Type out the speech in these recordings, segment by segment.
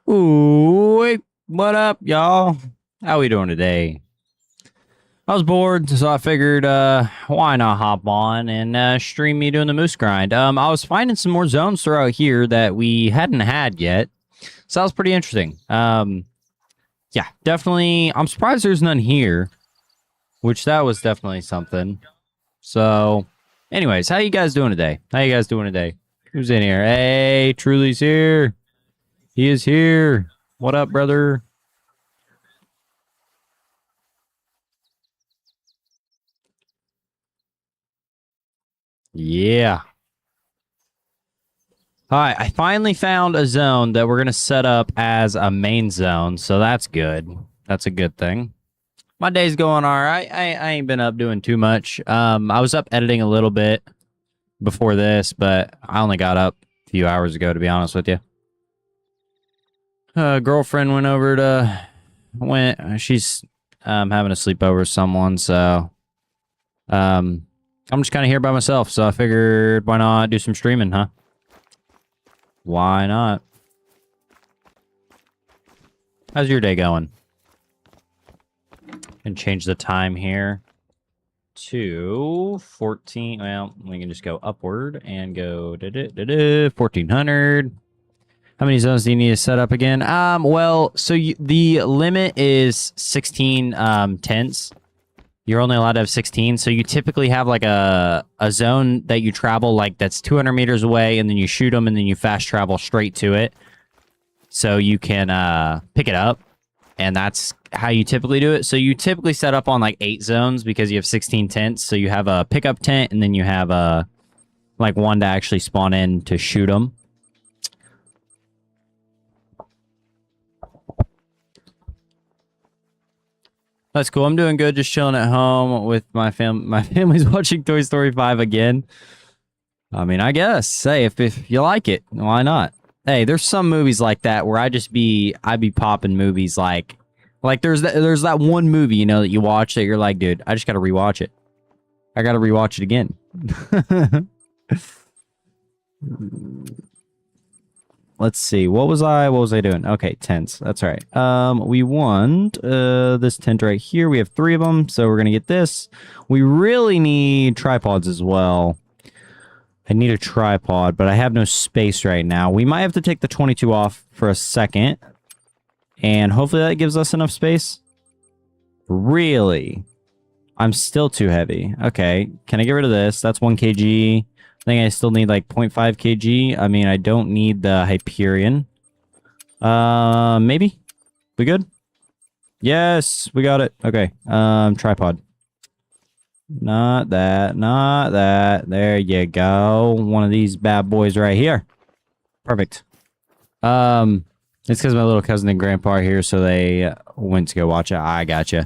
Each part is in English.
Ooh, wait, what up, y'all? How we doing today? I was bored, so I figured, why not hop on and stream me doing the moose grind. I was finding some more zones throughout here that we hadn't had yet, so that was pretty interesting. Yeah, definitely. I'm surprised there's none here, which that was definitely something. So, anyways, how you guys doing today? How you guys doing today? Who's in here? Hey, Truly's here. He is here. What up, brother? Yeah. All right, I finally found a zone that we're going to set up as a main zone, so that's good. That's a good thing. My day's going all right. I ain't been up doing too much. I was up editing a little bit before this, but I only got up a few hours ago, to be honest with you. Girlfriend went over to she's having a sleepover with someone, so I'm just kind of here by myself, so I figured why not do some streaming, huh? Why not? How's your day going? And change the time here to 14. Well, we can just go upward and go 1400. How many zones do you need to set up again? Well, so the limit is 16 tents. You're only allowed to have 16, so you typically have like a zone that you travel like that's 200 meters away, and then you shoot them, and then you fast travel straight to it, so you can pick it up, and that's how you typically do it. So you typically set up on like 8 zones because you have 16 tents, so you have a pickup tent, and then you have like one to actually spawn in to shoot them. That's cool. I'm doing good, just chilling at home with my family. My family's watching Toy Story 5 again. I mean, I guess. Hey, if you like it, why not? Hey, there's some movies like that where I'd be popping movies like there's that one movie, you know, that you watch that you're like, dude, I just gotta rewatch it. I gotta rewatch it again. Let's see. What was I doing? Okay, tents. That's right. We want this tent right here. We have 3 of them, so we're gonna get this. We really need tripods as well. I need a tripod, but I have no space right now. We might have to take the 22 off for a second, and hopefully that gives us enough space. Really? I'm still too heavy. Okay, can I get rid of this? That's 1 kg. I think I still need like 0.5 kg. I mean, I don't need the Hyperion. Maybe? We good? Yes, we got it. Okay, tripod. Not that, not that. There you go. One of these bad boys right here. Perfect. It's because my little cousin and grandpa are here, so they went to go watch it. I gotcha.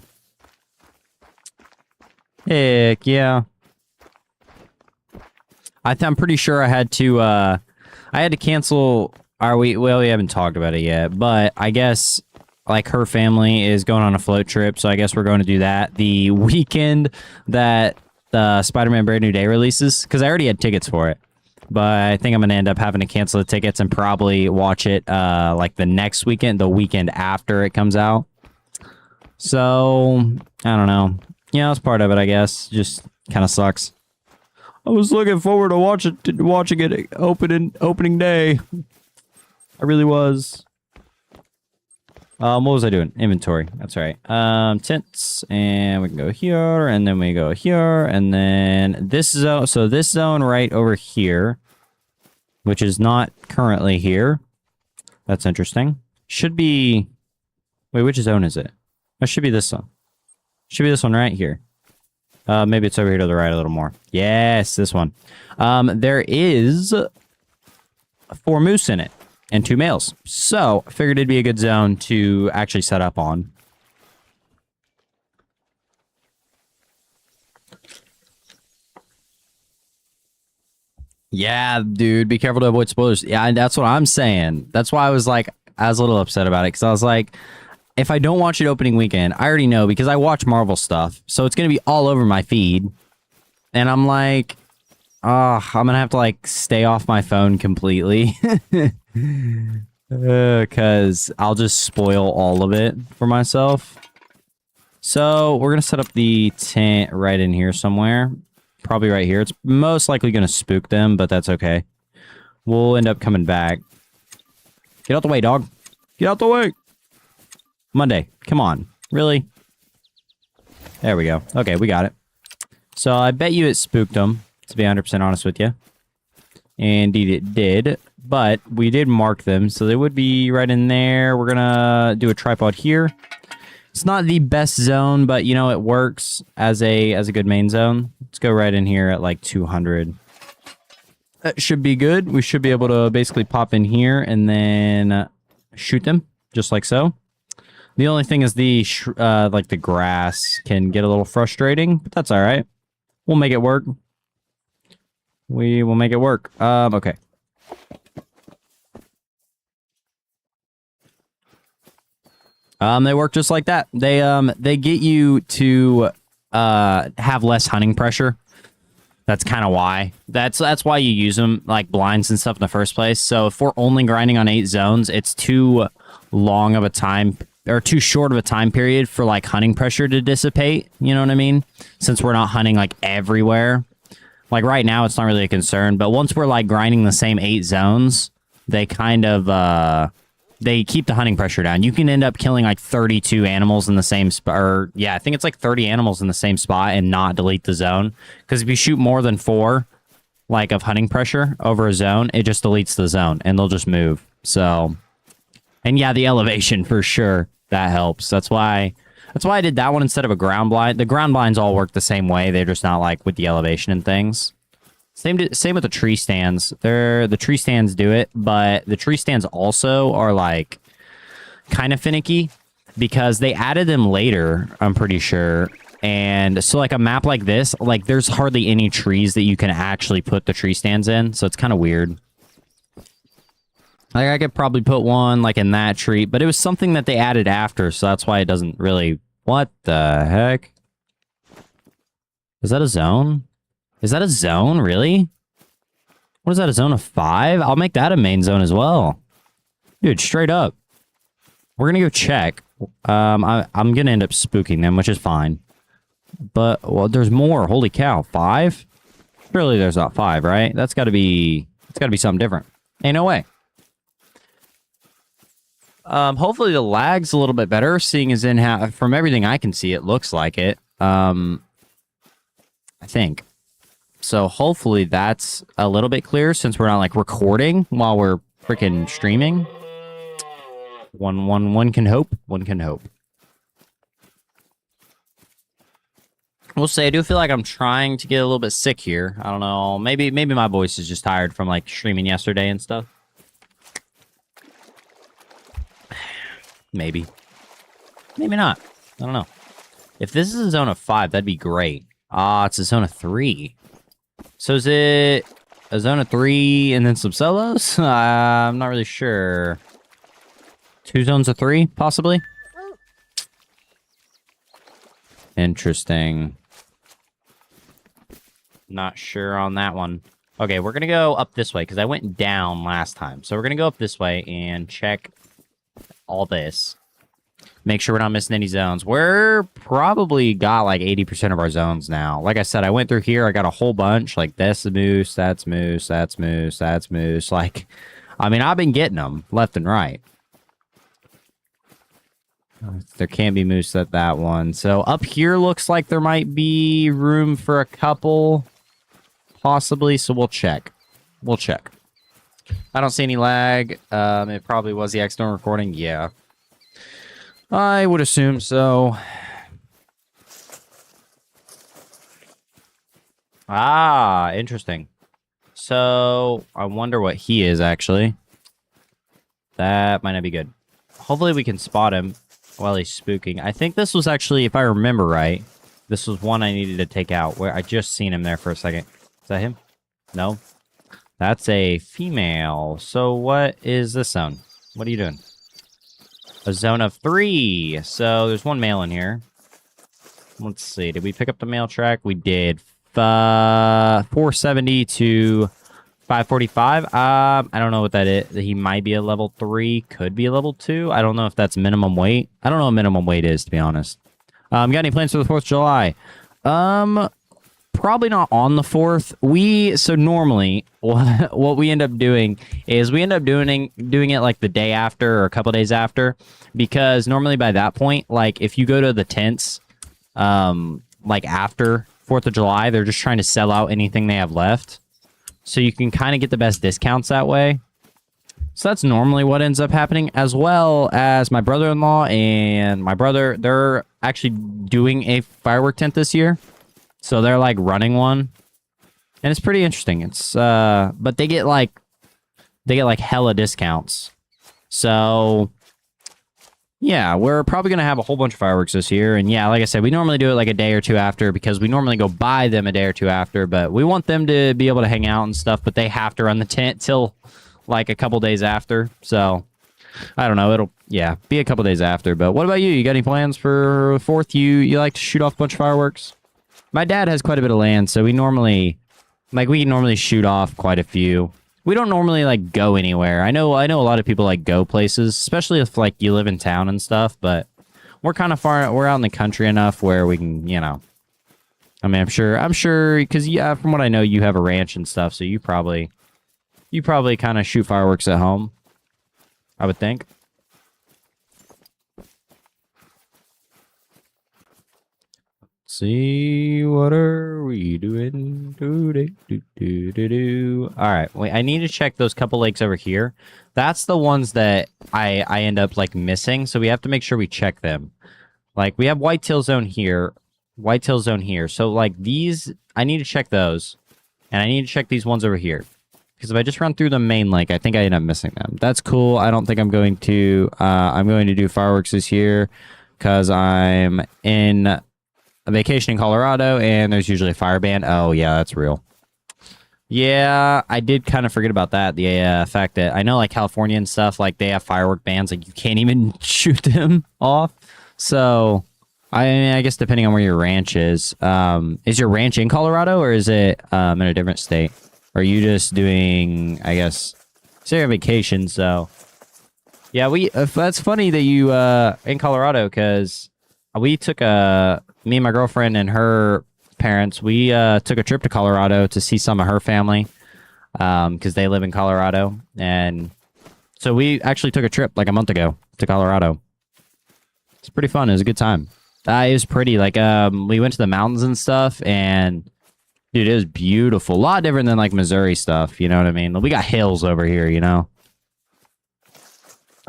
Heck yeah. I'm pretty sure I had to cancel we haven't talked about it yet, but I guess like her family is going on a float trip, so I guess we're going to do that the weekend that the Spider-Man Brand New Day releases, because I already had tickets for it. But I think I'm going to end up having to cancel the tickets and probably watch it like the next weekend, the weekend after it comes out. So, I don't know. Yeah, that's part of it, I guess. Just kind of sucks. I was looking forward to watching it opening day. I really was. What was I doing? Inventory. That's right. Tents, and we can go here, and then we go here, and then this zone. So this zone right over here, which is not currently here. That's interesting. Should be. Wait, which zone is it? It should be this one. Should be this one right here. Maybe it's over here to the right a little more. Yes, this one. There is 4 moose in it and 2 males. So I figured it'd be a good zone to actually set up on. Yeah, dude, be careful to avoid spoilers. Yeah, that's what I'm saying. That's why I was a little upset about it, because I was like, if I don't watch it opening weekend, I already know because I watch Marvel stuff, so it's gonna be all over my feed, and I'm like, I'm gonna have to like stay off my phone completely. Because I'll just spoil all of it for myself. So we're going to set up the tent right in here somewhere. Probably right here. It's most likely going to spook them, but that's okay. We'll end up coming back. Get out the way, dog. Get out the way. Monday. Come on. Really? There we go. Okay, we got it. So I bet you it spooked them, to be 100% honest with you. Indeed it did. But we did mark them, so they would be right in there. We're going to do a tripod here. It's not the best zone, but, you know, it works as a good main zone. Let's go right in here at, like, 200. That should be good. We should be able to basically pop in here and then shoot them, just like so. The only thing is the grass can get a little frustrating, but that's all right. We'll make it work. We will make it work. Okay. They work just like that. They get you to have less hunting pressure. That's kind of why. That's why you use them like blinds and stuff in the first place. So if we're only grinding on 8 zones, it's too long of a time or too short of a time period for like hunting pressure to dissipate. You know what I mean? Since we're not hunting like everywhere. Like right now, it's not really a concern. But once we're like grinding the same 8 zones, they kind of they keep the hunting pressure down. You can end up killing like 32 animals in the same spot. Or yeah, I think it's like 30 animals in the same spot and not delete the zone. Because if you shoot more than 4 like of hunting pressure over a zone, it just deletes the zone and they'll just move. So, and yeah, the elevation for sure, that helps. That's why I did that one instead of a ground blind. The ground blinds all work the same way. They're just not like with the elevation and things. Same with the tree stands. The tree stands do it, but the tree stands also are like kind of finicky because they added them later, I'm pretty sure. And so like a map like this, like there's hardly any trees that you can actually put the tree stands in. So it's kind of weird. Like I could probably put one like in that tree, but it was something that they added after. So that's why it doesn't really... What the heck? Is that a zone? Is that a zone? Really? What is that, a zone of 5? I'll make that a main zone as well. Dude, straight up. We're going to go check. I'm going to end up spooking them, which is fine. But, well, there's more. Holy cow. 5? Surely there's not 5, right? That's got to be... It's got to be something different. Ain't no way. Hopefully the lag's a little bit better, seeing as in how... From everything I can see, it looks like it. I think. So hopefully that's a little bit clear since we're not like recording while we're freaking streaming. One can hope. One can hope. We'll say I do feel like I'm trying to get a little bit sick here. I don't know. Maybe my voice is just tired from like streaming yesterday and stuff. Maybe. Maybe not. I don't know. If this is a zone of 5, that'd be great. Ah, it's a zone of 3. So is it a zone of 3 and then some solos? I'm not really sure. 2 zones of 3, possibly? Interesting. Not sure on that one. Okay, we're going to go up this way because I went down last time. So we're going to go up this way and check all this. Make sure we're not missing any zones. We're probably got like 80% of our zones now. Like I said, I went through here. I got a whole bunch. Like this is moose, that's moose, that's moose, that's moose. Like, I mean, I've been getting them left and right. There can't be moose at that one. So up here looks like there might be room for a couple. Possibly. So we'll check. We'll check. I don't see any lag. It probably was the external recording. Yeah. I would assume so. Ah, interesting. So, I wonder what he is, actually. That might not be good. Hopefully we can spot him while he's spooking. I think this was actually, if I remember right, this was one I needed to take out. Where I just seen him there for a second. Is that him? No. That's a female. So, what is this zone? What are you doing? A zone of 3. So there's one male in here. Let's see. Did we pick up the male track? We did. 470 to 545. I don't know what that is. He might be a level 3, could be a level 2. I don't know if that's minimum weight. I don't know what minimum weight is, to be honest. Got any plans for the 4th of July? Probably not on the 4th. So normally what we end up doing is we end up doing it like the day after or a couple days after, because normally by that point, like if you go to the tents, like after 4th of July, they're just trying to sell out anything they have left. So you can kind of get the best discounts that way. So that's normally what ends up happening, as well as my brother-in-law and my brother, they're actually doing a firework tent this year. So they're like running one. And it's pretty interesting. It's but they get like hella discounts. So yeah, we're probably going to have a whole bunch of fireworks this year. And yeah, like I said, we normally do it like a day or two after, because we normally go buy them a day or two after. But we want them to be able to hang out and stuff, but they have to run the tent till like a couple days after. So I don't know. It'll, yeah, be a couple days after. But what about you? You got any plans for 4th? You like to shoot off a bunch of fireworks? My dad has quite a bit of land, so we normally shoot off quite a few. We don't normally like go anywhere. I know a lot of people like go places, especially if like you live in town and stuff, but we're kind of far, we're out in the country enough where we can, you know. I mean, I'm sure because yeah, from what I know, you have a ranch and stuff, so you probably kind of shoot fireworks at home, I would think. See, what are we doing today? All right, wait, I need to check those couple lakes over here. That's the ones that I end up like missing, so we have to make sure we check them. Like we have whitetail zone here, so like these, I need to check those, and I need to check these ones over here, because if I just run through the main lake, I think I end up missing them. That's cool. I don't think I'm going to do fireworks this year because I'm in a vacation in Colorado, and there's usually a fire ban. Oh, yeah, that's real. Yeah, I did kind of forget about that. The fact that I know, like, California and stuff, like, they have firework bans. Like, you can't even shoot them off. So, I mean, I guess depending on where your ranch is your ranch in Colorado, or is it in a different state? Or are you just doing, I guess, say on vacation, so... Yeah, that's funny that you, in Colorado, because we took me and my girlfriend and her parents, we took a trip to Colorado to see some of her family, because they live in Colorado. And so we actually took a trip like a month ago to Colorado. It's pretty fun. It was a good time. It was pretty. Like, we went to the mountains and stuff, and dude, it was beautiful. A lot different than like Missouri stuff, you know what I mean? We got hills over here, you know?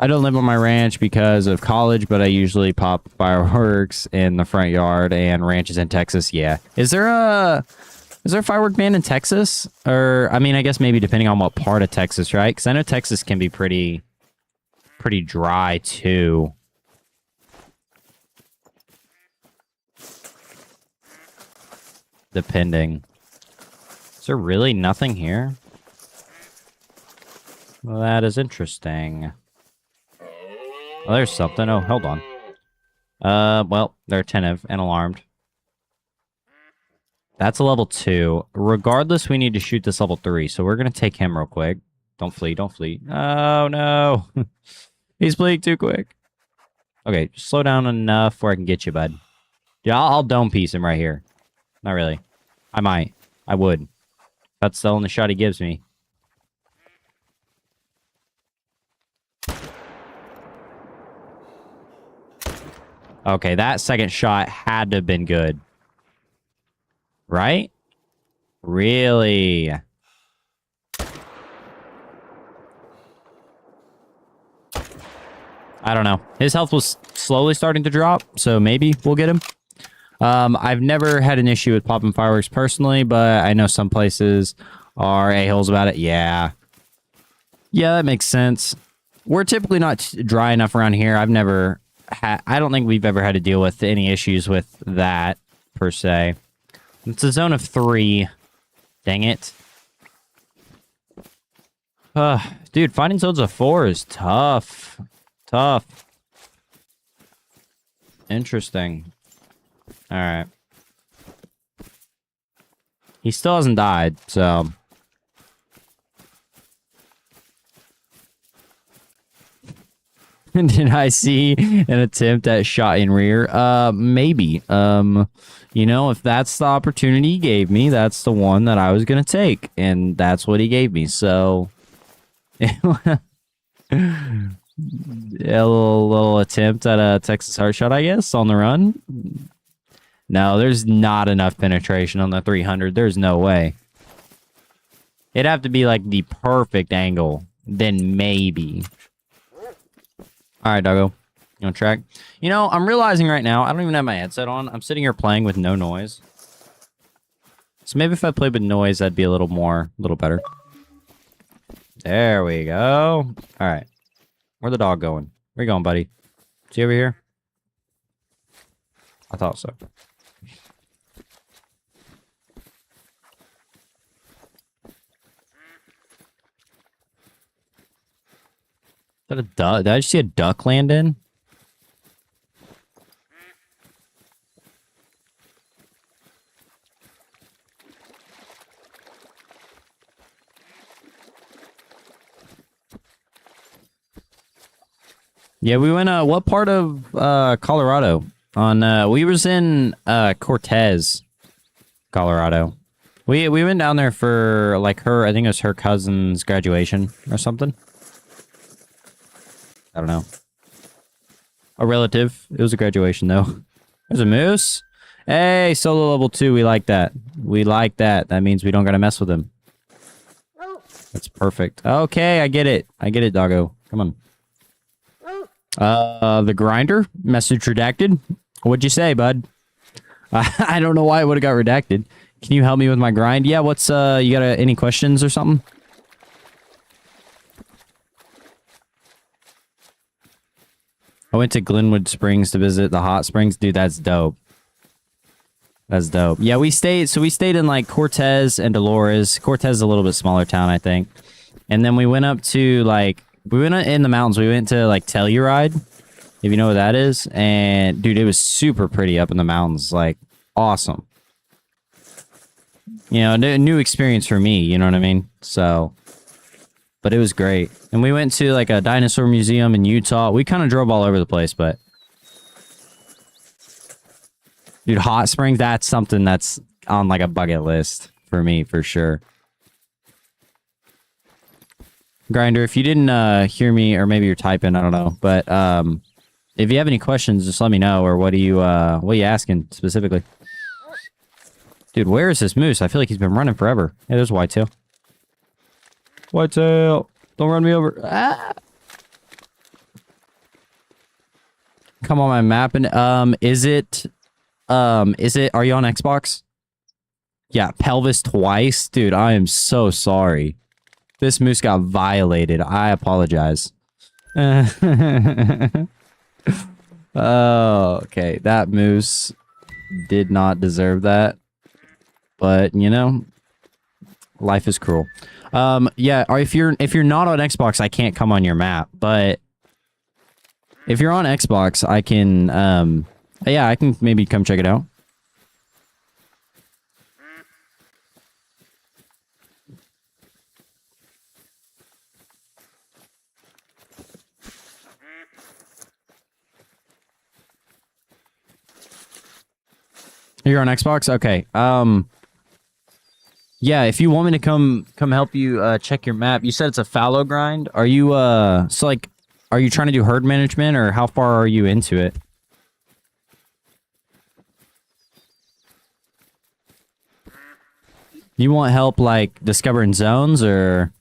I don't live on my ranch because of college, but I usually pop fireworks in the front yard, and ranches in Texas, yeah. Is there a firework ban in Texas? Or, I mean, I guess maybe depending on what part of Texas, right? Because I know Texas can be pretty dry, too. Depending. Is there really nothing here? Well, that is interesting. Oh, there's something. Oh, hold on. Well, they're attentive and alarmed. That's a level 2. Regardless, we need to shoot this level 3, so we're going to take him real quick. Don't flee, don't flee. Oh, no. He's fleeing too quick. Okay, just slow down enough where I can get you, bud. Yeah, I'll dome piece him right here. Not really. I might. I would. That's the only shot he gives me. Okay, that second shot had to have been good. Right? Really? I don't know. His health was slowly starting to drop, so maybe we'll get him. I've never had an issue with popping fireworks personally, but I know some places are a-holes about it. Yeah. Yeah, that makes sense. We're typically not dry enough around here. I don't think we've ever had to deal with any issues with that, per se. It's a zone of 3. Dang it. Dude, finding zones of 4 is tough. Tough. Interesting. Alright. He still hasn't died, so... Did I see an attempt at shot in rear? Maybe. You know, if that's the opportunity he gave me, that's the one that I was gonna take, and that's what he gave me. So, a little attempt at a Texas heart shot, I guess, on the run. No, there's not enough penetration on the 300. There's no way. It'd have to be like the perfect angle. Then maybe. All right, doggo. You on track? You know, I'm realizing right now, I don't even have my headset on. I'm sitting here playing with no noise. So maybe if I played with noise, that'd be a little better. There we go. All right. Where'd the dog going? Where you going, buddy? Is he over here? I thought so. Is that a duck? Did I just see a duck land in? Yeah, we went, what part of, Colorado? We was in, Cortez, Colorado. We went down there for, like, I think it was her cousin's graduation or something. I don't know. A relative. It was a graduation, though. There's a moose. Hey, solo level 2. We like that. We like that. That means we don't gotta mess with him. That's perfect. Okay, I get it. I get it, doggo. Come on. The grinder. Message redacted. What'd you say, bud? I don't know why it would have got redacted. Can you help me with my grind? Yeah, you got any questions or something? I went to Glenwood Springs to visit the hot springs. Dude, that's dope. That's dope. Yeah, we stayed in like Cortez and Dolores. Cortez is a little bit smaller town, I think. And then we went up to we went in the mountains. We went to like Telluride, if you know what that is. And dude, it was super pretty up in the mountains. Like, awesome. You know, new experience for me, you know what I mean? So, but it was great. And we went to like a dinosaur museum in Utah. We kind of drove all over the place, but dude, hot springs, that's something that's on like a bucket list for me, for sure. Grinder, if you didn't hear me, or maybe you're typing, I don't know, but if you have any questions, just let me know. Or what are you asking specifically? Dude, where is this moose? I feel like he's been running forever. Hey, there's Whitetail. Whitetail, don't run me over. Ah! Come on my map. And is it are you on Xbox? Yeah, pelvis twice. Dude, I am so sorry. This moose got violated. I apologize. Oh, okay. That moose did not deserve that. But, you know, life is cruel. Yeah, or if you're not on Xbox, I can't come on your map. But if you're on Xbox, I can yeah, I can maybe come check it out. You're on Xbox? Okay. Yeah, if you want me to come help you check your map. You said it's a fallow grind. Are you so like are you trying to do herd management, or how far are you into it? You want help like discovering zones, or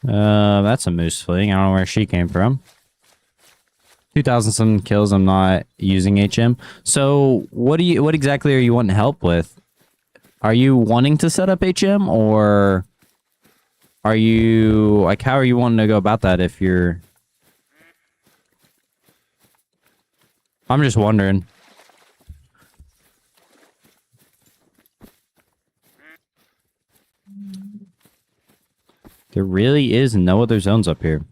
that's a moose fleeing. I don't know where she came from. 2,000 some kills. I'm not using HM. So what exactly are you wanting help with? Are you wanting to set up HM, or are you like how are you wanting to go about that if you're I'm just wondering. There really is no other zones up here.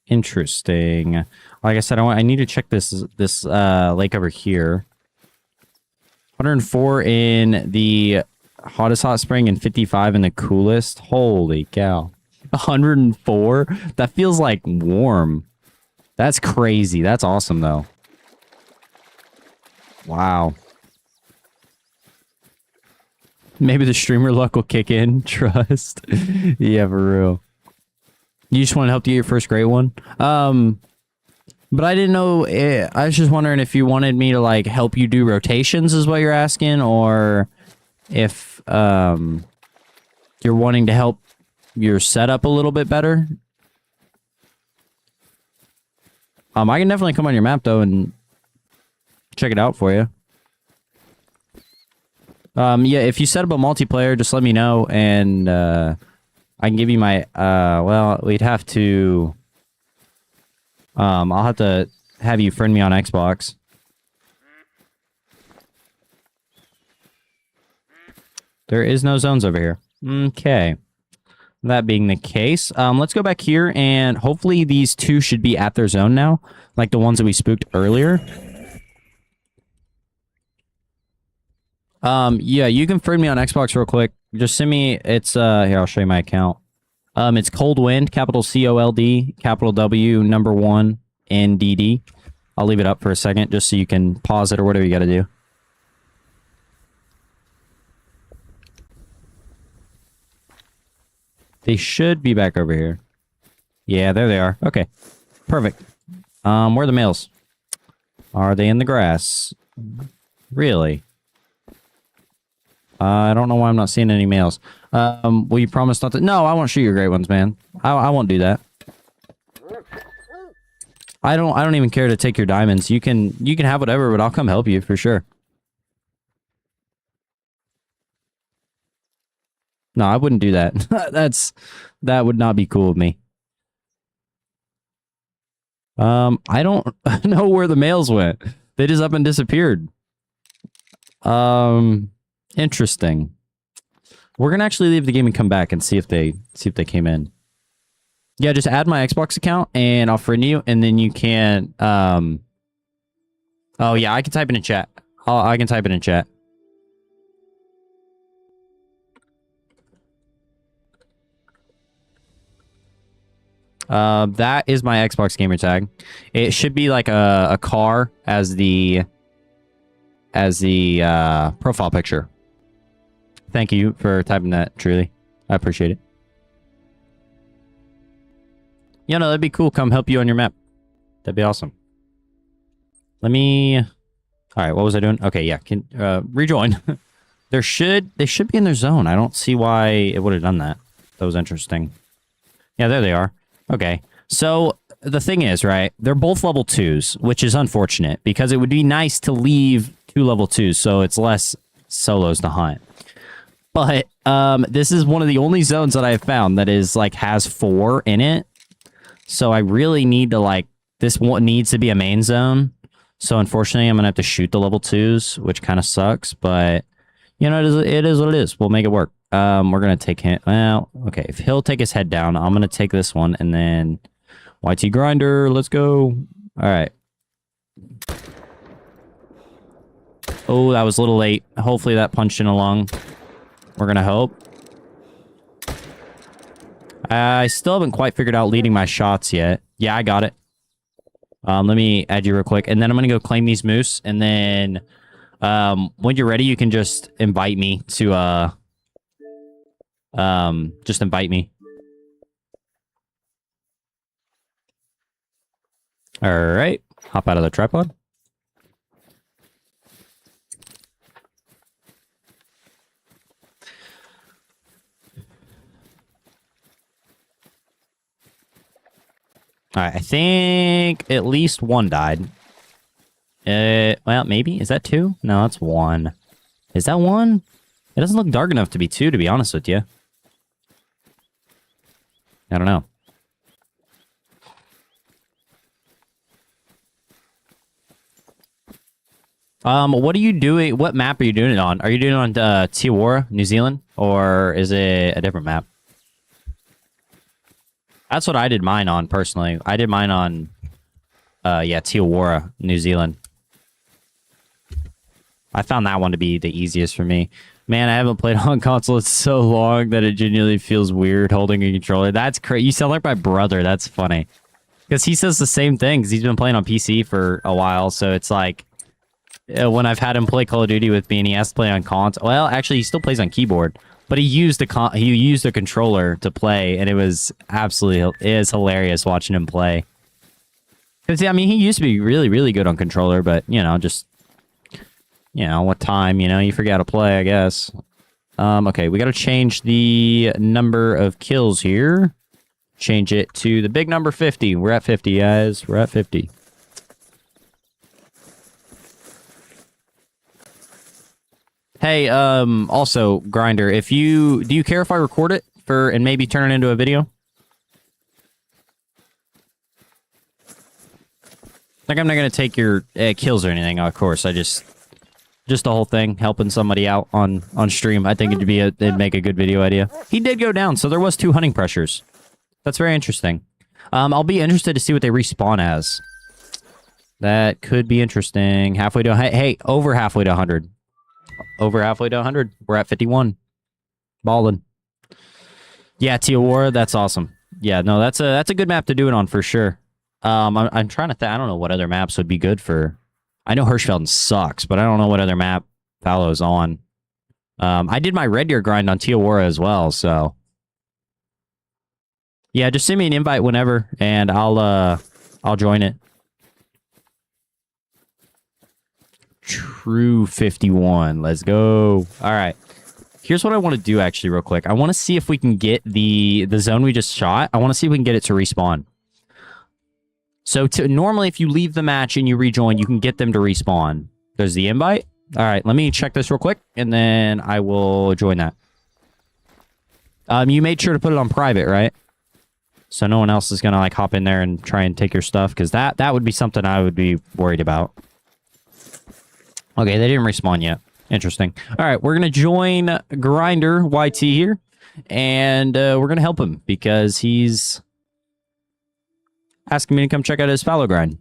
Interesting. Like I said, I need to check this lake over here. 104 in the hottest hot spring and 55 in the coolest. Holy cow. 104? That feels like warm. That's crazy. That's awesome, though. Wow. Maybe the streamer luck will kick in. Trust. Yeah, for real. You just want to help you get your first great one? But I didn't know. I was just wondering if you wanted me to like help you do rotations, is what you're asking, or if you're wanting to help your setup a little bit better. I can definitely come on your map though and check it out for you. Yeah, if you set up a multiplayer, just let me know and I can give you my. Well, we'd have to. I'll have to have you friend me on Xbox. There is no zones over here. Okay. That being the case, let's go back here and hopefully these two should be at their zone now, like the ones that we spooked earlier. Yeah, you can friend me on Xbox real quick. Just send me, it's, here, I'll show you my account. It's Cold Wind, capital COLD, capital W, number 1, NDD. I'll leave it up for a second just so you can pause it or whatever you gotta do. They should be back over here. Yeah, there they are. Okay. Perfect. Where are the males? Are they in the grass? Really? I don't know why I'm not seeing any males. Will you promise not to? No, I won't shoot your great ones, man. I won't do that. I don't even care to take your diamonds. You can have whatever, but I'll come help you for sure. No, I wouldn't do that. That would not be cool with me. I don't know where the males went. They just up and disappeared. Interesting. We're gonna actually leave the game and come back and see if they came in. Yeah, just add my Xbox account and I'll friend you, and then you can. Oh yeah, I can type it in chat. I can type it in chat. That is my Xbox gamer tag. It should be like a car as the profile picture. Thank you for typing that, truly. I appreciate it. Yeah, no, that'd be cool. Come help you on your map. That'd be awesome. Let me... All right, what was I doing? Okay, yeah, can rejoin. They should be in their zone. I don't see why it would have done that. That was interesting. Yeah, there they are. Okay, so the thing is, right, they're both level 2s, which is unfortunate because it would be nice to leave 2 level 2s so it's less solos to hunt. But this is one of the only zones that I've found that is like has 4 in it. So I really need to like, this one needs to be a main zone. So unfortunately, I'm going to have to shoot the level 2s, which kind of sucks. But, you know, it is what it is. We'll make it work. We're going to take him. Well, okay. If he'll take his head down, I'm going to take this one. And then YT Grinder, let's go. All right. Oh, that was a little late. Hopefully that punched in a lung. We're going to hope. I still haven't quite figured out leading my shots yet. Yeah, I got it. Let me add you real quick. And then I'm going to go claim these moose. And then when you're ready, you can just invite me to... just invite me. All right. Hop out of the tripod. All right, I think at least one died. Well, maybe. Is that 2? No, that's 1. Is that 1? It doesn't look dark enough to be 2, to be honest with you. I don't know. What are you doing? What map are you doing it on? Are you doing it on Tiawara, New Zealand, or is it a different map? That's what I did mine on personally. I did mine on, yeah, Tiawara, New Zealand. I found that one to be the easiest for me. Man, I haven't played on console in so long that it genuinely feels weird holding a controller. That's crazy. You sound like my brother. That's funny. Because he says the same thing, because he's been playing on PC for a while, so it's like, when I've had him play Call of Duty with me and he has to play on console. Well, actually, he still plays on keyboard, but he used a controller to play, and it was hilarious watching him play. Because I mean, he used to be really, really good on controller, but just what time, you forget how to play, I guess. Okay, we got to change the number of kills here. Change it to the big number 50. We're at 50, guys. We're at 50. Hey, also, Grinder, do you care if I record it and maybe turn it into a video? Like, I'm not gonna take your kills or anything, of course. I just the whole thing, helping somebody out on stream. I think it'd make a good video idea. He did go down, so there was 2 hunting pressures. That's very interesting. I'll be interested to see what they respawn as. That could be interesting. Halfway to hey, over halfway to 100. Over halfway to 100. We're at 51. Ballin'. Yeah, Tiawara, that's awesome. Yeah, no, that's a good map to do it on for sure. I'm trying to think. I don't know what other maps would be good for. I know Hirschfelden sucks, but I don't know what other map Fallow's on. I did my Red Deer grind on Tiawara as well, so yeah, just send me an invite whenever, and I'll join it. True 51. Let's go. All right. Here's what I want to do actually real quick. I want to see if we can get the zone we just shot. I want to see if we can get it to respawn. So normally if you leave the match and you rejoin, you can get them to respawn. There's the invite. All right, let me check this real quick and then I will join that. You made sure to put it on private, right? So no one else is going to like hop in there and try and take your stuff, because that would be something I would be worried about. Okay, they didn't respawn yet. Interesting. All right, we're going to join Grinder YT here, and we're going to help him because he's asking me to come check out his fallow grind,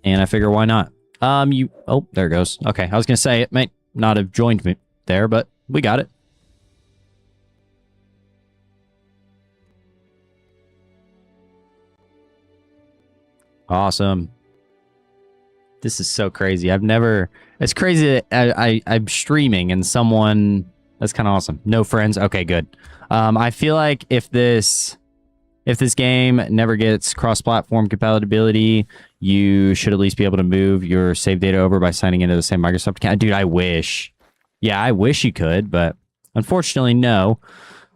and I figure why not? Oh, there it goes. Okay, I was going to say it might not have joined me there, but we got it. Awesome. This is so crazy. It's crazy that I'm streaming and someone... That's kind of awesome. No friends? Okay, good. I feel like if this game never gets cross-platform compatibility, you should at least be able to move your save data over by signing into the same Microsoft account. Dude, I wish. Yeah, I wish you could, but unfortunately, no.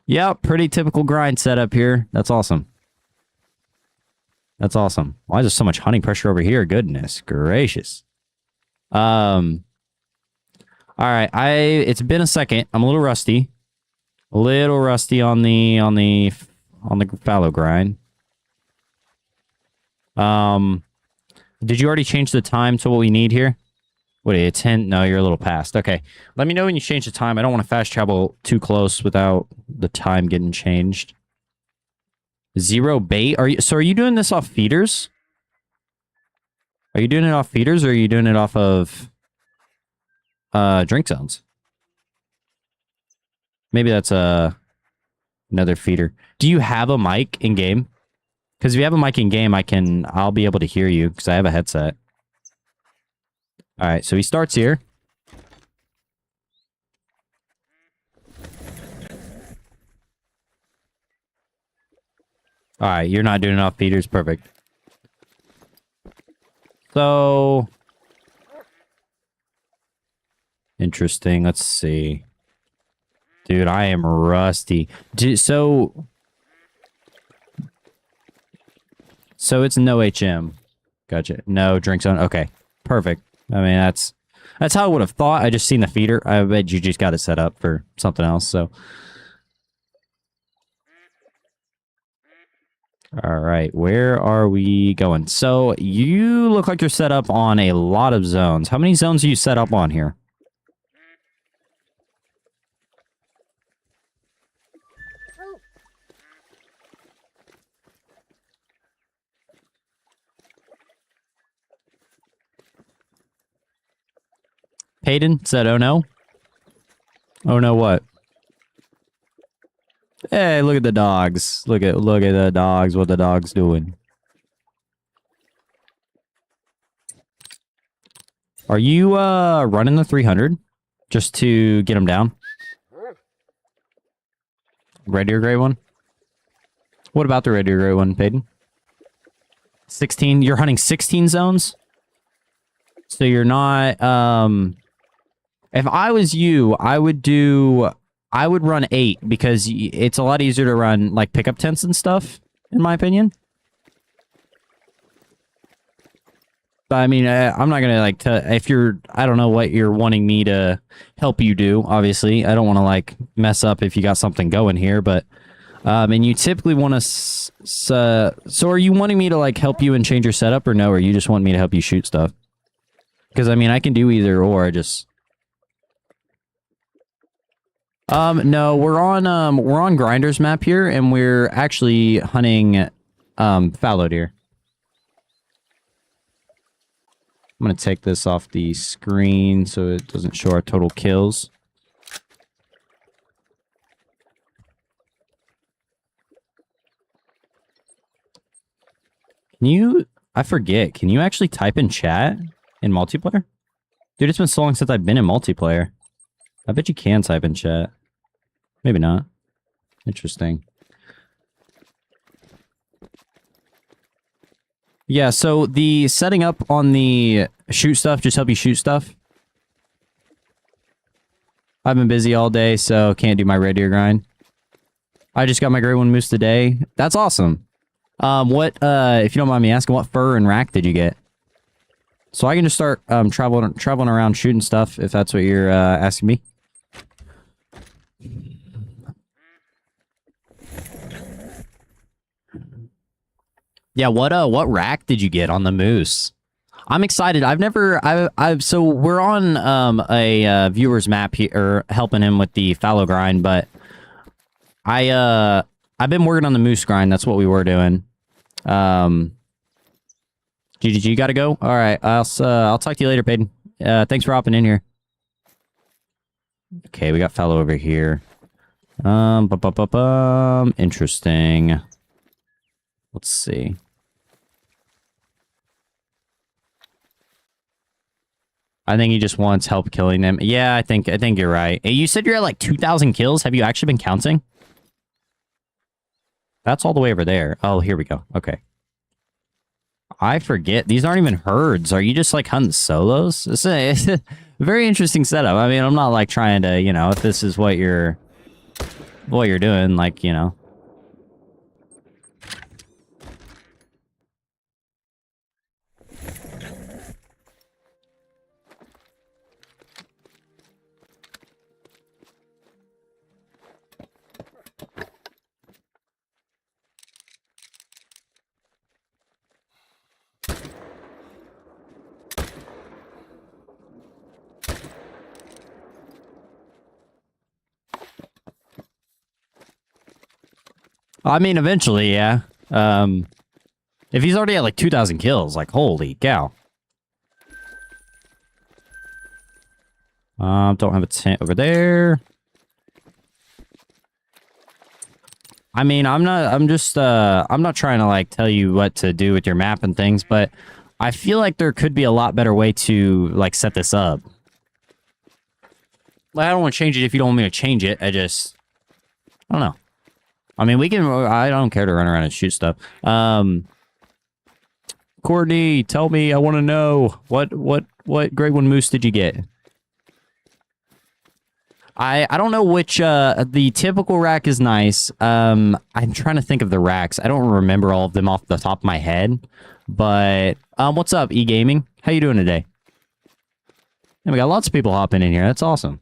Yeah, pretty typical grind setup here. That's awesome. That's awesome. Why is there so much hunting pressure over here? Goodness gracious. All right. It's been a second. I'm a little rusty. A little rusty on the fallow grind. Did you already change the time to what we need here? What are you, 10? No, you're a little past. Okay. Let me know when you change the time. I don't want to fast travel too close without the time getting changed. Zero bait? Are you doing this off feeders? Are you doing it off feeders or are you doing it off of drink zones? Maybe that's another feeder. Do you have a mic in game? Because if you have a mic in game, I'll be able to hear you because I have a headset. All right, so he starts here. All right, you're not doing enough feeders. Perfect. So... Interesting. Let's see. Dude, I am rusty. So it's no HM. Gotcha. No drink zone. Okay. Perfect. I mean, that's how I would have thought. I just seen the feeder. I bet you just got it set up for something else, so... All right, where are we going? So you look like you're set up on a lot of zones. How many zones are you set up on here? Peyton said, "Oh no, oh no, what? Hey, look at the dogs. Look at the dogs. What the dogs doing? Are you running the 300 just to get them down? Red Deer Gray one. What about the Red Deer Gray one, Peyton? 16. You're hunting 16 zones, so you're not. If I was you, I would run 8 because it's a lot easier to run like pickup tents and stuff, in my opinion. But I mean, I'm not gonna like if you're. I don't know what you're wanting me to help you do. Obviously, I don't want to like mess up if you got something going here. But and you typically want to. So are you wanting me to like help you and change your setup, or no? Or you just want me to help you shoot stuff? Because I mean, I can do either or. I just. No, we're on Grinder's map here, and we're actually hunting fallow deer. I'm gonna take this off the screen so it doesn't show our total kills. Can you? I forget. Can you actually type in chat in multiplayer? Dude, it's been so long since I've been in multiplayer. I bet you can type in chat. Maybe not. Interesting. Yeah, so the setting up on the shoot stuff, just help you shoot stuff. I've been busy all day, so can't do my red deer grind. I just got my Great One Moose today. That's awesome. What, if you don't mind me asking, what fur and rack did you get? So I can just start traveling around shooting stuff, if that's what you're asking me. Yeah, what rack did you get on the moose? I'm excited. So we're on a viewer's map here, helping him with the fallow grind, but I've been working on the moose grind. That's what we were doing. GGG, gotta go. All right, I'll talk to you later, Peyton. Thanks for hopping in here. Okay, we got fallow over here. Interesting. Let's see. I think he just wants help killing them. Yeah, I think you're right. Hey, you said you're at like 2,000 kills. Have you actually been counting? That's all the way over there. Oh, here we go. Okay. I forget. These aren't even herds. Are you just like hunting solos? It's a very interesting setup. I mean, I'm not like trying to, you know, if this is what you're doing, like, you know. I mean, eventually, yeah. If he's already at like 2,000 kills, like, holy cow. Don't have a tent over there. I mean, I'm not trying to like tell you what to do with your map and things, but I feel like there could be a lot better way to like set this up. Like, I don't want to change it if you don't want me to change it. I don't know. I mean, I don't care to run around and shoot stuff. Courtney, tell me, I want to know what Great One Moose did you get? I don't know which, the typical rack is nice. I'm trying to think of the racks. I don't remember all of them off the top of my head, but, what's up, E-Gaming? How you doing today? And we got lots of people hopping in here. That's awesome.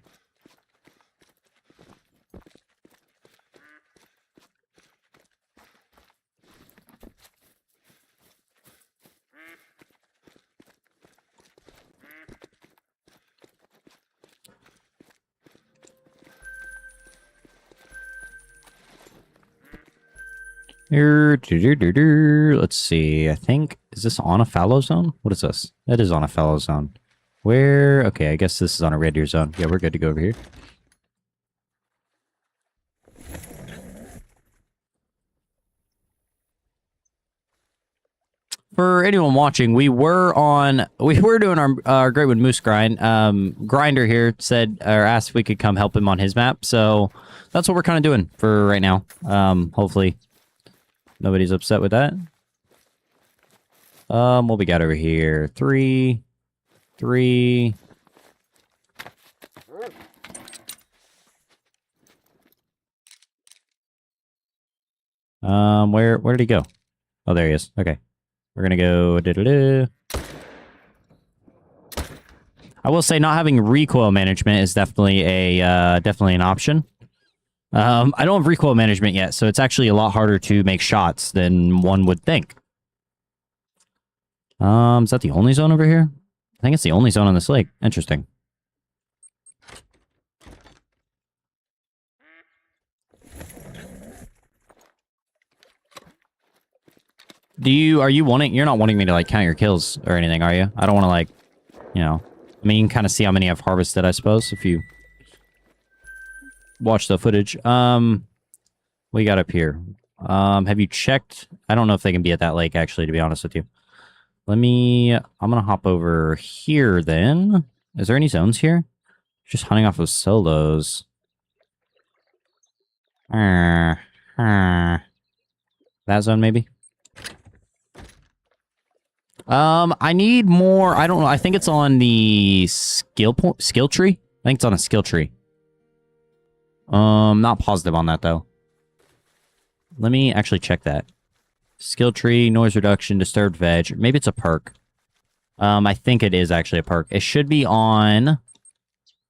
Let's see. I think, is this on a fallow zone? What is this? That is on a fallow zone. Where? Okay, I guess this is on a red deer zone. Yeah, we're good to go over here. For anyone watching, we were doing our Great Wood Moose grind. Grinder here said or asked if we could come help him on his map, so that's what we're kind of doing for right now. Hopefully nobody's upset with that. What we got over here? 3. Where did he go? Oh, there he is. Okay. We're gonna go. I will say, not having recoil management is definitely definitely an option. I don't have recoil management yet, so it's actually a lot harder to make shots than one would think. Is that the only zone over here? I think it's the only zone on this lake. Interesting. You're not wanting me to like count your kills or anything, are you? I don't want to like, you know, I mean, you can kind of see how many I've harvested, I suppose, if you watch the footage. What you got up here? Have you checked? I don't know if they can be at that lake, actually, to be honest with you. I'm gonna hop over here then. Is there any zones here? Just hunting off of solos. That zone, maybe? I need more. I don't know. I think it's on the skill tree. I think it's on a skill tree. Not positive on that though. Let me actually check that. Skill tree, noise reduction, disturbed veg. Maybe it's a perk. I think it is actually a perk. It should be on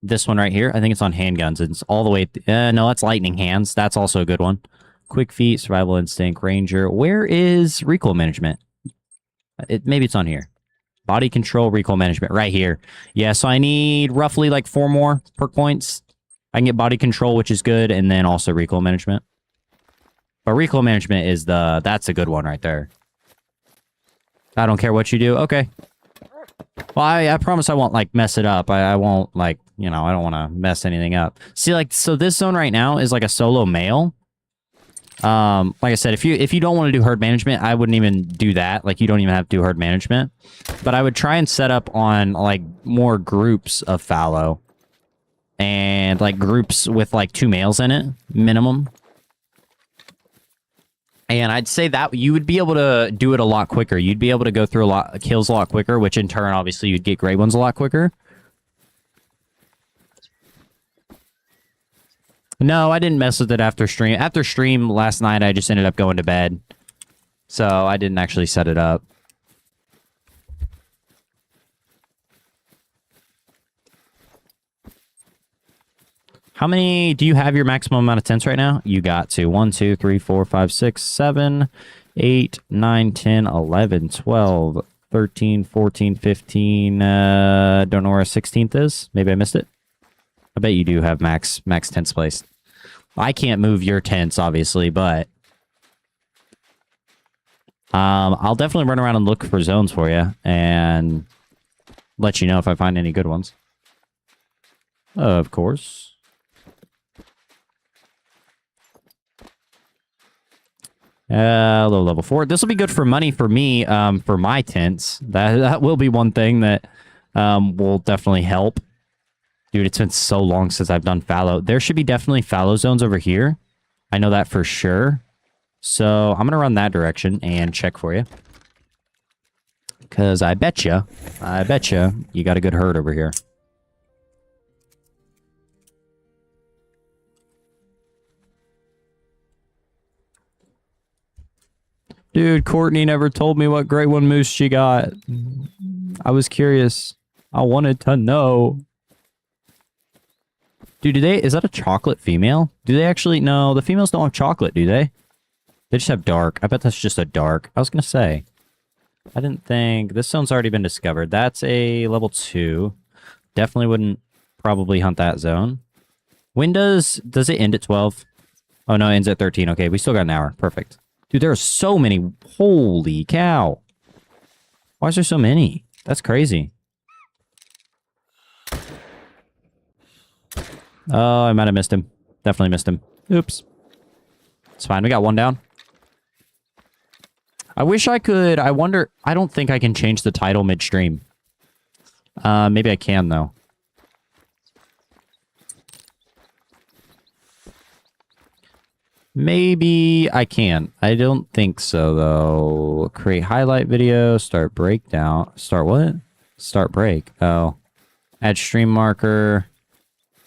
this one right here. I think it's on handguns. It's all the way. No, that's lightning hands. That's also a good one. Quick feet, survival instinct, ranger. Where is recoil management? Maybe it's on here. Body control, recoil management, right here. Yeah, so I need roughly like 4 more perk points. I can get body control, which is good, and then also recoil management. But recoil management is that's a good one right there. I don't care what you do. Okay. Well, I promise I won't like mess it up. I won't like, you know, I don't want to mess anything up. See, like, so this zone right now is like a solo male. Like I said, if you don't want to do herd management, I wouldn't even do that. Like, you don't even have to do herd management. But I would try and set up on like more groups of fallow. And like groups with like 2 males in it, minimum. And I'd say that you would be able to do it a lot quicker. You'd be able to go through a lot of kills a lot quicker, which in turn, obviously, you'd get great ones a lot quicker. No, I didn't mess with it after stream. After stream last night, I just ended up going to bed. So I didn't actually set it up. How many do you have your maximum amount of tents right now? You got to 1, 2, 3, 4, 5, 6, 7, 8, 9, 10, 11, 12, 13, 14, 15. Don't know where a 16th is. Maybe I missed it. I bet you do have max tents placed. I can't move your tents, obviously, but I'll definitely run around and look for zones for you and let you know if I find any good ones. Of course. Low level 4. This will be good for money for me, for my tents. That will be one thing that will definitely help. Dude, it's been so long since I've done fallow. There should be definitely fallow zones over here. I know that for sure. So I'm going to run that direction and check for you. Because I bet you got a good herd over here. Dude, Courtney never told me what Great One Moose she got. I was curious. I wanted to know. Dude, is that a chocolate female? Do they actually? No, the females don't have chocolate, do they? They just have dark. I bet that's just a dark. I was going to say. I didn't think. This zone's already been discovered. That's a level 2. Definitely wouldn't probably hunt that zone. When does it end at 12? Oh, no, it ends at 13. Okay, we still got an hour. Perfect. Dude, there are so many. Holy cow. Why is there so many? That's crazy. Oh, I might have missed him. Definitely missed him. Oops. It's fine. We got one down. I wish I could. I wonder. I don't think I can change the title midstream. Maybe I can, though. Maybe I can. I don't think so, though. Create highlight video. Start breakdown. Start what? Start break. Oh. Add stream marker.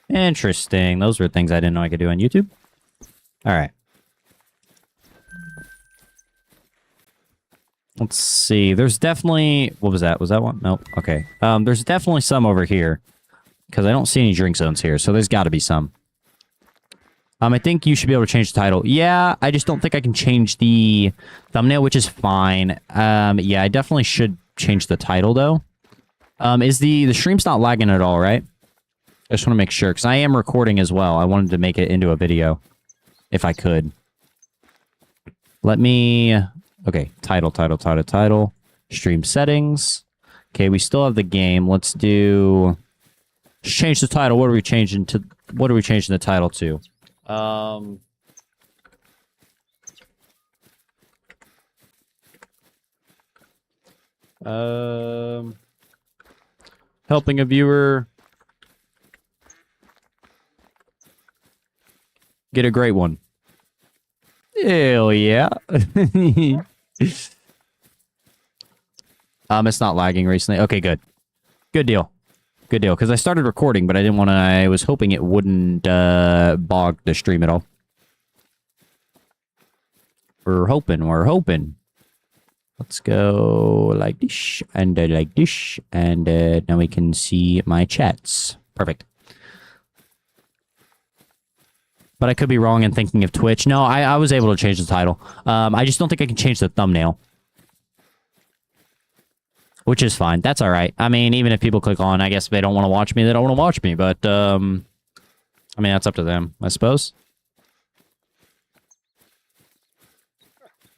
Interesting. Those were things I didn't know I could do on YouTube. All right. Let's see. There's definitely... What was that? Was that one? Nope. Okay. There's definitely some over here. Because I don't see any drink zones here. So there's got to be some. I think you should be able to change the title. Yeah, I just don't think I can change the thumbnail, which is fine. Yeah, I definitely should change the title, though. Is the stream's not lagging at all, right? I just want to make sure, because I am recording as well. I wanted to make it into a video, if I could. Let me... Okay, title. Stream settings. Okay, we still have the game. Let's do... Let's change the title. What are we changing the title to? Helping a viewer get a great one. Hell yeah. It's not lagging recently. Okay, good. Good deal. Good deal. Because I started recording, but I didn't want to... I was hoping it wouldn't bog the stream at all. We're hoping. Let's go like this, and like this, and now we can see my chats. Perfect. But I could be wrong in thinking of Twitch. No, I was able to change the title. I just don't think I can change the thumbnail. Which is fine. That's all right. I mean, even if people click on, I guess if they don't want to watch me, they don't want to watch me. But, I mean, that's up to them, I suppose.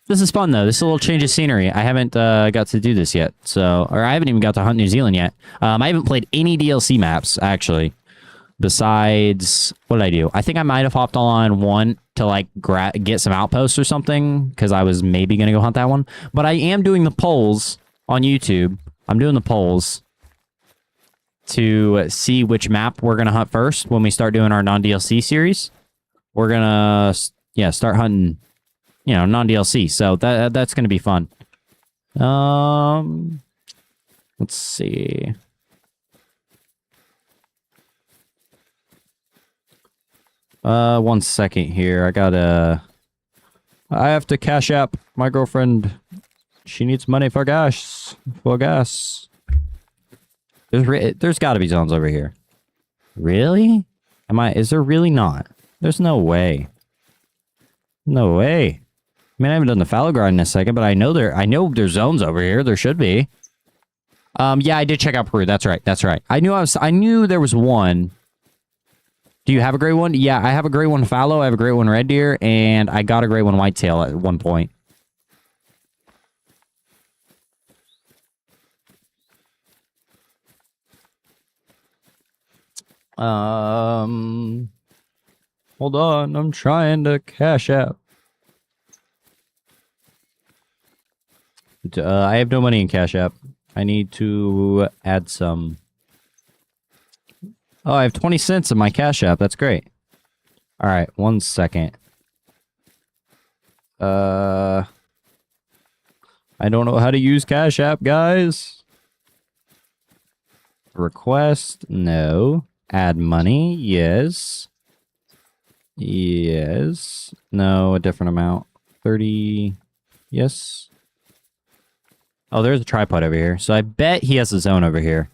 This is fun, though. This is a little change of scenery. I haven't got to do this yet. So, or I haven't even got to hunt New Zealand yet. I haven't played any DLC maps, actually. Besides, what did I do? I think I might have hopped on one to, like, get some outposts or something. Because I was maybe going to go hunt that one. But I am doing the polls on YouTube. I'm doing the polls to see which map we're going to hunt first when we start doing our non-DLC series. We're going to, yeah, start hunting, you know, non-DLC. So that's going to be fun. Let's see. One second here. I have to cash app my girlfriend. She needs money for gas. There's got to be zones over here. Really? Is there really not? There's no way. No way. I mean, I haven't done the fallow grind in a second, but I know there's zones over here. There should be. Yeah, I did check out Peru. That's right. I knew there was one. Do you have a gray one? Yeah, I have a gray one fallow. I have a gray one red deer, and I got a gray one whitetail at one point. Hold on, I'm trying to cash out. I have no money in Cash App. I need to add some. Oh, I have 20 cents in my Cash App. That's great. All right, 1 second. I don't know how to use Cash App, guys. Request, no. Add money, yes. Yes. No, a different amount. 30, yes. Oh, there's a tripod over here. So I bet he has a zone over here.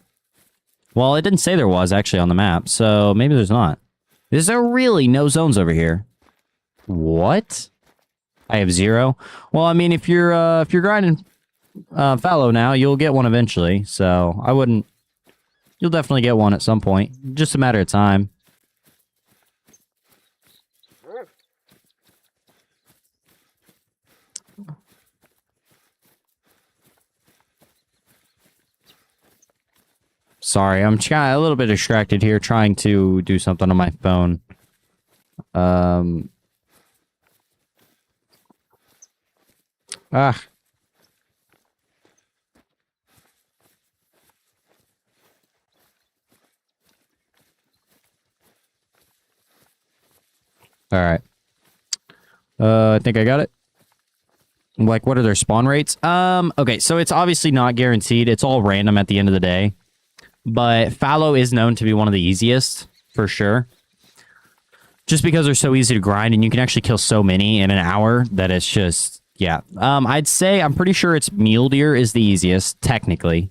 Well, it didn't say there was actually on the map, so maybe there's not. Is there really no zones over here? What? I have 0. Well, I mean, if you're grinding fallow now, you'll get one eventually. So I wouldn't. You'll definitely get one at some point. Just a matter of time. Sorry, I'm a little bit distracted here trying to do something on my phone. Ah. All right. I think I got it. Like, what are their spawn rates? Okay, so it's obviously not guaranteed. It's all random at the end of the day. But fallow is known to be one of the easiest, for sure. Just because they're so easy to grind, and you can actually kill so many in an hour that it's just, yeah. I'd say, I'm pretty sure it's mule deer is the easiest, technically.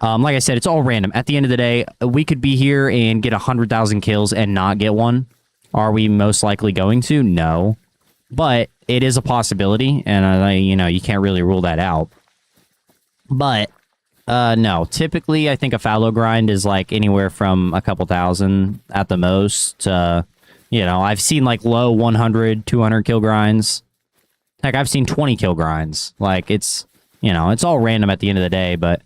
Like I said, it's all random. At the end of the day, we could be here and get 100,000 kills and not get one. Are we most likely going to? No. But it is a possibility, and, you know, you can't really rule that out. But, no. Typically, I think a fallow grind is, like, anywhere from a couple thousand at the most. You know, I've seen, like, low 100, 200 kill grinds. Heck, I've seen 20 kill grinds. Like, it's, you know, it's all random at the end of the day, but...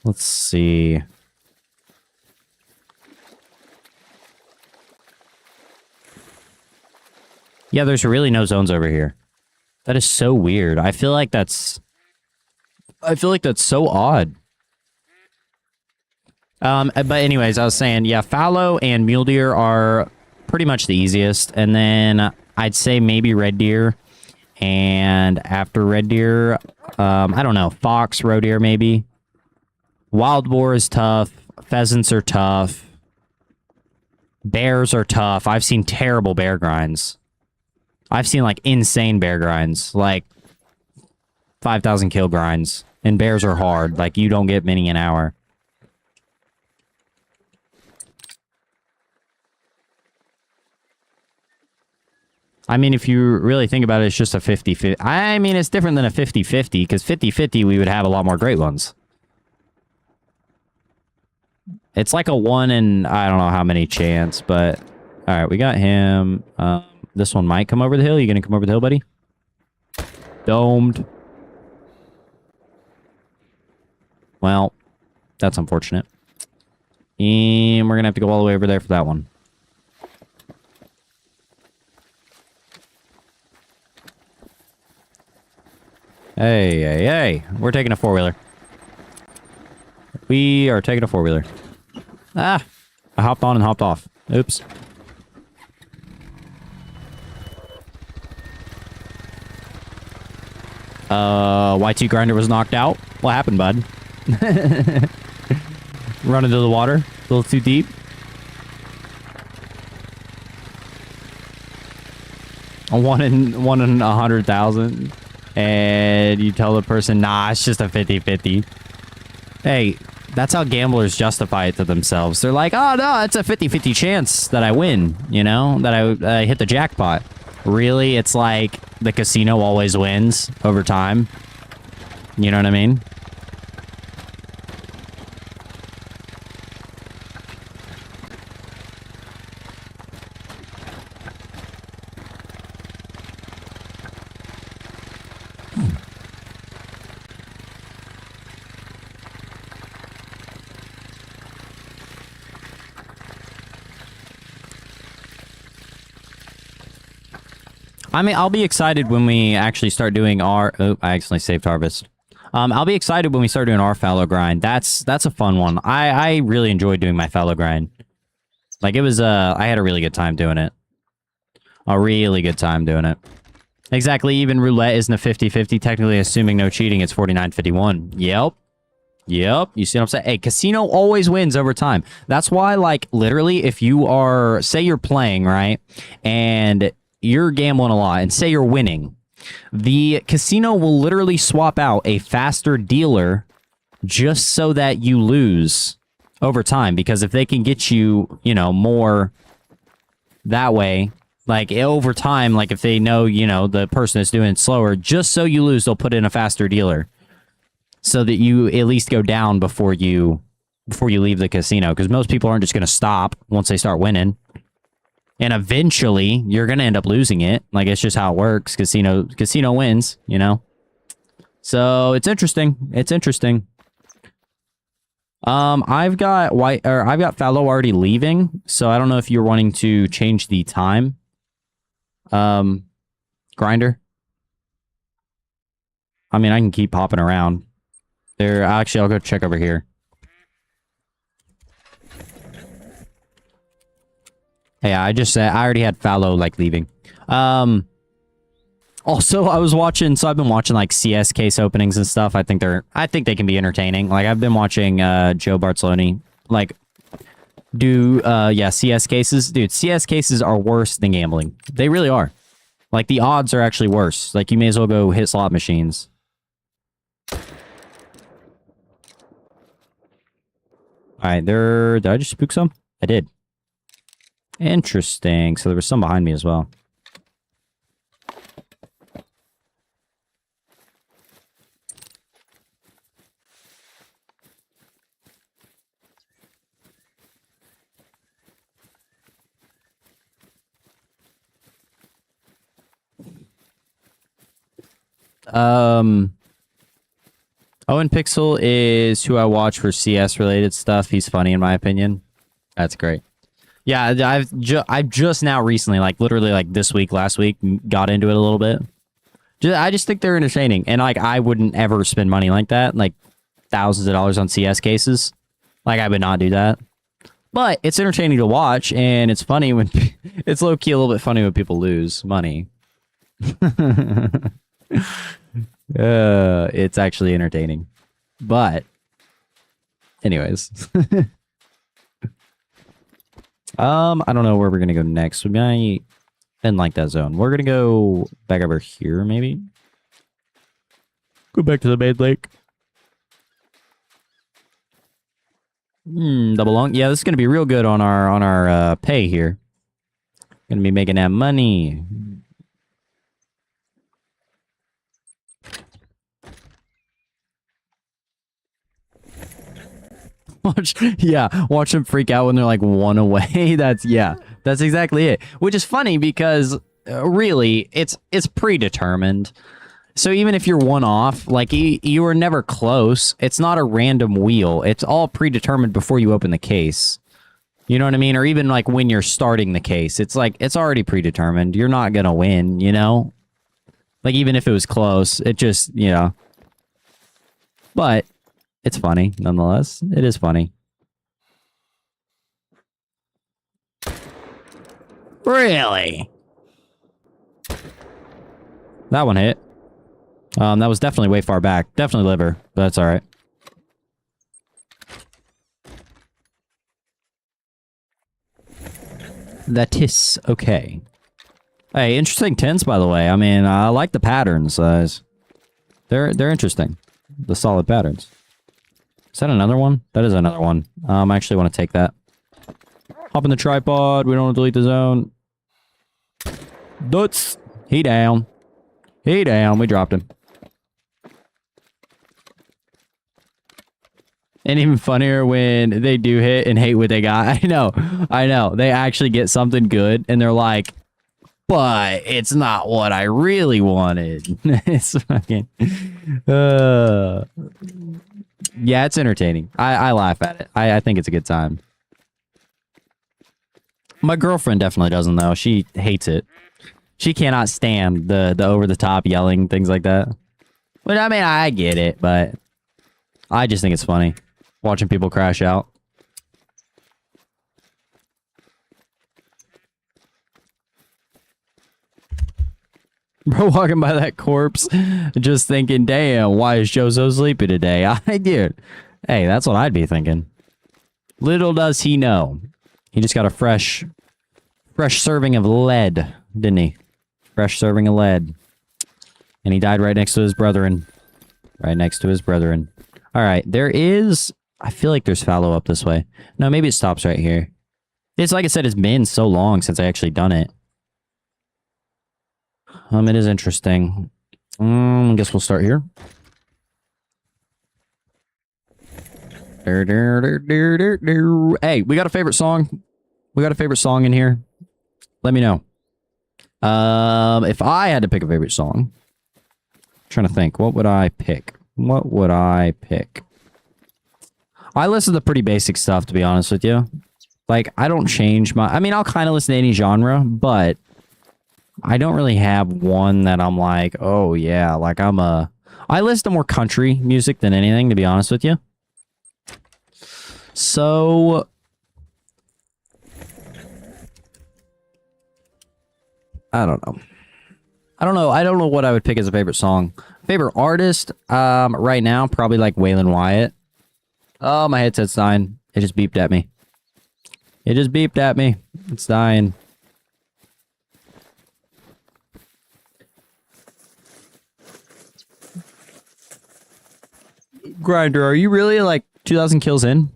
Let's see. Yeah, there's really no zones over here. That is so weird. I feel like that's so odd. But anyways, I was saying, yeah, fallow and mule deer are pretty much the easiest. And then I'd say maybe red deer. And after red deer, I don't know, fox, roe deer maybe. Wild boar is tough. Pheasants are tough. Bears are tough. I've seen terrible bear grinds. I've seen, like, insane bear grinds. Like, 5,000 kill grinds. And bears are hard. Like, you don't get many an hour. I mean, if you really think about it, it's just a 50-50. I mean, it's different than a 50-50, because 50-50, we would have a lot more great ones. It's like a 1 in, I don't know how many chance, but... Alright, we got him. This one might come over the hill. You gonna come over the hill, buddy? Domed. Well, that's unfortunate. And we're gonna have to go all the way over there for that one. Hey, hey, hey. We're taking a four-wheeler. We are taking a four-wheeler. Ah! I hopped on and hopped off. Oops. Y2 grinder was knocked out. What happened, bud? Run into the water? A little too deep? A 1 in 100,000. And you tell the person, nah, it's just a 50-50. Hey, that's how gamblers justify it to themselves. They're like, oh, no, it's a 50-50 chance that I win, you know? That I hit the jackpot. Really? It's like the casino always wins over time. You know what I mean? I mean, I'll be excited when we actually start doing our... Oh, I accidentally saved harvest. I'll be excited when we start doing our fallow grind. That's a fun one. I really enjoyed doing my fallow grind. Like, it was... I had a really good time doing it. A really good time doing it. Exactly, even roulette isn't a 50-50. Technically, assuming no cheating, it's 49-51. Yep. Yep. You see what I'm saying? Hey, casino always wins over time. That's why, like, literally, if you are... Say you're playing, right? And... you're gambling a lot, and say you're winning, the casino will literally swap out a faster dealer just so that you lose over time. Because if they can get you, you know, more that way, like over time, like if they know, you know, the person is doing it slower, just so you lose, they'll put in a faster dealer so that you at least go down before you leave the casino. Because most people aren't just going to stop once they start winning. And eventually, you're gonna end up losing it. Like it's just how it works. Casino wins. You know. So it's interesting. It's interesting. I've got Fallow already leaving, so I don't know if you're wanting to change the time. Grinder. I mean, I can keep hopping around. There, actually, I'll go check over here. Hey, I just said I already had Fallow like leaving. Also, I was watching, so I've been watching like CS case openings and stuff. I think they can be entertaining. Like I've been watching Joe Bartoloni like do CS cases. Dude, CS cases are worse than gambling. They really are. Like the odds are actually worse. Like you may as well go hit slot machines. Alright, did I just spook some? I did. Interesting. So there was some behind me as well. Owen Pixel is who I watch for CS related stuff. He's funny in my opinion. That's great. Yeah, I've just now recently, like literally like this week, last week, got into it a little bit. I just think they're entertaining, and like I wouldn't ever spend money like that, like thousands of dollars on CS cases. Like I would not do that. But it's entertaining to watch, and it's funny when it's low key a little bit funny when people lose money. It's actually entertaining. But anyways. I don't know where we're gonna go next. We might didn't like that zone. We're gonna go back over here, maybe. Go back to the main lake. Double long. Yeah, this is gonna be real good on our pay here. Gonna be making that money. Watch them freak out when they're like one away. That's exactly it. Which is funny because really, it's predetermined. So even if you're one off, like you are never close. It's not a random wheel. It's all predetermined before you open the case. You know what I mean? Or even like when you're starting the case, it's like it's already predetermined. You're not gonna win. You know, like even if it was close, it just But it's funny nonetheless. It is funny. Really? That one hit. That was definitely way far back. Definitely liver, but that's all right. That is okay. Hey, interesting tints, by the way. I mean, I like the patterns. They're interesting. The solid patterns. Is that another one? That is another one. I actually want to take that. Hop in the tripod. We don't want to delete the zone. Duts. He down. He down. We dropped him. And even funnier when they do hit and hate what they got. I know. They actually get something good and they're like, but it's not what I really wanted. It's fucking... yeah, it's entertaining. I laugh at it. I think it's a good time. My girlfriend definitely doesn't, though. She hates it. She cannot stand the over-the-top yelling, things like that. But, I mean, I get it, but I just think it's funny. Watching people crash out. Bro walking by that corpse, just thinking, damn, why is Joe so sleepy today? I did. Hey, that's what I'd be thinking. Little does he know. He just got a fresh serving of lead, didn't he? Fresh serving of lead. And he died right next to his brethren. Right next to his brethren. Alright, there is... I feel like there's fallow up this way. No, maybe it stops right here. It's like I said, it's been so long since I actually done it. It is interesting. I guess we'll start here. Hey, we got a favorite song. We got a favorite song in here. Let me know. If I had to pick a favorite song, I'm trying to think, what would I pick? What would I pick? I listen to pretty basic stuff, to be honest with you. Like, I don't change my... I mean, I'll kind of listen to any genre, but I don't really have one that I'm like, oh, yeah, like I listen to more country music than anything, to be honest with you. So... I don't know. I don't know what I would pick as a favorite song. Favorite artist, right now, probably like Waylon Wyatt. Oh, my headset's dying. It just beeped at me. It just beeped at me. It's dying. Grinder, are you really like 2,000 kills in?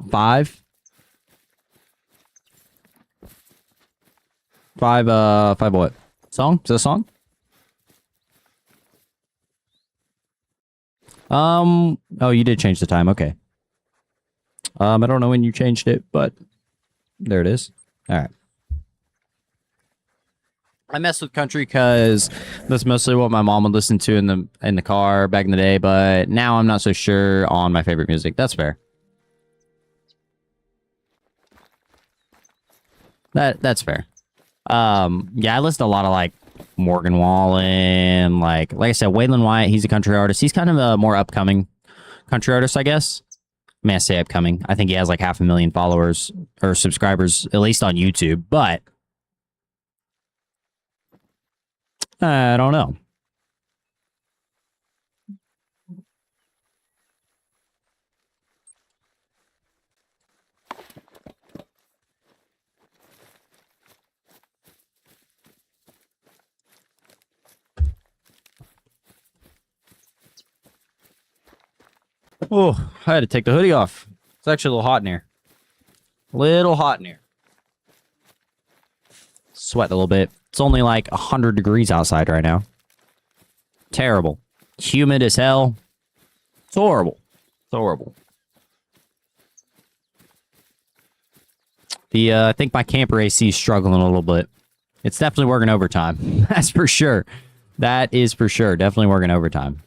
5? 5 what? Song? Is that a song? Oh, you did change the time. Okay. I don't know when you changed it, but there it is. All right. I mess with country because that's mostly what my mom would listen to in the car back in the day, but now I'm not so sure on my favorite music. That's fair. That's fair. Yeah, I listen to a lot of like Morgan Wallen, like I said, Waylon Wyatt. He's a country artist. He's kind of a more upcoming country artist, I guess. I mean, I say upcoming. I think he has like 500,000 followers or subscribers, at least on YouTube. But I don't know. Oh, I had to take the hoodie off. It's actually a little hot in here. Little hot in here. Sweat a little bit. It's only like 100 degrees outside right now. Terrible. Humid as hell. It's horrible. It's horrible. I think my camper AC is struggling a little bit. It's definitely working overtime. That's for sure. That is for sure. Definitely working overtime.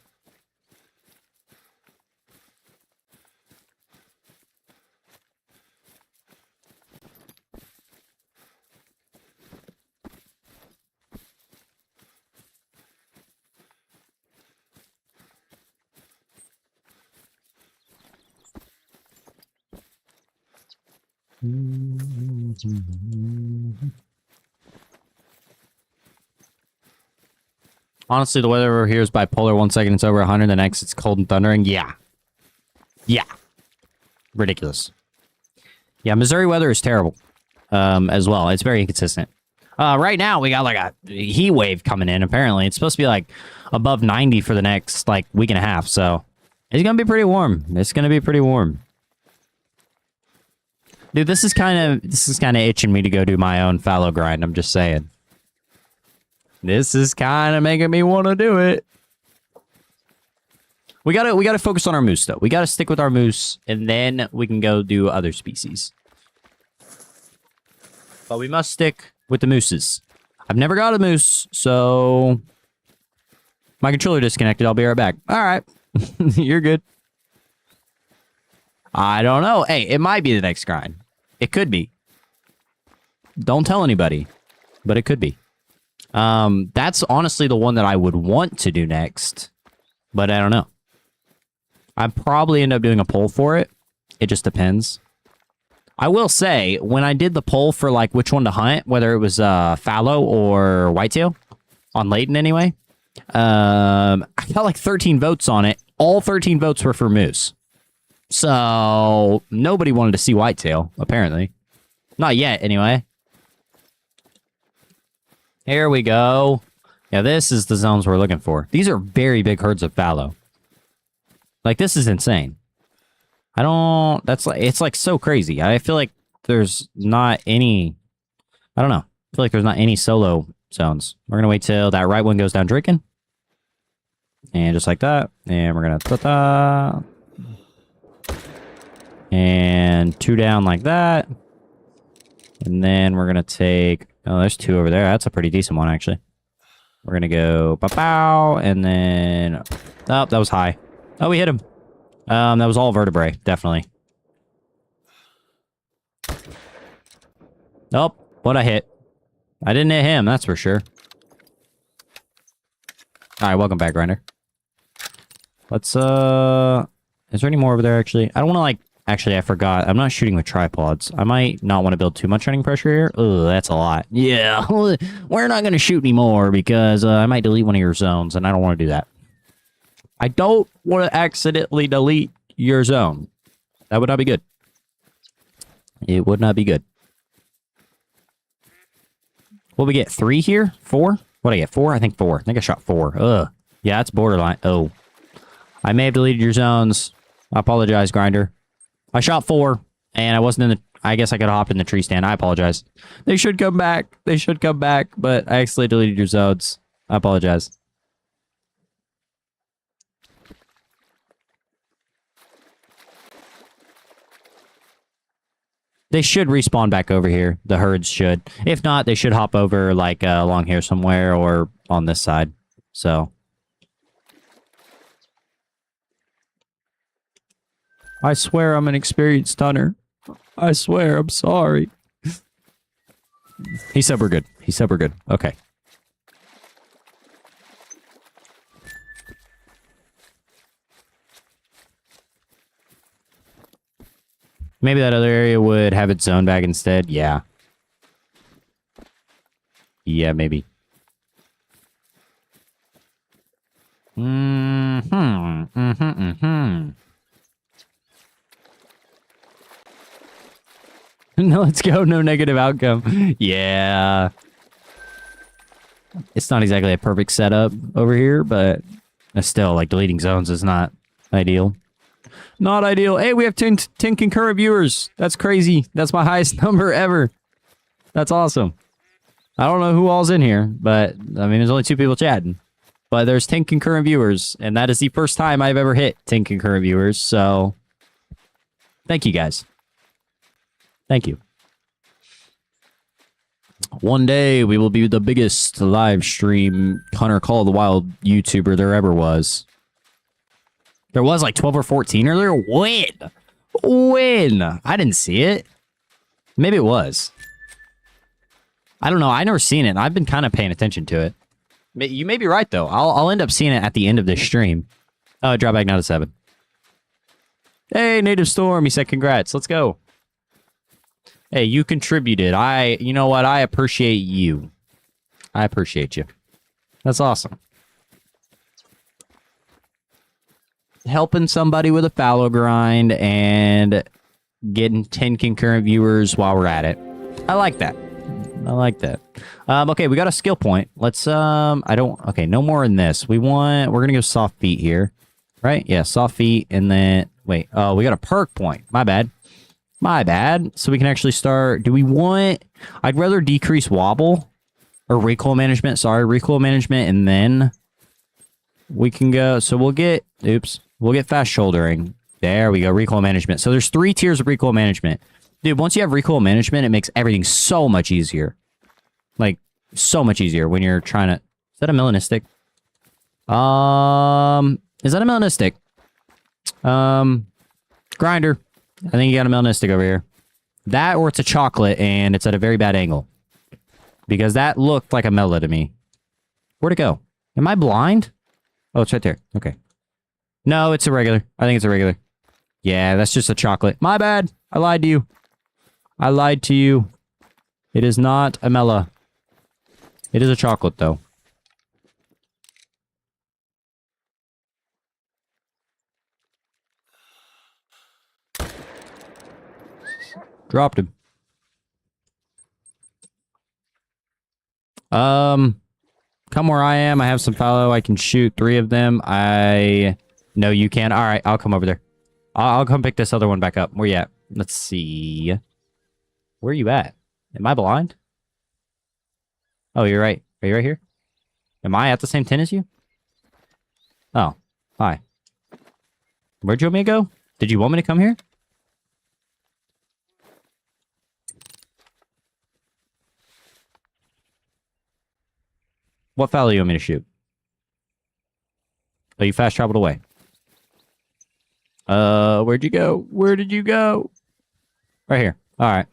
Honestly, the weather over here is bipolar. 1 second it's over 100, the next it's cold and thundering. Yeah. Yeah. Ridiculous. Yeah, Missouri weather is terrible as well. It's very inconsistent. Right now, we got like a heat wave coming in, apparently. It's supposed to be like above 90 for the next like week and a half, so it's going to be pretty warm. It's going to be pretty warm. Dude, this is kind of itching me to go do my own fallow grind. I'm just saying. This is kind of making me want to do it. We gotta focus on our moose though. We gotta stick with our moose, and then we can go do other species. But we must stick with the mooses. I've never got a moose, so my controller disconnected. I'll be right back. All right, you're good. I don't know. Hey, it might be the next grind. It could be. Don't tell anybody, but it could be. That's honestly the one that I would want to do next, but I don't know. I'd probably end up doing a poll for it. It just depends. I will say, when I did the poll for like which one to hunt, whether it was fallow or whitetail, on Layton anyway, I got like 13 votes on it. All 13 votes were for moose. So, nobody wanted to see whitetail, apparently. Not yet, anyway. Here we go. Yeah, this is the zones we're looking for. These are very big herds of fallow. Like, this is insane. It's like so crazy. I feel like there's not any, I don't know. I feel like there's not any solo zones. We're going to wait till that right one goes down drinking. And just like that. And we're going to ta-ta. And 2 down like that. And then we're going to take... Oh, there's 2 over there. That's a pretty decent one, actually. We're going to go pow, and then... Oh, that was high. Oh, we hit him. That was all vertebrae, definitely. Oh, what I hit. I didn't hit him, that's for sure. Alright, welcome back, Grinder. Let's, Is there any more over there, actually? I don't want to, like... Actually, I forgot. I'm not shooting with tripods. I might not want to build too much running pressure here. Ugh, that's a lot. Yeah, we're not going to shoot anymore because I might delete one of your zones, and I don't want to do that. I don't want to accidentally delete your zone. That would not be good. It would not be good. What we get? 3 here? 4? What did I get? 4? I think 4. I think I shot 4. Ugh. Yeah, that's borderline. Oh. I may have deleted your zones. I apologize, Grinder. I shot 4, and I wasn't in the... I guess I could have hopped in the tree stand. I apologize. They should come back. They should come back, but I accidentally deleted your zones. I apologize. They should respawn back over here. The herds should. If not, they should hop over, like, along here somewhere or on this side. So... I swear I'm an experienced hunter. I swear, I'm sorry. He said we're good. He said we're good. Okay. Maybe that other area would have its zone back instead. Yeah. Yeah, maybe. No, let's go. No negative outcome. Yeah. It's not exactly a perfect setup over here, but still, like, deleting zones is not ideal. Not ideal. Hey, we have 10 concurrent viewers. That's crazy. That's my highest number ever. That's awesome. I don't know who all's in here, but, I mean, there's only 2 people chatting. But there's 10 concurrent viewers, and that is the first time I've ever hit 10 concurrent viewers, so... Thank you, guys. Thank you. One day, we will be the biggest live stream Hunter Call of the Wild YouTuber there ever was. There was like 12 or 14 earlier? When? When? I didn't see it. Maybe it was. I don't know. I never seen it. I've been kind of paying attention to it. You may be right, though. I'll end up seeing it at the end of this stream. Oh, drop back now to 7. Hey, Native Storm. He said congrats. Let's go. Hey, you contributed. You know what? I appreciate you. I appreciate you. That's awesome. Helping somebody with a fallow grind and getting 10 concurrent viewers while we're at it. I like that. I like that. Okay, we got a skill point. Let's, okay, no more in this. We're gonna go soft feet here. Right? Yeah, soft feet, and then, wait, oh, we got a perk point. My bad. My bad. So we can actually start, I'd rather decrease wobble, or recoil management, sorry, recoil management, and then we can go, so we'll get fast shouldering. There we go, recoil management. So there's 3 tiers of recoil management. Dude, once you have recoil management, it makes everything so much easier. Like, so much easier when you're trying to... Is that a melanistic? Is that a melanistic? Grinder. I think you got a melanistic over here. That or it's a chocolate and it's at a very bad angle. Because that looked like a mela to me. Where'd it go? Am I blind? Oh, it's right there. Okay. No, it's a regular. I think it's a regular. Yeah, that's just a chocolate. My bad. I lied to you. I lied to you. It is not a mela. It is a chocolate, though. Dropped him. Come where I am. I have some fallow. I can shoot 3 of them. No, you can. All right, I'll come over there. I'll come pick this other one back up. Where you at? Let's see. Where are you at? Am I blind? Oh, you're right. Are you right here? Am I at the same 10 as you? Oh, hi. Where'd you want me to go? Did you want me to come here? What fallow you want me to shoot? Oh, you fast traveled away. Where'd you go? Where did you go? Right here. All right.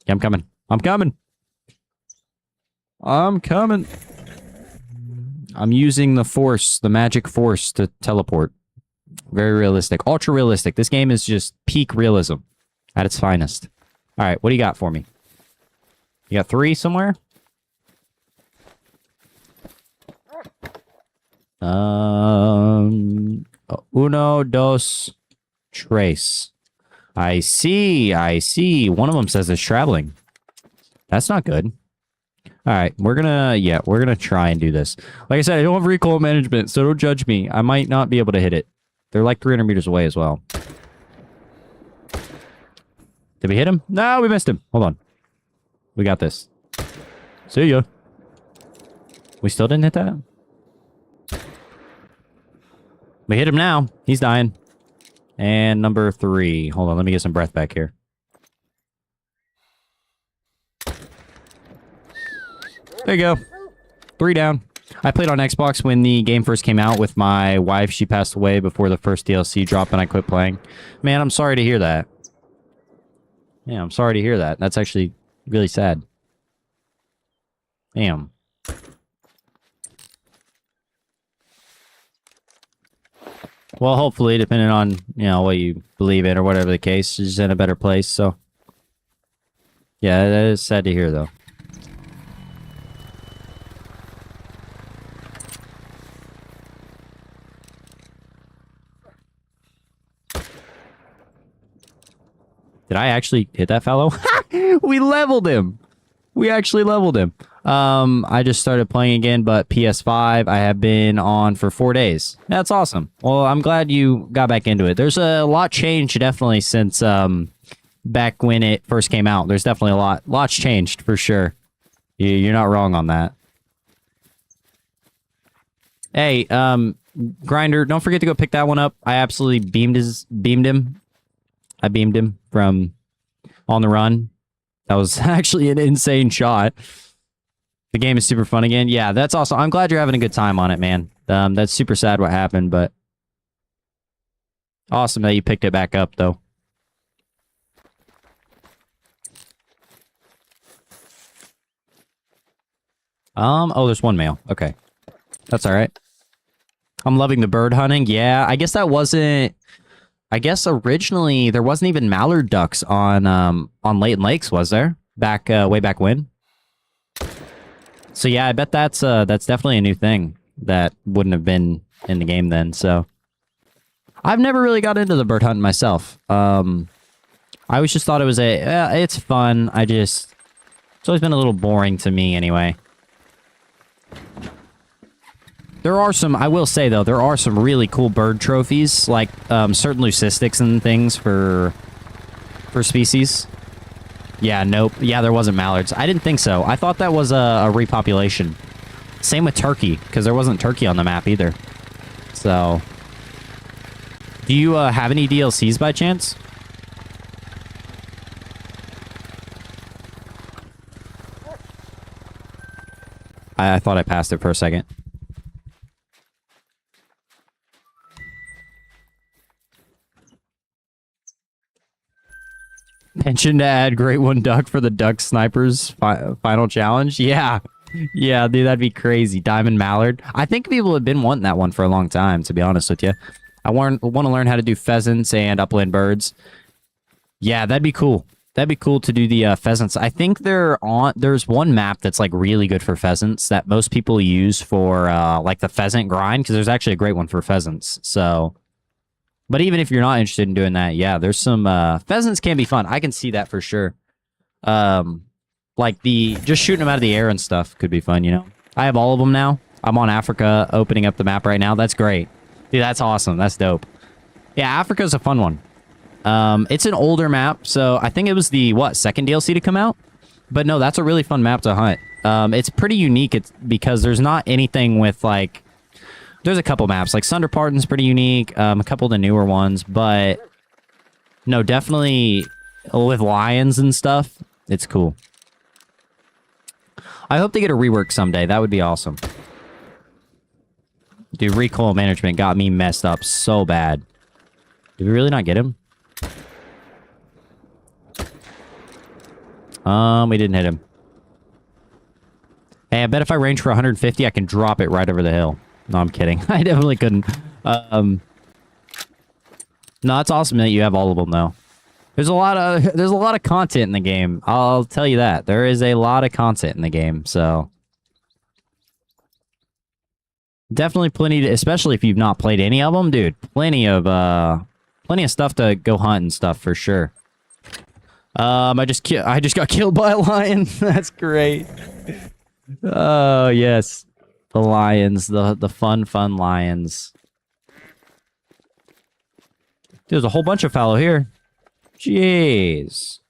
Yeah, I'm coming. I'm coming. I'm coming. I'm using the force, the magic force to teleport. Very realistic. Ultra realistic. This game is just peak realism at its finest. All right, what do you got for me? You got 3 somewhere? Uno, dos, tres. I see. I see. One of them says it's traveling. That's not good. All right, we're gonna try and do this. Like I said, I don't have recoil management, so don't judge me. I might not be able to hit it. They're like 300 meters away as well. Did we hit him? No, we missed him. Hold on. We got this. See ya. We still didn't hit that? We hit him now. He's dying. And number 3. Hold on, let me get some breath back here. There you go. 3 down. I played on Xbox when the game first came out with my wife. She passed away before the first DLC dropped and I quit playing. Man, I'm sorry to hear that. Yeah, I'm sorry to hear that. That's actually really sad. Damn. Well, hopefully, depending on, you know, what you believe in or whatever the case, she's in a better place, so. Yeah, that is sad to hear, though. Did I actually hit that fellow? We leveled him. We actually leveled him. I just started playing again, but PS5 I have been on for 4 days. That's awesome. Well, I'm glad you got back into it. There's a lot changed definitely since back when it first came out. There's definitely lots changed for sure. You're not wrong on that. Hey, Grinder, don't forget to go pick that one up. I absolutely beamed him. I beamed him from On the Run. That was actually an insane shot. The game is super fun again. Yeah, that's awesome. I'm glad you're having a good time on it, man. That's super sad what happened, but awesome that you picked it back up, though. Oh, there's one male. Okay. That's all right. I'm loving the bird hunting. Yeah, I guess that wasn't... I guess originally there wasn't even mallard ducks on Layton Lakes, was there? Back way back when. So yeah, I bet that's definitely a new thing that wouldn't have been in the game then. So I've never really got into the bird hunting myself. I always just thought it was it's fun. It's always been a little boring to me anyway. There are some, I will say though, there are some really cool bird trophies, like certain leucistics and things for species. Yeah, nope. Yeah, there wasn't mallards. I didn't think so. I thought that was a repopulation. Same with turkey, because there wasn't turkey on the map either. So, do you have any DLCs by chance? I thought I passed it for a second. Mention to add Great One Duck for the Duck Snipers final challenge. Yeah. Yeah, dude, that'd be crazy. Diamond Mallard. I think people have been wanting that one for a long time, to be honest with you. I want to learn how to do pheasants and upland birds. Yeah, that'd be cool. That'd be cool to do the pheasants. I think there's one map that's like really good for pheasants that most people use for like the pheasant grind, because there's actually a great one for pheasants. So... But even if you're not interested in doing that, yeah, there's some pheasants can be fun. I can see that for sure. Like just shooting them out of the air and stuff could be fun, you know. I have all of them now. I'm on Africa, opening up the map right now. That's great. Dude, that's awesome. That's dope. Yeah, Africa's a fun one. It's an older map, so I think it was the second DLC to come out. But no, that's a really fun map to hunt. It's pretty unique. It's because there's not anything with like. There's a couple maps, like Sunderparton's pretty unique, a couple of the newer ones, but no, definitely with lions and stuff, it's cool. I hope they get a rework someday. That would be awesome. Dude, recoil management got me messed up so bad. Did we really not get him? We didn't hit him. Hey, I bet if I range for 150, I can drop it right over the hill. No, I'm kidding. I definitely couldn't. No, it's awesome that you have all of them, though. There's a lot of content in the game. I'll tell you that. There is a lot of content in the game, so definitely plenty to, especially if you've not played any of them, dude. Plenty of stuff to go hunt and stuff for sure. I just got killed by a lion. That's great. Oh, yes. The lions, the fun lions. There's a whole bunch of fallow here. Jeez.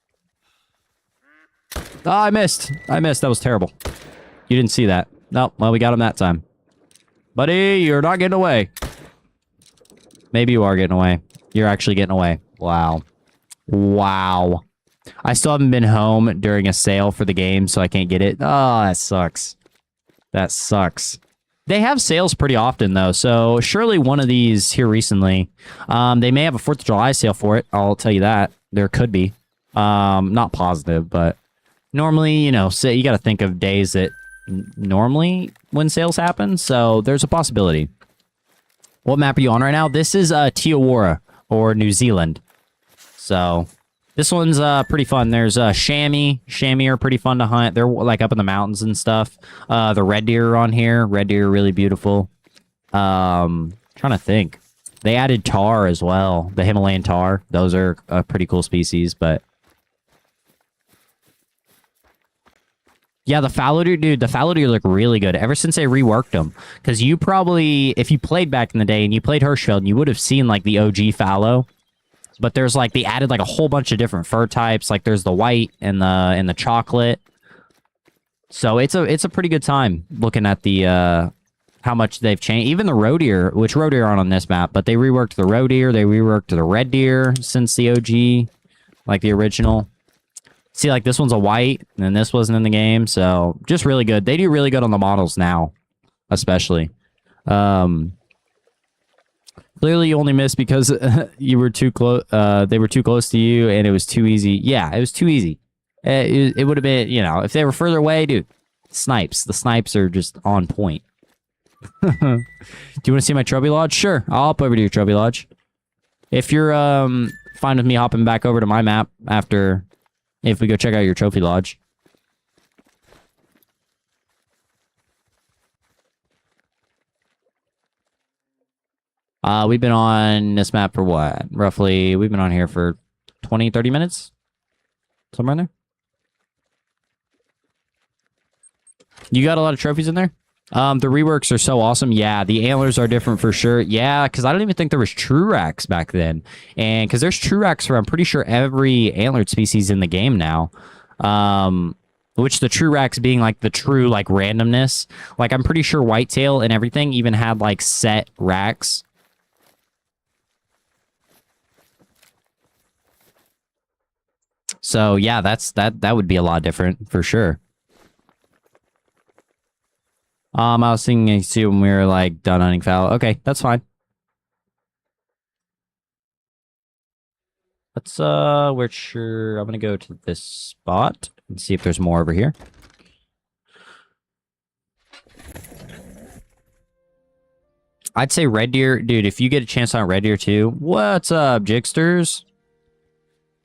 Oh, I missed. That was terrible. You didn't see that. No, well, we got him that time. Buddy, you're not getting away. Maybe you are getting away. You're actually getting away. Wow. Wow. I still haven't been home during a sale for the game, so I can't get it. Oh, that sucks. That sucks. They have sales pretty often, though, so surely one of these here recently. They may have a 4th of July sale for it. I'll tell you that. There could be. Not positive, but normally, you know, you got to think of days that normally when sales happen, so there's a possibility. What map are you on right now? This is Tiawara, or New Zealand. So this one's pretty fun. There's chamois. Chamois are pretty fun to hunt. They're like up in the mountains and stuff. The red deer are on here. Red deer are really beautiful. Trying to think. They added tar as well. The Himalayan tar. Those are a pretty cool species, but yeah, the fallow deer, dude, the fallow deer look really good ever since they reworked them. Because you probably, if you played back in the day and you played Hirschfeld, you would have seen like the OG fallow. But there's like, they added like a whole bunch of different fur types. Like there's the white and the chocolate. So it's a pretty good time looking at the how much they've changed. Even the roe deer, which roe deer aren't on this map, but they reworked the roe deer. They reworked the red deer since the OG, like the original. See, like this one's a white, and this wasn't in the game, so just really good. They do really good on the models now, especially. Clearly, you only missed because you were too close. They were too close to you, and it was too easy. Yeah, it was too easy. It would have been, you know, if they were further away, dude. Snipes. The snipes are just on point. Do you want to see my trophy lodge? Sure, I'll hop over to your trophy lodge. If you're fine with me hopping back over to my map after, if we go check out your trophy lodge. We've been on this map for what? Roughly, we've been on here for 20, 30 minutes? Somewhere in there? You got a lot of trophies in there? The reworks are so awesome. Yeah, the antlers are different for sure. Yeah, because I don't even think there was true racks back then. And because there's true racks for, I'm pretty sure, every antlered species in the game now. Which the true racks being like the true like randomness. Like I'm pretty sure whitetail and everything even had like set racks. So yeah, that would be a lot different for sure. I was thinking, see when we were like done hunting fallow. Okay, that's fine. Let's we're sure I'm gonna go to this spot and see if there's more over here. I'd say red deer, dude. If you get a chance on red deer too, what's up, Jigsters?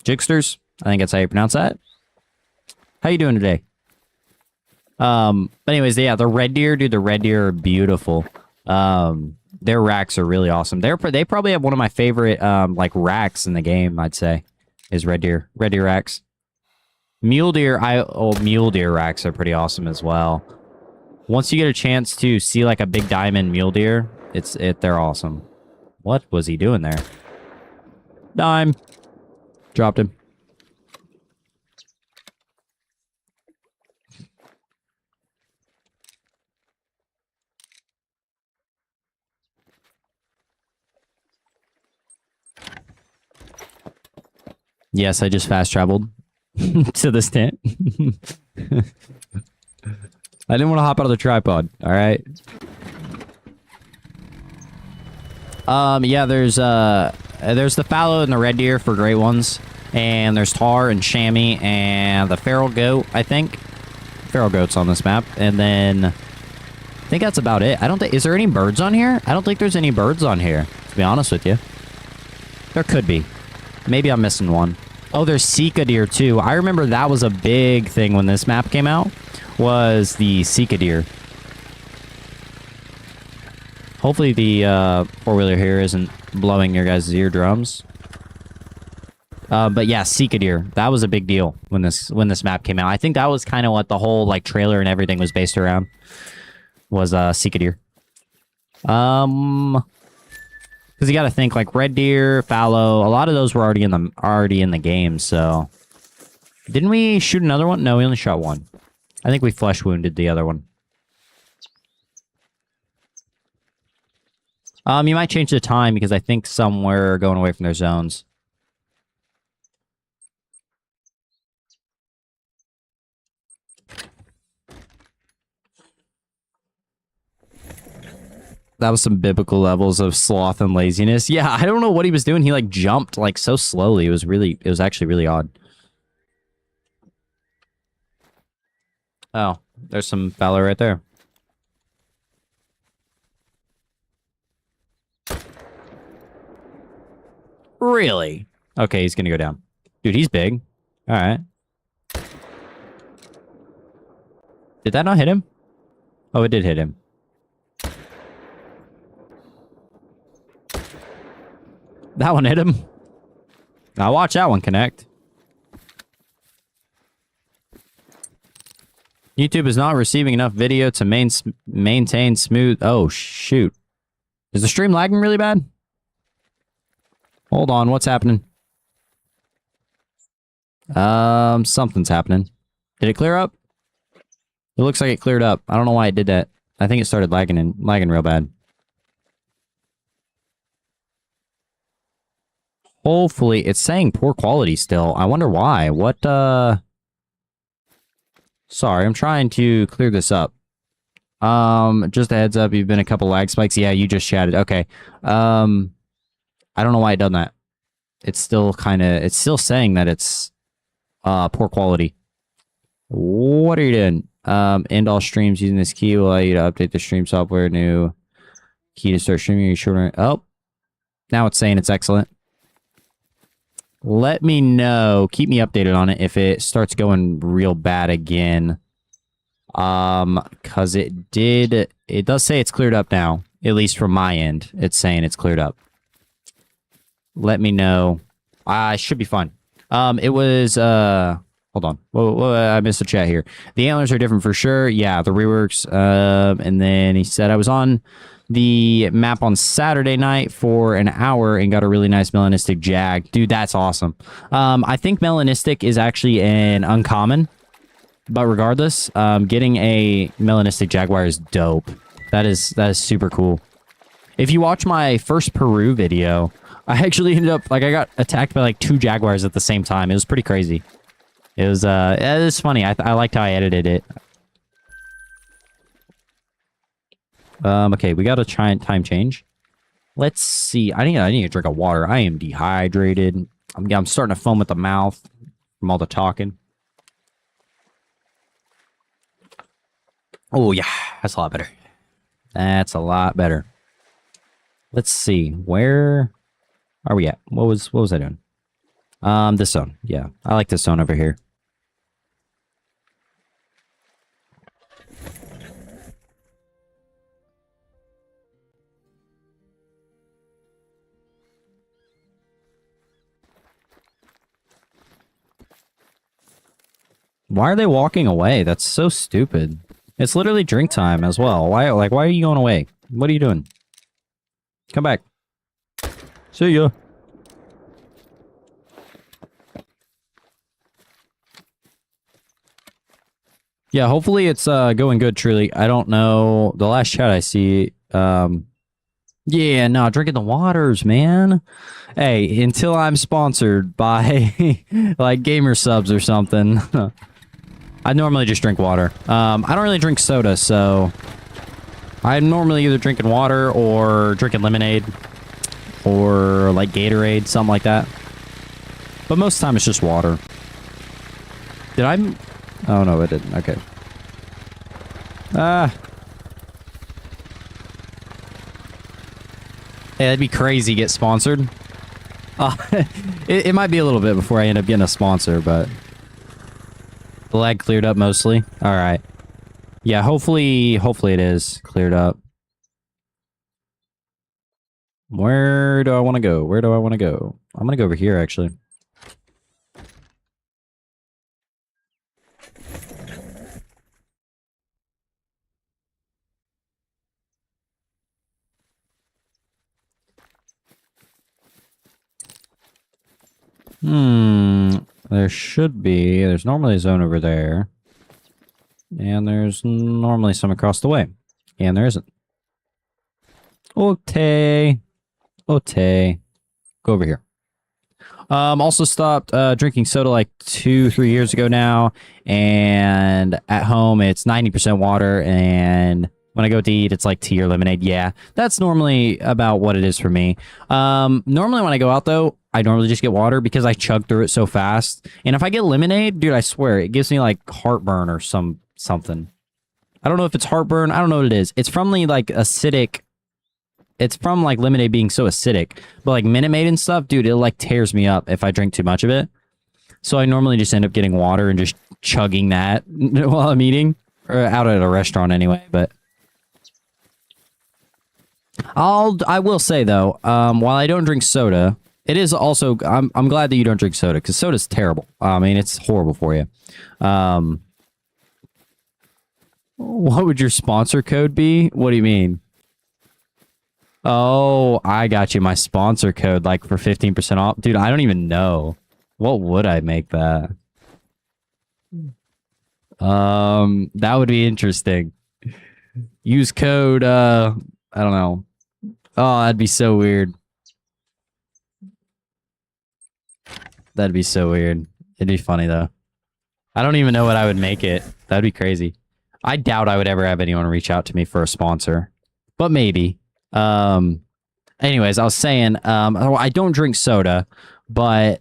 Jigsters, I think that's how you pronounce that. How you doing today? But anyways, yeah, the red deer, dude, the red deer are beautiful. Their racks are really awesome. They probably have one of my favorite, like racks in the game, I'd say, is red deer racks. Mule deer racks are pretty awesome as well. Once you get a chance to see like a big diamond mule deer, they're awesome. What was he doing there? Dime. Dropped him. Yes, I just fast traveled to this tent. I didn't want to hop out of the tripod. All right. Yeah, there's the fallow and the red deer for great ones, and there's tar and chamois and the feral goat. I think feral goats on this map, and then I think that's about it. I don't think, is there any birds on here? I don't think there's any birds on here, to be honest with you. There could be. Maybe I'm missing one. Oh, there's Sika deer too. I remember that was a big thing when this map came out, was the Sika deer. Hopefully the four-wheeler here isn't blowing your guys' eardrums. But yeah, Sika deer. That was a big deal when this map came out. I think that was kind of what the whole like trailer and everything was based around. Was Sika deer. Because you got to think like red deer, fallow. A lot of those were already in the game. So didn't we shoot another one? No, we only shot one. I think we flesh wounded the other one. You might change the time because I think some were going away from their zones. That was some biblical levels of sloth and laziness. Yeah, I don't know what he was doing. He like jumped like so slowly. It was actually really odd. Oh, there's some fallow right there. Really? Okay, he's gonna go down. Dude, he's big. Alright. Did that not hit him? Oh, it did hit him. That one hit him. Now watch that one connect. YouTube is not receiving enough video to maintain smooth... Oh, shoot. Is the stream lagging really bad? Hold on, what's happening? Something's happening. Did it clear up? It looks like it cleared up. I don't know why it did that. I think it started lagging real bad. Hopefully, it's saying poor quality still. I wonder why. What, Sorry, I'm trying to clear this up. Just a heads up, you've been a couple lag spikes. Yeah, you just chatted. Okay. I don't know why it done that. It's still saying that it's poor quality. What are you doing? End all streams using this key will allow you to update the stream software. New key to start streaming. You sure? Oh, now it's saying it's excellent. Let me know. Keep me updated on it if it starts going real bad again. Because it does say it's cleared up now. At least from my end, it's saying it's cleared up. Let me know. I should be fine. It was, hold on. Whoa, I missed a chat here. The antlers are different for sure. Yeah, the reworks. And then he said, I was on the map on Saturday night for an hour and got a really nice melanistic jag. Dude, that's awesome. I think melanistic is actually an uncommon, but regardless, getting a melanistic jaguar is dope. That is super cool. If you watch my first Peru video, I actually ended up, like, I got attacked by, like, 2 jaguars at the same time. It was pretty crazy. It was funny. I liked how I edited it. Okay, we got a time change. Let's see. I need a drink of water. I am dehydrated. I'm starting to foam at the mouth from all the talking. Oh, yeah. That's a lot better. That's a lot better. Let's see. Where are we at? What was I doing? This zone. Yeah, I like this zone over here. Why are they walking away? That's so stupid. It's literally drink time as well. Why are you going away? What are you doing? Come back. See ya. Yeah, hopefully it's going good, truly. I don't know. The last chat I see, yeah, no, drinking the waters, man. Hey, until I'm sponsored by like Gamer Subs or something. I normally just drink water. I don't really drink soda, so I'm normally either drinking water or drinking lemonade or like Gatorade, something like that. But most of the time it's just water. Did I? Oh no, it didn't. Okay. Hey, that'd be crazy. Get sponsored. It might be a little bit before I end up getting a sponsor, but the lag cleared up mostly. All right. Yeah, hopefully it is cleared up. Where do I want to go? Where do I want to go? I'm going to go over here, actually. There should be. There's normally a zone over there. And there's normally some across the way. And there isn't. Okay. Okay. Go over here. Also stopped drinking soda like 2-3 years ago now. And at home, it's 90% water. And when I go to eat, it's like tea or lemonade. Yeah, that's normally about what it is for me. Normally when I go out, though, I normally just get water because I chug through it so fast. And if I get lemonade, dude, I swear, it gives me like heartburn or something. I don't know if it's heartburn. I don't know what it is. It's from the like acidic. It's from like lemonade being so acidic. But like Minute Maid and stuff, dude, it like tears me up if I drink too much of it. So I normally just end up getting water and just chugging that while I'm eating. Or out at a restaurant anyway, but I will say though, while I don't drink soda, it is also I'm glad that you don't drink soda because soda's terrible. I mean, it's horrible for you. What would your sponsor code be? What do you mean? Oh, I got you. My sponsor code, like for 15% off. Dude, I don't even know. What would I make that? That would be interesting. Use code, I don't know. Oh, that'd be so weird. That'd be so weird. It'd be funny, though. I don't even know what I would make it. That'd be crazy. I doubt I would ever have anyone reach out to me for a sponsor. But maybe. Anyways, I was saying, I don't drink soda, but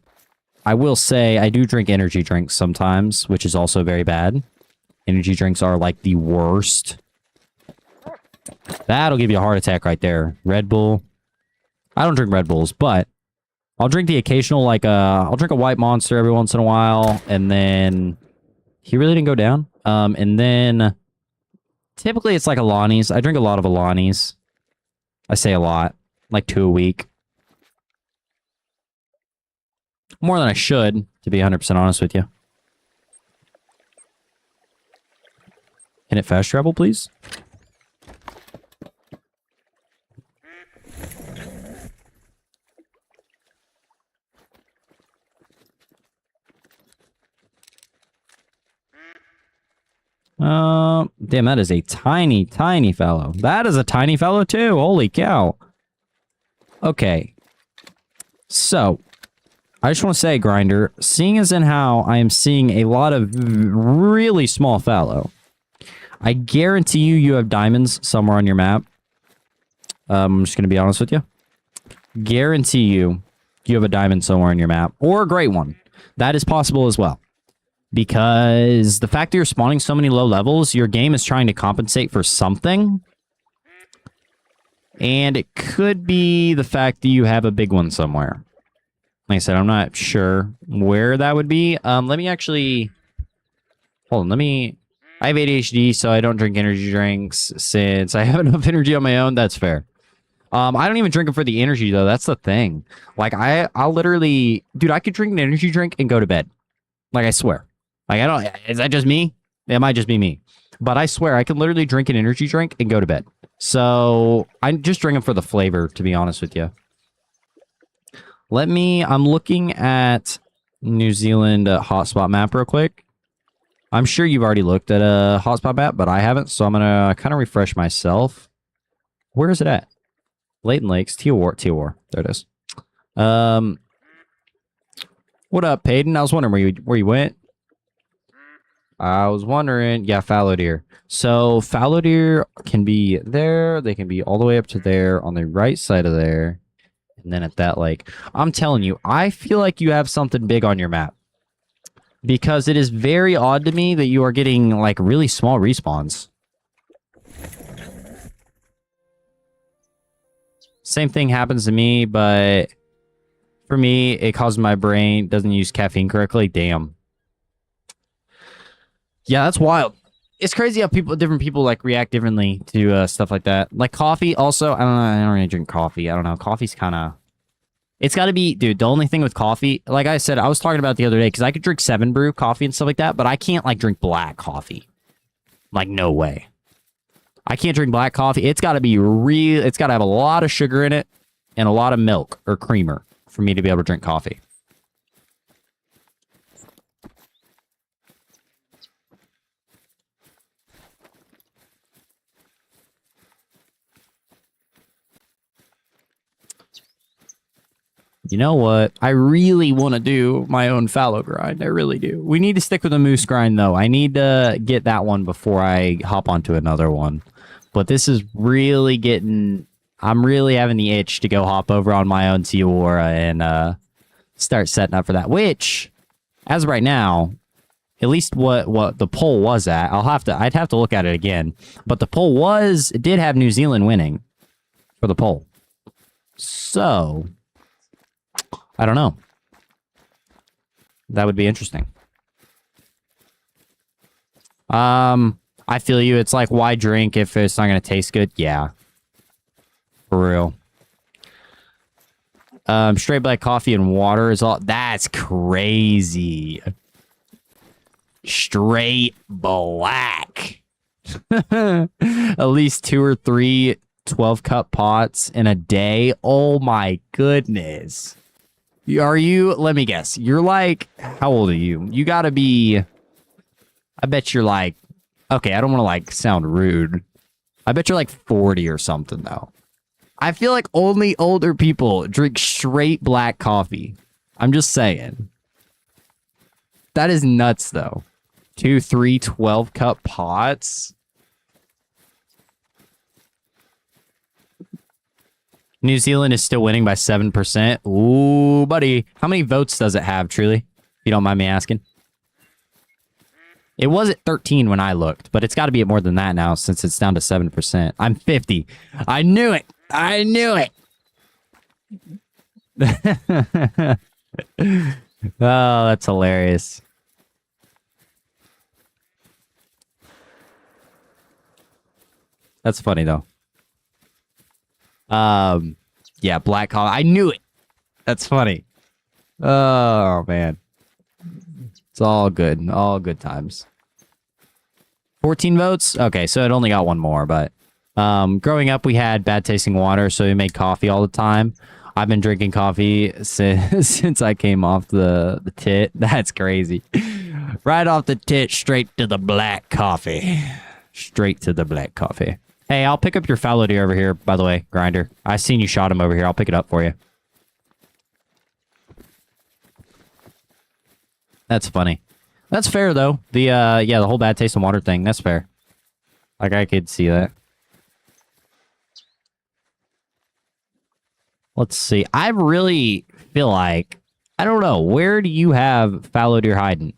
I will say I do drink energy drinks sometimes, which is also very bad. Energy drinks are like the worst. That'll give you a heart attack right there. Red Bull. I don't drink Red Bulls, but I'll drink the occasional, like, I'll drink a White Monster every once in a while, and then he really didn't go down. And then typically it's like Alani's. I drink a lot of Alani's. I say a lot, like 2 a week. More than I should, to be 100% honest with you. Can it fast travel, please? Damn, that is a tiny, tiny fellow. That is a tiny fellow too. Holy cow. Okay. So, I just want to say, Grinder, seeing as in how I am seeing a lot of really small fallow, I guarantee you have diamonds somewhere on your map. I'm just going to be honest with you. Guarantee you have a diamond somewhere on your map. Or a great one. That is possible as well. Because the fact that you're spawning so many low levels, your game is trying to compensate for something. And it could be the fact that you have a big one somewhere. Like I said, I'm not sure where that would be. Let me actually... Hold on, I have ADHD, so I don't drink energy drinks since I have enough energy on my own. That's fair. I don't even drink them for the energy, though. That's the thing. Like, I'll literally... Dude, I could drink an energy drink and go to bed. Like, I swear. Like, I don't... Is that just me? It might just be me. But I swear, I can literally drink an energy drink and go to bed. So, I just drink them for the flavor, to be honest with you. I'm looking at New Zealand hotspot map real quick. I'm sure you've already looked at a hotspot map, but I haven't, so I'm going to kind of refresh myself. Where is it at? Leighton Lakes, Teal. There it is. What up, Peyton? I was wondering where you went. I was wondering. Yeah, fallow deer. So fallow deer can be there. They can be all the way up to there on the right side of there. And then at that lake. I'm telling you, I feel like you have something big on your map. Because it is very odd to me that you are getting, like, really small respawns. Same thing happens to me, but for me, it causes my brain doesn't use caffeine correctly. Damn. Yeah, that's wild. It's crazy how different people like react differently to stuff like that. Like coffee, also. I don't know. I don't really drink coffee. I don't know. Coffee's kind of. It's got to be, dude. The only thing with coffee, like I said, I was talking about it the other day because I could drink 7 Brew coffee and stuff like that, but I can't like drink black coffee. Like no way. I can't drink black coffee. It's got to be real. It's got to have a lot of sugar in it and a lot of milk or creamer for me to be able to drink coffee. You know what? I really want to do my own fallow grind. I really do. We need to stick with the moose grind, though. I need to get that one before I hop onto another one. But this is really getting... I'm really having the itch to go hop over on my own Tiawara and start setting up for that. Which, as of right now, at least what the poll was at, I'd have to look at it again. But the poll it did have New Zealand winning for the poll. So... I don't know. That would be interesting. I feel you. It's like, why drink if it's not going to taste good? Yeah. For real. Straight black coffee and water is all... That's crazy. Straight black. At least 2 or 3 12-cup pots in a day. Oh my goodness. Are you, let me guess, you're like, how old are you? You gotta be, I bet you're like, okay, I don't want to like sound rude. I bet you're like 40 or something though. I feel like only older people drink straight black coffee. I'm just saying. That is nuts though. 2, 3, 12-cup pots. New Zealand is still winning by 7%. Ooh, buddy. How many votes does it have, truly? If you don't mind me asking. It was at 13 when I looked, but it's got to be at more than that now since it's down to 7%. I'm 50. I knew it. I knew it. Oh, that's hilarious. That's funny, though. Yeah, black coffee. I knew it. That's funny. Oh, man. It's all good. All good times. 14 votes? Okay, so it only got one more, but growing up, we had bad tasting water, so we made coffee all the time. I've been drinking coffee since I came off the tit. That's crazy. Right off the tit, straight to the black coffee. Straight to the black coffee. Hey, I'll pick up your fallow deer over here, by the way, Grinder. I seen you shot him over here. I'll pick it up for you. That's funny. That's fair, though. The whole bad taste in water thing, that's fair. Like, I could see that. Let's see. I really feel like... I don't know. Where do you have fallow deer hiding?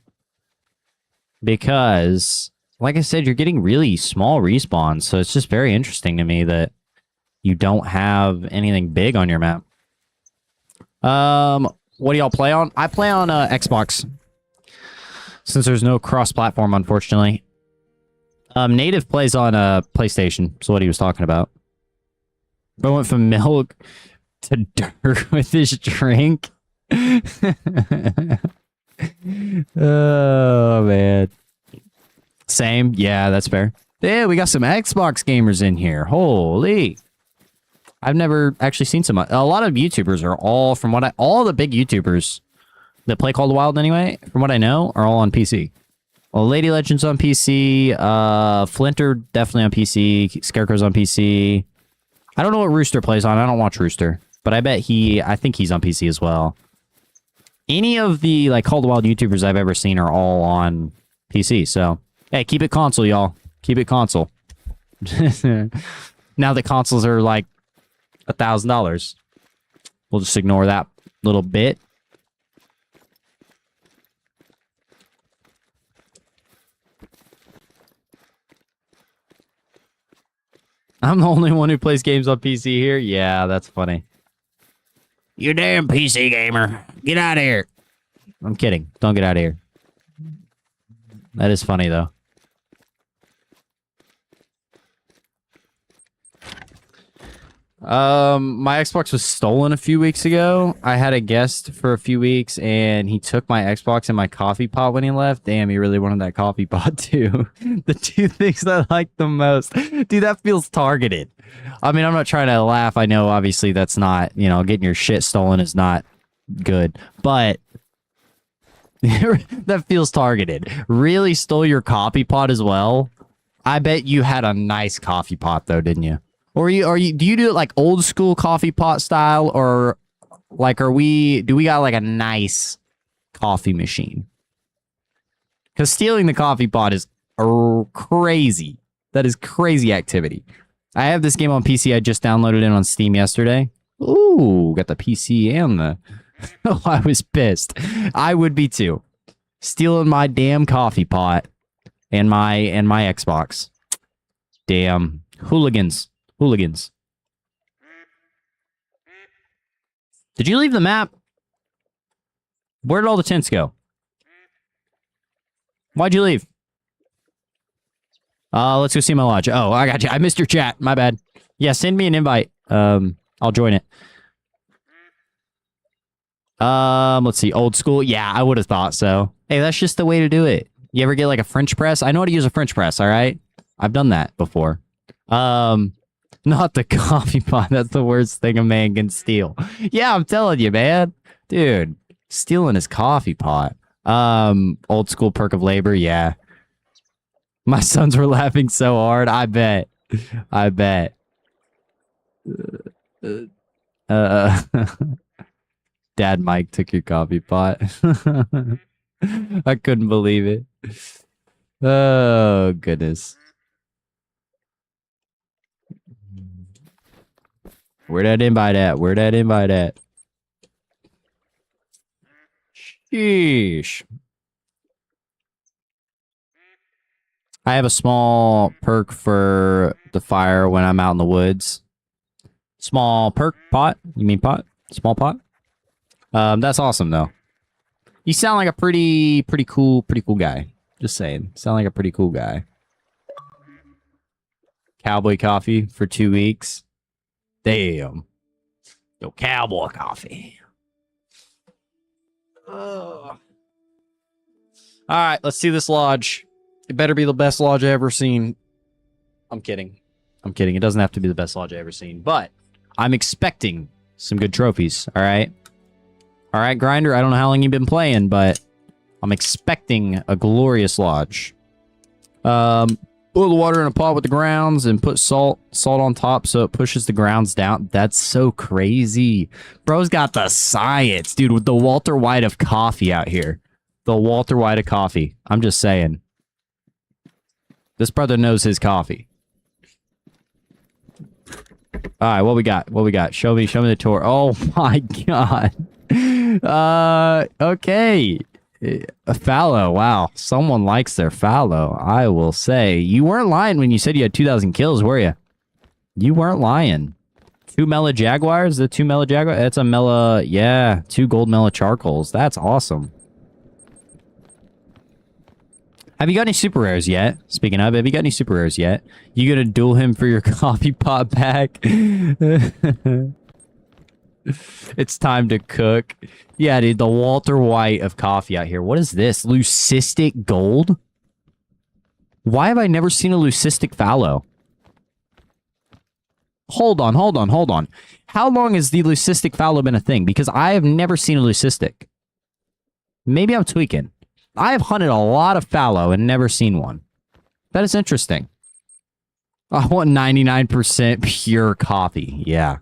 Because... like I said, you're getting really small respawns, so it's just very interesting to me that you don't have anything big on your map. What do y'all play on? I play on Xbox. Since there's no cross-platform, unfortunately. Native plays on PlayStation, so what he was talking about. I went from milk to dirt with this drink. Oh, man. Same. Yeah, that's fair. Yeah, we got some Xbox gamers in here. Holy. I've never actually seen some. A lot of YouTubers are all, all the big YouTubers that play Call of the Wild anyway, from what I know, are all on PC. Well, Lady Legends on PC, Flinter definitely on PC, Scarecrow's on PC. I don't know what Rooster plays on. I don't watch Rooster, but I think he's on PC as well. Any of the like Call of the Wild YouTubers I've ever seen are all on PC. So, hey, keep it console, y'all. Keep it console. Now the consoles are like $1,000. We'll just ignore that little bit. I'm the only one who plays games on PC here? Yeah, that's funny. You damn PC gamer. Get out of here. I'm kidding. Don't get out of here. That is funny, though. My Xbox was stolen a few weeks ago. I had a guest for a few weeks, and he took my Xbox and my coffee pot when he left. Damn, he really wanted that coffee pot, too. The two things I like the most. Dude, that feels targeted. I mean, I'm not trying to laugh. I know, obviously, that's not, getting your shit stolen is not good. But that feels targeted. Really stole your coffee pot as well? I bet you had a nice coffee pot, though, didn't you? Or do you do it like old school coffee pot style, or like do we got like a nice coffee machine? Because stealing the coffee pot is crazy. That is crazy activity. I have this game on PC. I just downloaded it on Steam yesterday. Ooh, got the PC and the... Oh, I was pissed. I would be too. Stealing my damn coffee pot and my Xbox. Damn. Hooligans. Hooligans. Did you leave the map? Where did all the tents go? Why'd you leave? Let's go see my lodge. Oh, I got you. I missed your chat. My bad. Yeah, send me an invite. I'll join it. Let's see. Old school. Yeah, I would have thought so. Hey, that's just the way to do it. You ever get like a French press? I know how to use a French press, all right? I've done that before. Not the coffee pot. That's the worst thing a man can steal. Yeah, I'm telling you, man. Dude, stealing his coffee pot. Old school perk of labor. Yeah. My sons were laughing so hard. I bet. Dad Mike took your coffee pot. I couldn't believe it. Oh, goodness. Where that invite at? Sheesh. I have a small perk for the fire when I'm out in the woods. Small perk pot? You mean pot? Small pot? That's awesome though. You sound like a pretty cool guy. Just saying. Sound like a pretty cool guy. Cowboy coffee for 2 weeks. Damn. Yo, cowboy coffee. All right, let's see this lodge. It better be the best lodge I ever seen. I'm kidding. It doesn't have to be the best lodge I ever seen, but I'm expecting some good trophies. All right, Grinder. I don't know how long you've been playing, but I'm expecting a glorious lodge. Boil the water in a pot with the grounds and put salt on top so it pushes the grounds down. That's so crazy. Bro's got the science, dude, with the Walter White of coffee out here. The Walter White of coffee. I'm just saying. This brother knows his coffee. All right, what we got? Show me the tour. Oh my god. Okay. A fallow. Wow. Someone likes their fallow. I will say. You weren't lying when you said you had 2,000 kills, were you? You weren't lying. 2 Mela Jaguars? The 2 Mela Jaguar? That's a Mela... Yeah. 2 gold Mela Charcoals. That's awesome. Have you got any super rares yet? Speaking of, have you got any super rares yet? You gonna duel him for your coffee pot back? It's time to cook. Yeah, dude, the Walter White of coffee out here. What is this? Leucistic gold? Why have I never seen a leucistic fallow? Hold on. How long has the leucistic fallow been a thing? Because I have never seen a leucistic. Maybe I'm tweaking. I have hunted a lot of fallow and never seen one. That is interesting. I want 99% pure coffee. Yeah.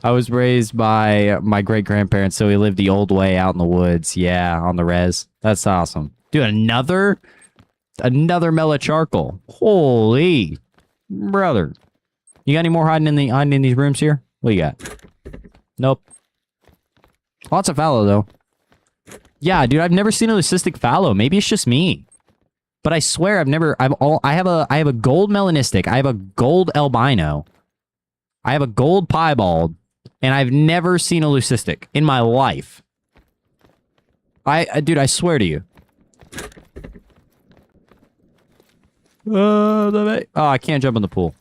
I was raised by my great grandparents, so we lived the old way out in the woods. Yeah, on the res. That's awesome, dude. Another mellow charcoal. Holy brother! You got any more hiding in these rooms here? What you got? Nope. Lots of fallow though. Yeah, dude, I've never seen a leucistic fallow. Maybe it's just me. But I swear I have a gold melanistic, I have a gold albino, I have a gold piebald, and I've never seen a leucistic in my life. Dude, I swear to you. Oh, I can't jump in the pool.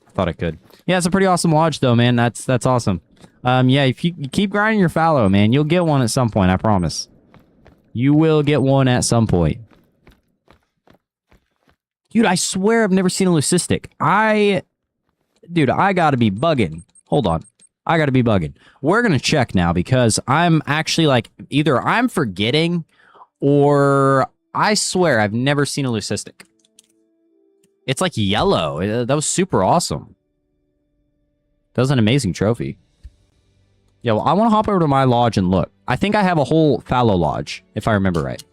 Thought I could. Yeah, it's a pretty awesome lodge though, man. That's awesome. Yeah, if you keep grinding your fallow, man, you'll get one at some point, I promise. You will get one at some point. Dude, I swear I've never seen a leucistic. Dude, I gotta be bugging. Hold on. I gotta be bugging. We're gonna check now because I'm actually like, either I'm forgetting or I swear I've never seen a leucistic. It's like yellow. That was super awesome. That was an amazing trophy. Yeah, well, I want to hop over to my lodge and look. I think I have a whole fallow lodge, if I remember right.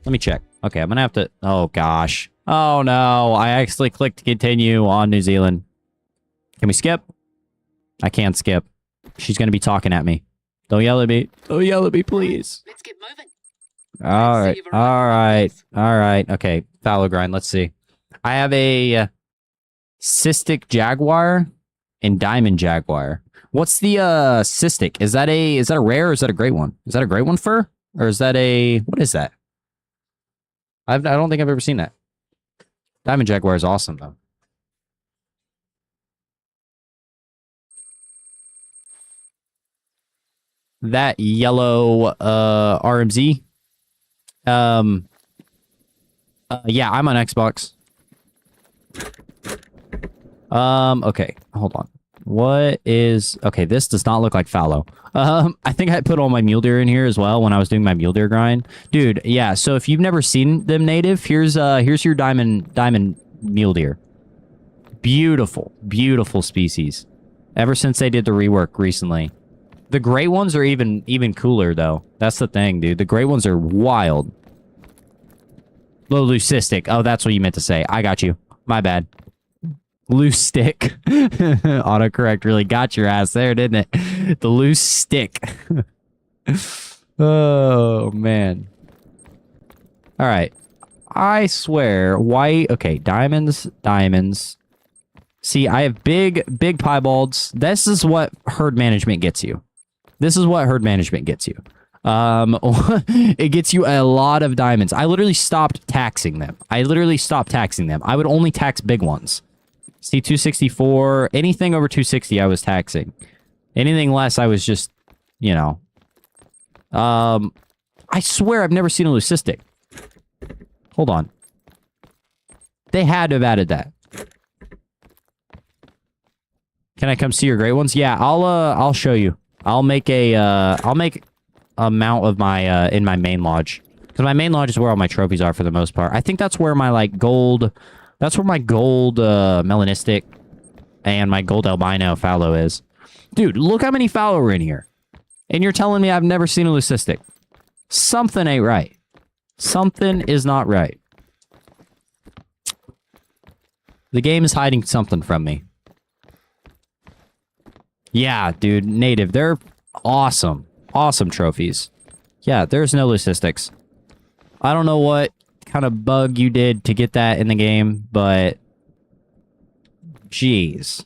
Let me check. Okay, I'm gonna have to... Oh, gosh. Oh, no. I actually clicked continue on New Zealand. Can we skip? I can't skip. She's gonna be talking at me. Don't yell at me. Don't yell at me, please. Let's get moving. All right. All right. All right. Okay. Fallow grind. Let's see. I have a cystic jaguar and diamond jaguar. What's the cystic? Is that a rare or is that a great one? Is that a great one fur? Or is that what is that? I don't think I've ever seen that. Diamond jaguar is awesome though. That yellow RMZ. Yeah, I'm on Xbox. Okay, hold on. What is... Okay, this does not look like fallow. I think I put all my mule deer in here as well when I was doing my mule deer grind. Dude, yeah, so if you've never seen them native, here's your diamond mule deer. Beautiful, beautiful species. Ever since they did the rework recently. The gray ones are even cooler, though. That's the thing, dude. The gray ones are wild. Leucistic. Oh, that's what you meant to say. I got you. My bad. Loose stick. Autocorrect really got your ass there, didn't it? The loose stick. Oh, man. All right. I swear, white... Okay, diamonds. See, I have big piebalds. This is what herd management gets you. This is what herd management gets you. It gets you a lot of diamonds. I literally stopped taxing them. I would only tax big ones. See, 264. Anything over 260, I was taxing. Anything less, I was just, you know. I swear I've never seen a leucistic. Hold on. They had to have added that. Can I come see your great ones? Yeah, I'll show you. I'll make a mount of my in my main lodge, because my main lodge is where all my trophies are for the most part. I think that's where my like gold, that's where my gold melanistic and my gold albino fallow is. Dude, look how many fallow are in here, and you're telling me I've never seen a leucistic. Something ain't right. Something is not right. The game is hiding something from me. Yeah, dude, native. They're awesome. Awesome trophies. Yeah, there's no leucistics. I don't know what kind of bug you did to get that in the game, but... Jeez.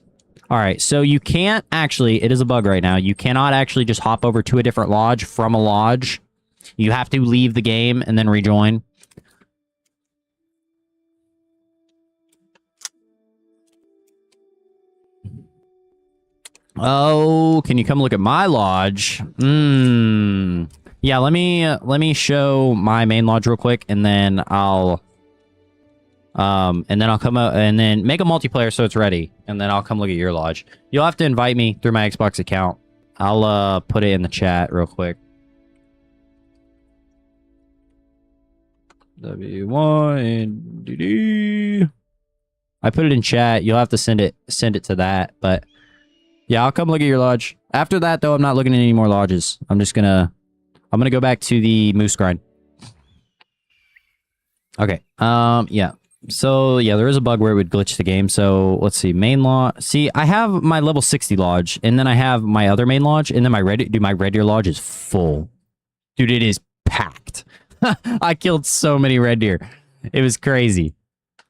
Alright, so you can't actually... It is a bug right now. You cannot actually just hop over to a different lodge from a lodge. You have to leave the game and then rejoin. Oh, can you come look at my lodge? Yeah, let me show my main lodge real quick, and then I'll come out and then make a multiplayer so it's ready, and then I'll come look at your lodge. You'll have to invite me through my Xbox account. I'll put it in the chat real quick. W1 DD. I put it in chat. You'll have to send it to that, but Yeah, I'll come look at your lodge. After that, though, I'm not looking at any more lodges. I'm gonna go back to the moose grind. Okay. Yeah. So yeah, there is a bug where it would glitch the game. So let's see, main lodge. See, I have my level 60 lodge, and then I have my other main lodge, and then my red deer lodge is full. Dude, it is packed. I killed so many red deer. It was crazy.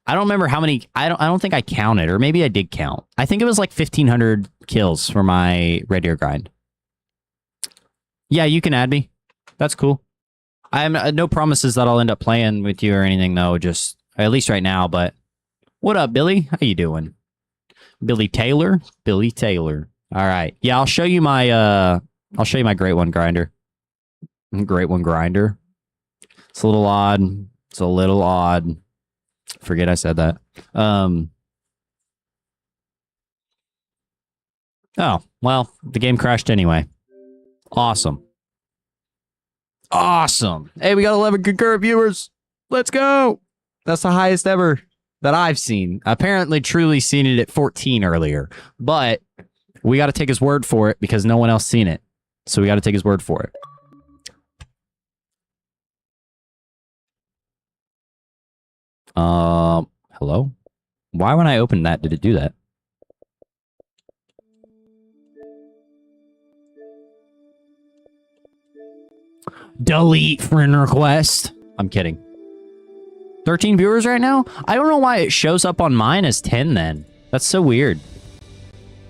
I don't remember how many. I don't think I counted, or maybe I did count. I think it was like 1,500 kills for my red deer grind. Yeah, you can add me. That's cool. I'm no promises that I'll end up playing with you or anything though. Just at least right now. But what up, Billy? How you doing? Billy Taylor. Billy Taylor. All right. Yeah, I'll show you my. I'll show you my great one grinder. Great one grinder. It's a little odd. It's a little odd. Forget I said that. Oh, well, the game crashed anyway. Awesome. Awesome. Hey, we got 11 concurrent viewers. Let's go. That's the highest ever that I've seen. Apparently, truly seen it at 14 earlier. But we got to take his word for it because no one else seen it. So we got to take his word for it. Hello? Why when I opened that did it do that? Delete friend request. I'm kidding. 13 viewers right now? I don't know why it shows up on mine as 10 then. That's so weird.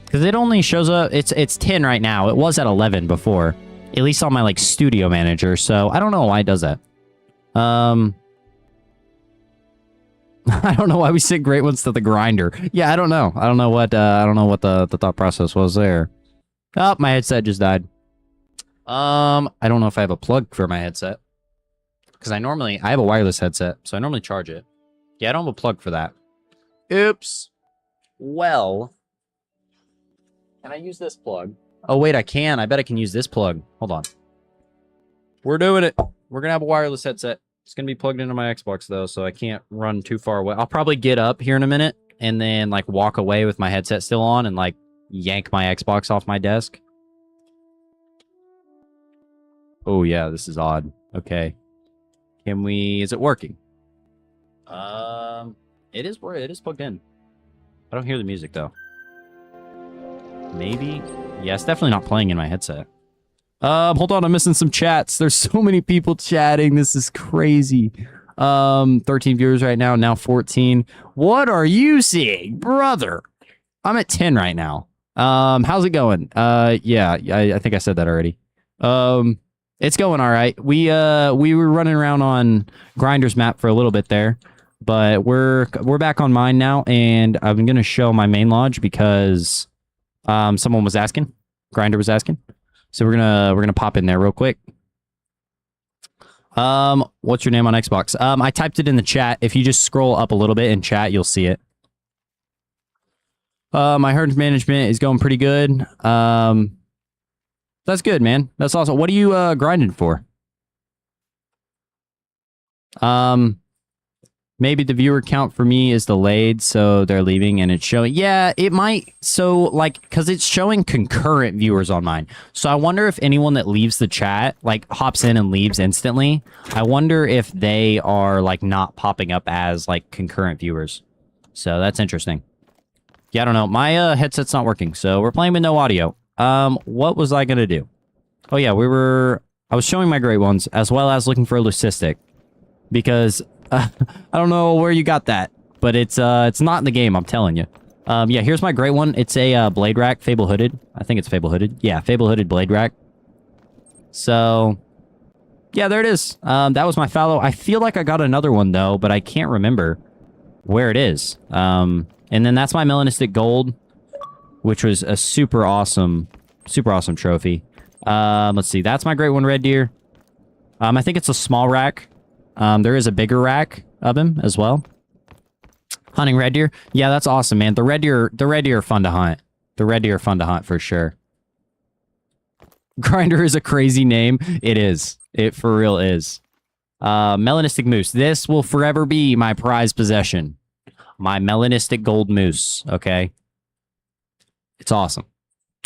Because it only shows up, it's 10 right now. It was at 11 before. At least on my like studio manager, so I don't know why it does that. I don't know why we sent great ones to the grinder. Yeah, I don't know. I don't know what the thought process was there. Oh, my headset just died. I don't know if I have a plug for my headset. Because I have a wireless headset, so I normally charge it. Yeah, I don't have a plug for that. Oops. Well. Can I use this plug? Oh, wait, I can. I bet I can use this plug. Hold on. We're doing it. We're going to have a wireless headset. It's going to be plugged into my Xbox, though, so I can't run too far away. I'll probably get up here in a minute and then, like, walk away with my headset still on and, like, yank my Xbox off my desk. Oh, yeah, this is odd. Okay. Is it working? It is plugged in. I don't hear the music, though. Maybe? Yeah, it's definitely not playing in my headset. Hold on, I'm missing some chats. There's so many people chatting. This is crazy. 13 viewers right now 14. What are you seeing, brother? I'm at 10 right now. How's it going? Yeah, I think I said that already. It's going all right. We were running around on Grinder's map for a little bit there, but we're back on mine now, and I'm gonna show my main lodge because someone was asking. Grinder was asking. So we're gonna pop in there real quick. What's your name on Xbox? I typed it in the chat. If you just scroll up a little bit in chat, you'll see it. My herd management is going pretty good. That's good, man. That's awesome. What are you grinding for? Maybe the viewer count for me is delayed, so they're leaving and it's showing. Yeah, it might. So, like, because it's showing concurrent viewers on mine. So I wonder if anyone that leaves the chat, like, hops in and leaves instantly. I wonder if they are, like, not popping up as, like, concurrent viewers. So that's interesting. Yeah, I don't know. My headset's not working, so we're playing with no audio. What was I gonna do? Oh, yeah, I was showing my great ones, as well as looking for a leucistic. Because... I don't know where you got that, but it's not in the game, I'm telling you. Yeah, here's my great one. It's a blade rack, Fable Hooded. I think it's Fable Hooded. Yeah, Fable Hooded blade rack. So, yeah, there it is. That was my fallow. I feel like I got another one, though, but I can't remember where it is. And then that's my Melanistic Gold, which was a super awesome trophy. Let's see. That's my great one, Red Deer. I think it's a small rack. There is a bigger rack of him as well. Hunting red deer. Yeah, that's awesome, man. The red deer are fun to hunt. The red deer are fun to hunt for sure. Grinder is a crazy name. It is. It for real is. Melanistic Moose. This will forever be my prized possession. My Melanistic Gold Moose, okay? It's awesome.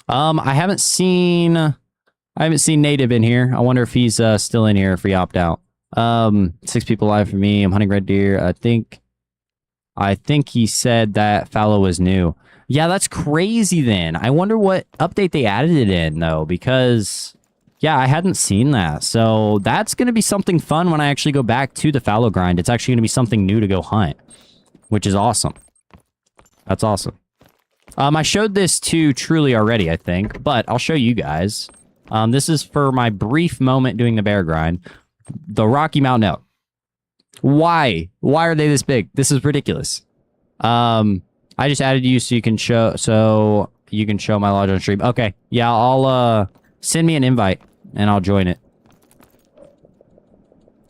I haven't seen Native in here. I wonder if he's still in here if he opt out. 6 people live for me. I'm hunting red deer. I think he said that fallow was new. Yeah, that's crazy then. I wonder what update they added it in though, because yeah, I hadn't seen that. So that's going to be something fun when I actually go back to the fallow grind. It's actually going to be something new to go hunt, which is awesome. That's awesome. I showed this to Truly already, I think, but I'll show you guys. This is for my brief moment doing the bear grind. The Rocky Mountain elk. Why? Why are they this big? This is ridiculous. I just added you so you can show my lodge on stream. Okay. Yeah, I'll send me an invite and I'll join it.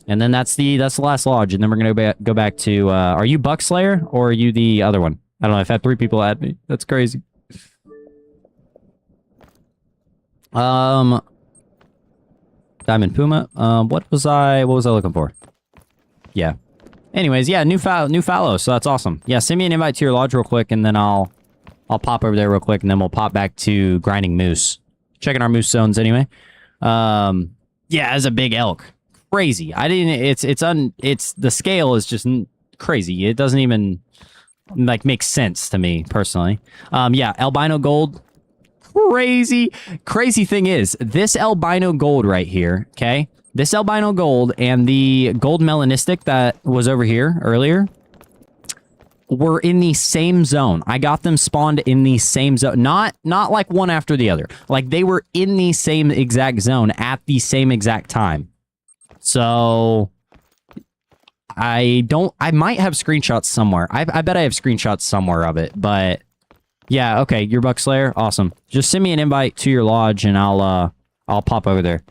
And then that's the last lodge, and then we're gonna go back to are you Buckslayer or are you the other one? I don't know. I've had 3 people add me. That's crazy. Diamond Puma. What was I looking for? Yeah. Anyways, yeah, new fallow, so that's awesome. Yeah, send me an invite to your lodge real quick, and then I'll pop over there real quick, and then we'll pop back to grinding moose. Checking our moose zones anyway. Yeah, as a big elk. Crazy. It's the scale is just crazy. It doesn't even like make sense to me personally. Yeah, albino gold. Crazy thing is, this albino gold right here, okay? This albino gold and the gold melanistic that was over here earlier were in the same zone. I got them spawned in the same zone. Not like one after the other. Like they were in the same exact zone at the same exact time. So I might have screenshots somewhere. I bet I have screenshots somewhere of it, but yeah, okay, you're Buckslayer. Awesome. Just send me an invite to your lodge and I'll pop over there.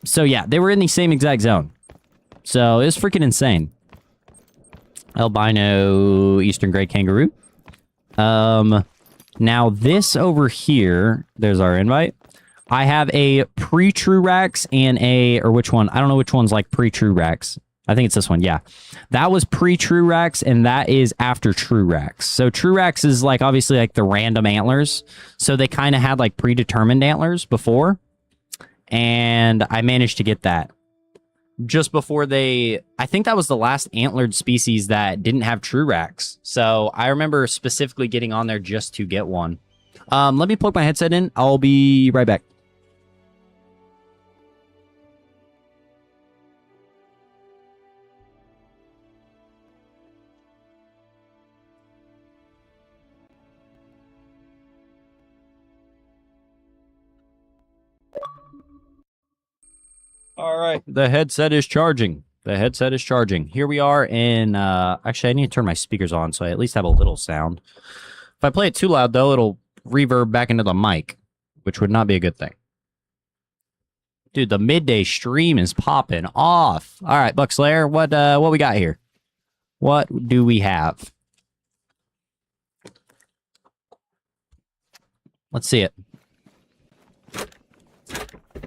So yeah, they were in the same exact zone. So it was freaking insane. Albino Eastern Grey Kangaroo. Now this over here, there's our invite. I have a pre-True Rax and or which one? I don't know which one's like pre-True Rax. I think it's this one, yeah. That was pre-True Rax, and that is after True Rax. So True Rax is like obviously like the random antlers. So they kind of had like predetermined antlers before. And I managed to get that. Just before I think that was the last antlered species that didn't have True Rax. So I remember specifically getting on there just to get one. Let me plug my headset in. I'll be right back. All right, the headset is charging. Here we are in, actually, I need to turn my speakers on so I at least have a little sound. If I play it too loud, though, it'll reverb back into the mic, which would not be a good thing. Dude, the midday stream is popping off. All right, Buckslayer, what we got here? What do we have? Let's see it.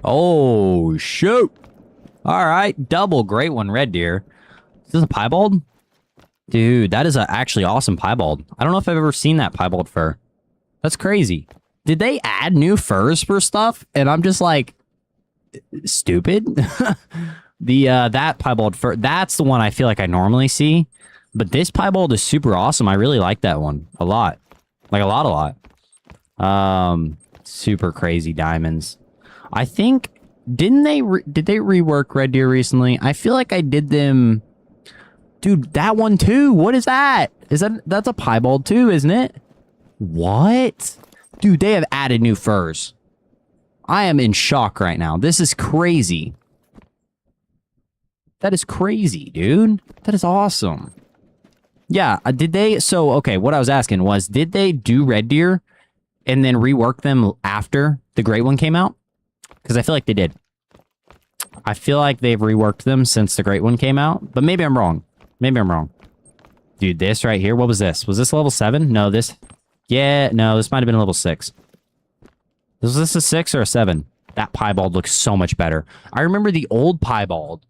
Oh, shoot. All right, double great one, red deer. Is this a piebald? Dude, that is actually awesome piebald. I don't know if I've ever seen that piebald fur. That's crazy. Did they add new furs for stuff? And I'm just like, stupid. That piebald fur, that's the one I feel like I normally see. But this piebald is super awesome. I really like that one a lot. Like a lot. Super crazy diamonds. I think, did they rework red deer recently? I feel like I did them. Dude, that one too. What is that? That's a piebald too, isn't it? What? Dude, they have added new furs. I am in shock right now. This is crazy. That is crazy, dude. That is awesome. Yeah, did they? So, okay, what I was asking was, did they do red deer and then rework them after the great one came out? Because I feel like they did. I feel like they've reworked them since the great one came out, but maybe I'm wrong. Dude, this right here, what was this? Was this level 7? No, this... Yeah, no, this might have been a level 6. Was this a 6 or a 7? That piebald looks so much better. I remember the old piebald,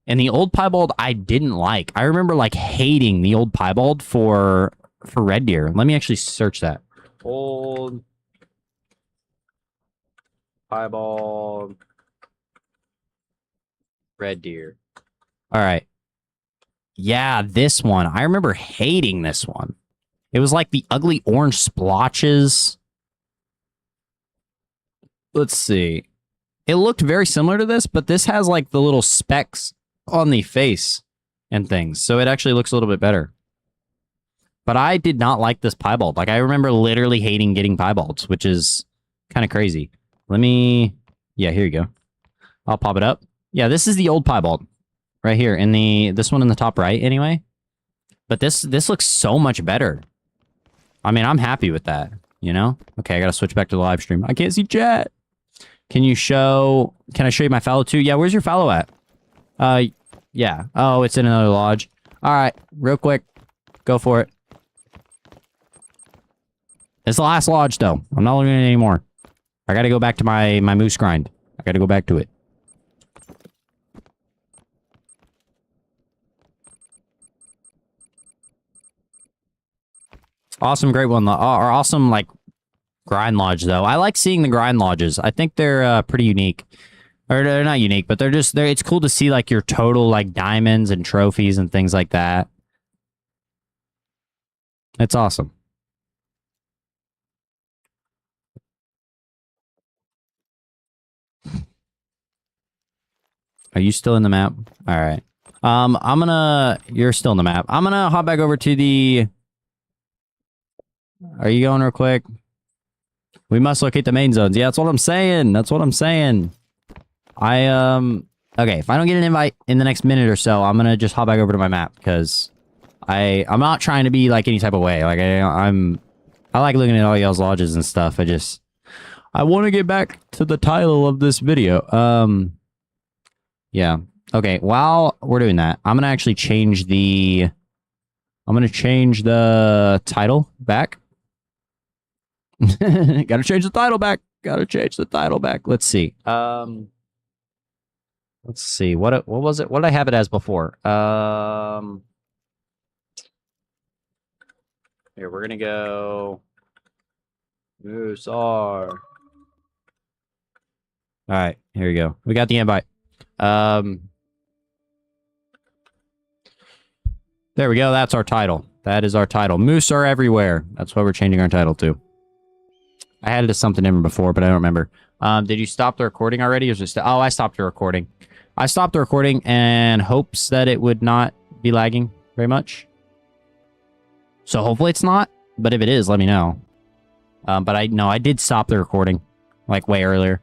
and the old piebald I didn't like. I remember, like, hating the old piebald for red deer. Let me actually search that. Old Piebald. Red deer. All right. Yeah, this one. I remember hating this one. It was like the ugly orange splotches. Let's see. It looked very similar to this, but this has like the little specks on the face and things. So it actually looks a little bit better. But I did not like this piebald. Like, I remember literally hating getting piebalds, which is kind of crazy. Let me... Yeah, here you go. I'll pop it up. Yeah, this is the old piebald. Right here. In the... This one in the top right, anyway. But this looks so much better. I mean, I'm happy with that, you know? Okay, I gotta switch back to the live stream. I can't see chat. Can you show... Can I show you my fallow too? Yeah, where's your fallow at? Yeah. Oh, it's in another lodge. All right, real quick. Go for it. It's the last lodge, though. I'm not looking at it anymore. I gotta go back to my moose grind. I gotta go back to it. Awesome, great one. Or awesome, like, grind lodge, though. I like seeing the grind lodges. I think they're pretty unique. Or they're not unique, but it's cool to see, like, your total, like, diamonds and trophies and things like that. It's awesome. Are you still in the map? All right. You're still in the map. I'm gonna hop back over to the... Are you going real quick? We must locate the main zones. Yeah, that's what I'm saying. That's what I'm saying. Okay, if I don't get an invite in the next minute or so, I'm gonna just hop back over to my map, because I'm not trying to be, like, any type of way. Like, I like looking at all y'all's lodges and stuff. I want to get back to the title of this video. Yeah. Okay, while we're doing that, I'm gonna actually change the... I'm gonna change the title back. Gotta change the title back. Gotta change the title back. Let's see. Let's see. What was it? What did I have it as before? Here, we're gonna go Moose R. All right, here we go. We got the invite. There we go. That's our title. That is our title. Moose are everywhere. That's what we're changing our title to. I had it as something different before, but I don't remember. Did you stop the recording already? Or just... Oh, I stopped the recording. I stopped the recording in hopes that it would not be lagging very much. So hopefully it's not. But if it is, let me know. But I did stop the recording. Like, way earlier.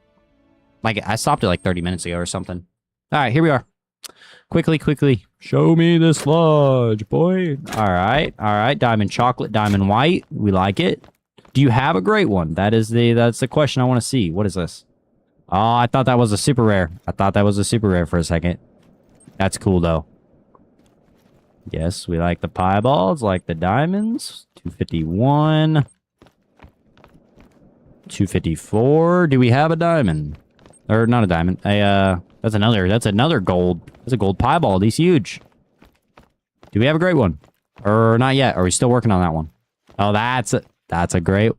Like, I stopped it like 30 minutes ago or something. All right, here we are. Quickly. Show me this lodge, boy. All right. Diamond chocolate, diamond white. We like it. Do you have a great one? That's the question I want to see. What is this? Oh, I thought that was a super rare. For a second. That's cool, though. Yes, we like the piebalds, like the diamonds. 251. 254. Do we have a diamond? Or not a diamond. That's another gold. That's a gold piebald. He's huge. Do we have a great one? Or not yet? Are we still working on that one? Oh, that's a great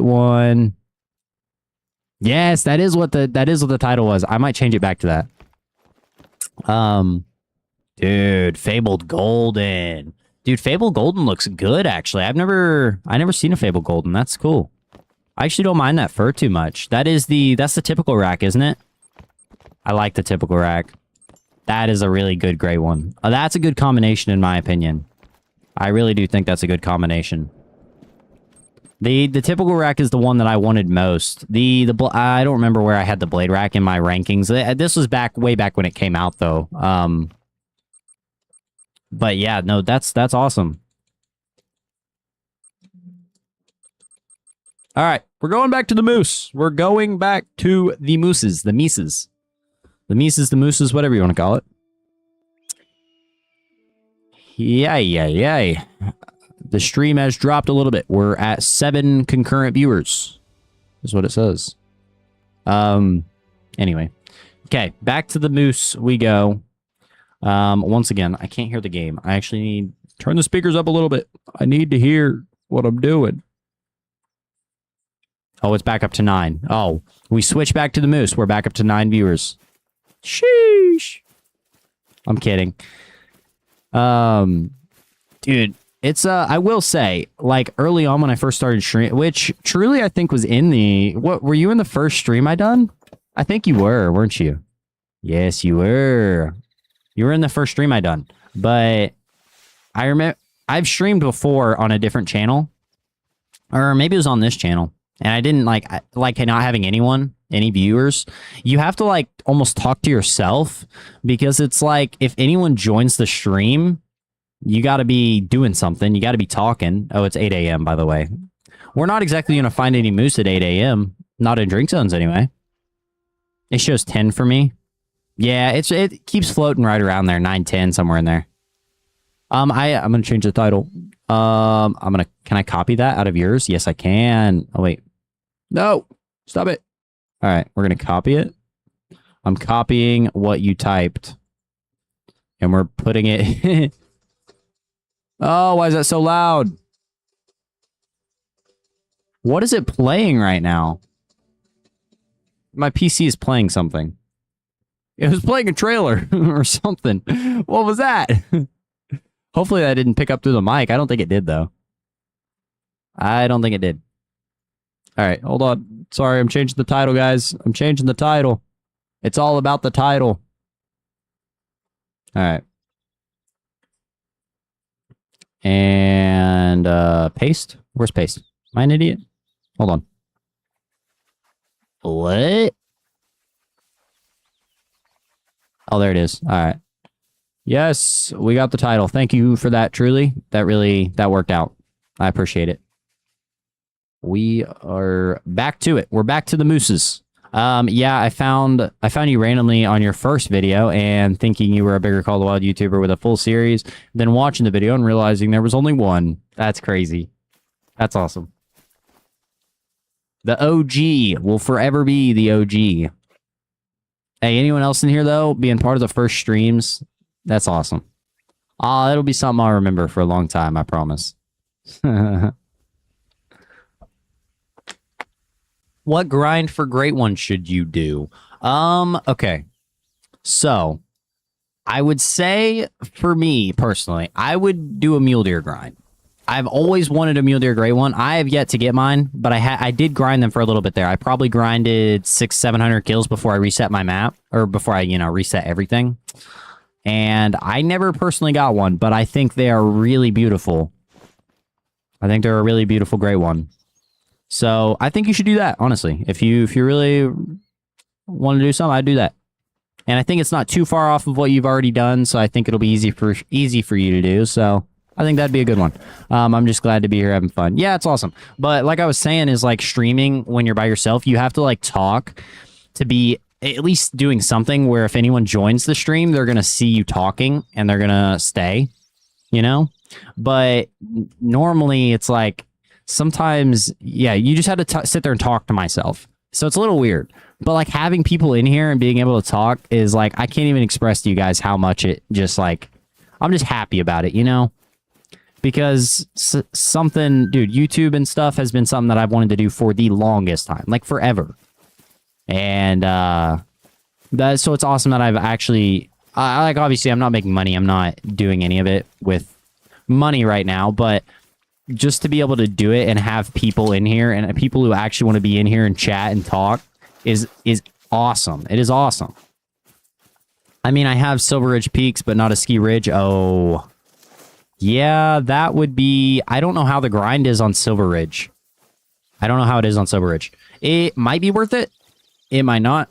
one. Yes, that is what the title was. I might change it back to that. Dude, Fabled Golden. Dude, Fabled Golden looks good, actually. I never seen a Fabled Golden. That's cool. I actually don't mind that fur too much. That's the typical rack, isn't it? I like the typical rack. That is a really good gray one. That's a good combination, in my opinion. I really do think that's a good combination. The typical rack is the one that I wanted most. I don't remember where I had the blade rack in my rankings. This was way back when it came out, though. But yeah, no, that's awesome. All right, we're going back to the moose. We're going back to the mooses, the mises. The mises, the mooses, whatever you want to call it. Yay. The stream has dropped a little bit. We're at 7 concurrent viewers. Is what it says. Anyway. Okay, back to the moose we go. Once again, I can't hear the game. I actually need to turn the speakers up a little bit. I need to hear what I'm doing. Oh, it's back up to 9. Oh, we switch back to the moose. We're back up to 9 viewers. Sheesh. I'm kidding. Dude, it's I will say, like early on when I first started streaming, which truly I think was in the were you in the first stream I done? I think you were, weren't you? Yes, you were. You were in the first stream I done. But I remember I've streamed before on a different channel. Or maybe it was on this channel. And I didn't like not having any viewers. You have to like almost talk to yourself because it's like if anyone joins the stream, you got to be doing something. You got to be talking. Oh, it's 8 a.m. by the way. We're not exactly going to find any moose at 8 a.m. Not in drink zones anyway. It shows 10 for me. Yeah, it keeps floating right around there, 9, 10, somewhere in there. I'm gonna change the title. Can I copy that out of yours? Yes, I can. Oh wait. No! Stop it. Alright, we're gonna copy it. I'm copying what you typed. And we're putting it Oh, why is that so loud? What is it playing right now? My PC is playing something. It was playing a trailer or something. What was that? Hopefully that didn't pick up through the mic. I don't think it did, though. I don't think it did. All right, hold on. Sorry, I'm changing the title, guys. I'm changing the title. It's all about the title. All right. And paste. Where's paste? Am I an idiot? Hold on. What? Oh, there it is. All right. Yes, we got the title. Thank you for that, truly. That worked out. I appreciate it. We are back to it. We're back to the mooses. Yeah, I found you randomly on your first video and thinking you were a Bigger Call of the Wild YouTuber with a full series, then watching the video and realizing there was only one. That's crazy. That's awesome. The OG will forever be the OG. Hey, anyone else in here, though, being part of the first streams? That's awesome. It'll be something I'll remember for a long time, I promise. What grind for Great One should you do? Okay. So, I would say, for me, personally, I would do a mule deer grind. I've always wanted a mule deer Great One. I have yet to get mine, but I did grind them for a little bit there. I probably grinded 600-700 kills before I reset my map, or before I, reset everything. And I never personally got one, but I think they are really beautiful. I think they're a really beautiful Great One. So I think you should do that, honestly. If you really want to do something, I'd do that. And I think it's not too far off of what you've already done, so I think it'll be easy for you to do. So I think that'd be a good one. I'm just glad to be here having fun. Yeah, it's awesome. But like I was saying, is like streaming when you're by yourself, you have to like talk to be at least doing something where if anyone joins the stream, they're going to see you talking and they're going to stay, But normally it's like sometimes, yeah, you just have to sit there and talk to myself. So it's a little weird. But like having people in here and being able to talk is like, I can't even express to you guys how much it just like, I'm just happy about it, Because something, dude, YouTube and stuff has been something that I've wanted to do for the longest time, like forever. And so it's awesome that I've actually, like obviously I'm not making money. I'm not doing any of it with money right now, but just to be able to do it and have people in here and people who actually want to be in here and chat and talk is awesome. It is awesome. I mean, I have Silver Ridge Peaks, but not a Ski Ridge. Oh, yeah, that would be... I don't know how the grind is on Silver Ridge. I don't know how it is on Silver Ridge. It might be worth it. It might not.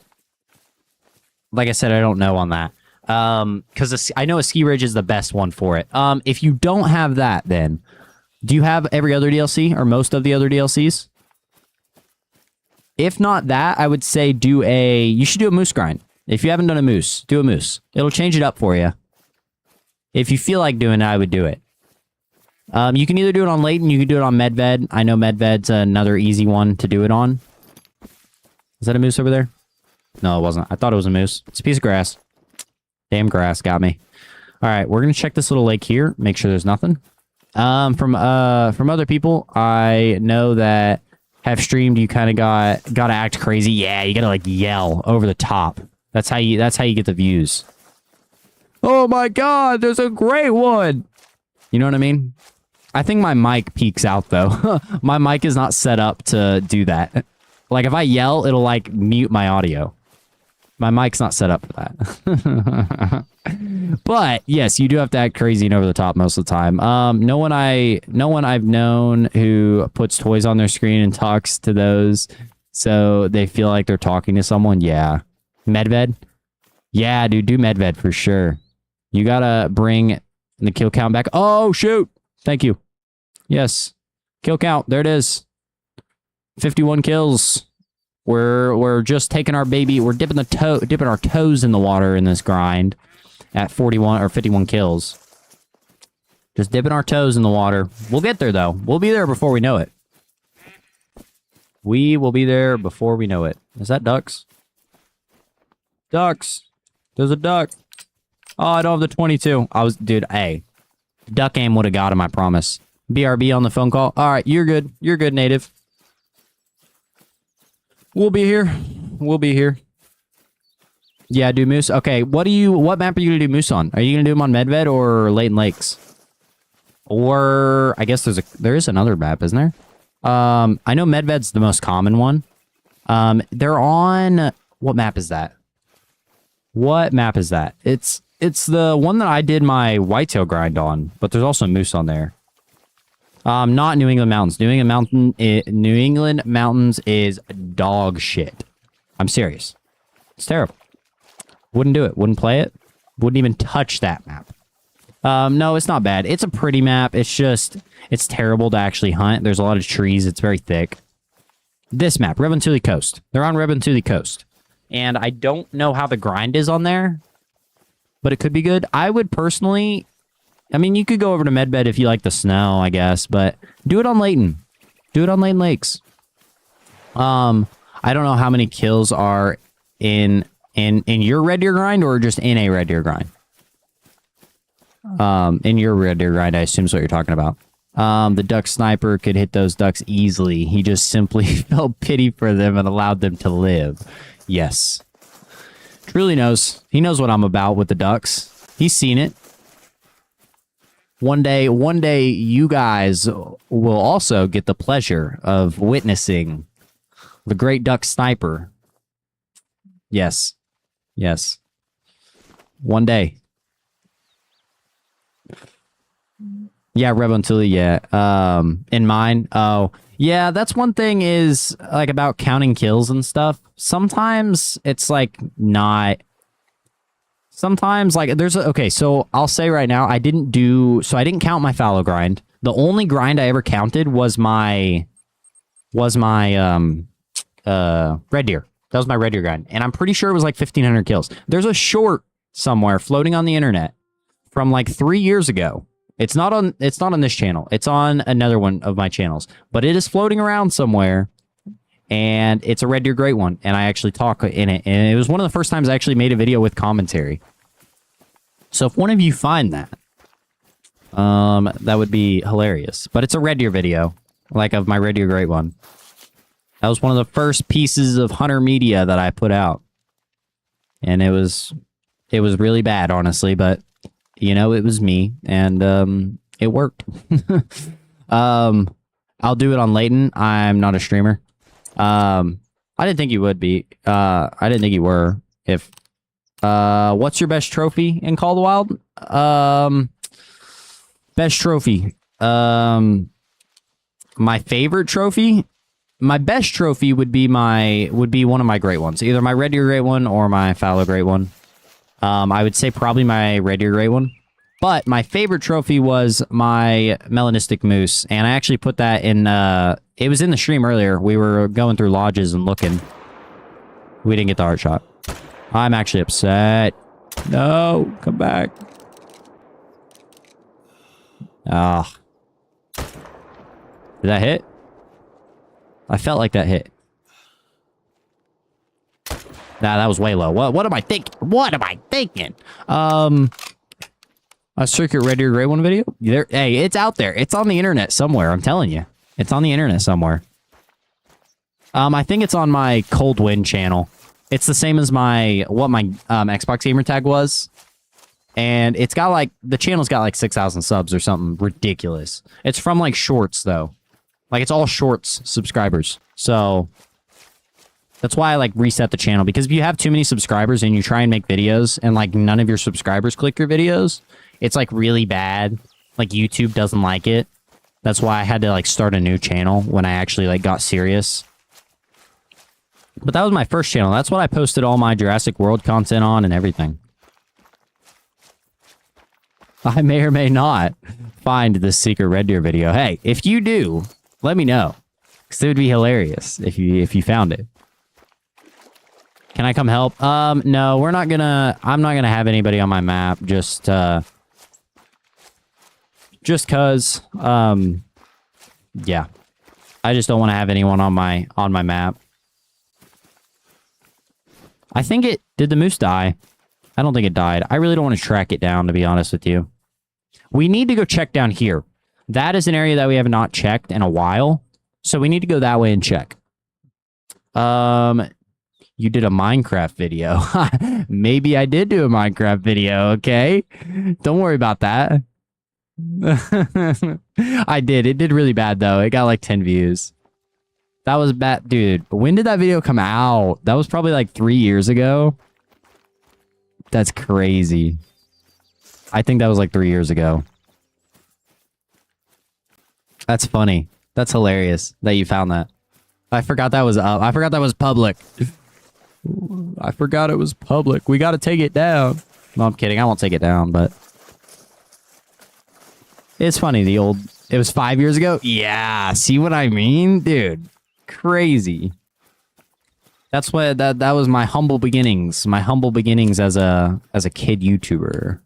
Like I said, I don't know on that. Because I know a Ski Ridge is the best one for it. If you don't have that, then... Do you have every other DLC or most of the other DLCs? If not that, I would say you should do a moose grind. If you haven't done a moose, do a moose. It'll change it up for you. If you feel like doing it, I would do it. You can either do it on Layton, you can do it on Medved. I know Medved's another easy one to do it on. Is that a moose over there? No, it wasn't. I thought it was a moose. It's a piece of grass. Damn grass got me. All right, we're going to check this little lake here. Make sure there's nothing. From other people, I know that have streamed, you kind of gotta act crazy. Yeah, you gotta like yell over the top. That's how you get the views. Oh my god, there's a great one. You know what I mean? I think my mic peaks out though. My mic is not set up to do that. Like if I yell, it'll like mute my audio. My mic's not set up for that. But yes, you do have to act crazy and over the top most of the time. No one I've known who puts toys on their screen and talks to those so they feel like they're talking to someone. Yeah. Medved? Yeah, dude, do Medved for sure. You gotta bring the kill count back. Oh, shoot. Thank you. Yes. Kill count. There it is. 51 kills. We're just taking our baby. We're dipping our toes in the water in this grind at 41 or 51 kills. Just dipping our toes in the water. We'll get there though. We'll be there before we know it. We will be there before we know it. Is that ducks? Ducks. There's a duck. Oh, I don't have the 22. Dude, hey. Duck aim would have got him, I promise. BRB on the phone call. All right, you're good. You're good, native. We'll be here. We'll be here. Yeah, do Moose. Okay, what map are you gonna do Moose on? Are you gonna do him on Medved or Layton Lakes? Or I guess there is another map, isn't there? I know Medved's the most common one. They're on what map is that? What map is that? It's the one that I did my whitetail grind on, but there's also Moose on there. Not New England Mountains. New England Mountains is dog shit. I'm serious. It's terrible. Wouldn't do it. Wouldn't play it. Wouldn't even touch that map. No, it's not bad. It's a pretty map. It's just, it's terrible to actually hunt. There's a lot of trees. It's very thick. This map, Revontuli Coast. They're on Revontuli Coast. And I don't know how the grind is on there, but it could be good. I would personally, I mean, you could go over to Medved if you like the snow, I guess, but do it on Layton. Do it on Layton Lakes. I don't know how many kills are in your Red Deer grind or just in a Red Deer grind. In your Red Deer grind, I assume is what you're talking about. The duck sniper could hit those ducks easily. He just simply felt pity for them and allowed them to live. Yes. Truly knows. He knows what I'm about with the ducks. He's seen it. One day, you guys will also get the pleasure of witnessing the great duck sniper. Yes. Yes. One day. Yeah, Revontuli, yeah. In mine, oh, yeah, that's one thing is, like, about counting kills and stuff. Sometimes it's, like, not... Sometimes, like, okay, so I'll say right now, I didn't count my fallow grind. The only grind I ever counted was my Red Deer. That was my Red Deer grind. And I'm pretty sure it was, like, 1,500 kills. There's a short somewhere floating on the internet from, like, 3 years ago. It's not on this channel. It's on another one of my channels. But it is floating around somewhere. And it's a Red Deer Great one. And I actually talk in it. And it was one of the first times I actually made a video with commentary. So if one of you find that, that would be hilarious. But it's a Red Deer video. Like of my Red Deer Great one. That was one of the first pieces of hunter media that I put out. And it was really bad, honestly. But... you know, it was me, and it worked. I'll do it on Layton. I'm not a streamer. I didn't think you would be. I didn't think you were. If what's your best trophy in Call of the Wild? Best trophy. My favorite trophy. My best trophy would be one of my great ones. Either my Red Deer Great one or my Fallow Great one. I would say probably my Red Deer Great one. But my favorite trophy was my Melanistic Moose. And I actually put that in... it was in the stream earlier. We were going through lodges and looking. We didn't get the heart shot. I'm actually upset. No, come back. Ah. Did that hit? I felt like that hit. Nah, that was way low. What am I thinking? What am I thinking? A Circuit Red Deer Great One video? Hey, it's out there. It's on the internet somewhere. I'm telling you. It's on the internet somewhere. I think it's on my Cold Wind channel. It's the same as my Xbox gamer tag was. And it's got like, the channel's got like 6,000 subs or something ridiculous. It's from like shorts though. Like it's all shorts subscribers. So that's why I like reset the channel, because if you have too many subscribers and you try and make videos and like none of your subscribers click your videos, it's like really bad. Like YouTube doesn't like it. That's why I had to like start a new channel when I actually like got serious. But that was my first channel. That's what I posted all my Jurassic World content on and everything. I may or may not find this secret Red Deer video. Hey, if you do, let me know, because it would be hilarious if you found it. Can I come help? No, we're not gonna. I'm not gonna have anybody on my map. Just cause. Yeah, I just don't want to have anyone on my map. I think it did. The moose die? I don't think it died. I really don't want to track it down, to be honest with you. We need to go check down here. That is an area that we have not checked in a while. So we need to go that way and check. You did a Minecraft video. Maybe I did do a Minecraft video, okay? Don't worry about that. I did. It did really bad, though. It got like 10 views. That was bad. Dude, when did that video come out? That was probably like 3 years ago. That's crazy. I think that was like 3 years ago. That's funny. That's hilarious that you found that. I forgot that was up. I forgot that was public. I forgot it was public. We got to take it down. No, I'm kidding. I won't take it down, but it's funny. It was 5 years ago. Yeah. See what I mean? Dude, crazy. That's what that was my humble beginnings. My humble beginnings as a kid YouTuber.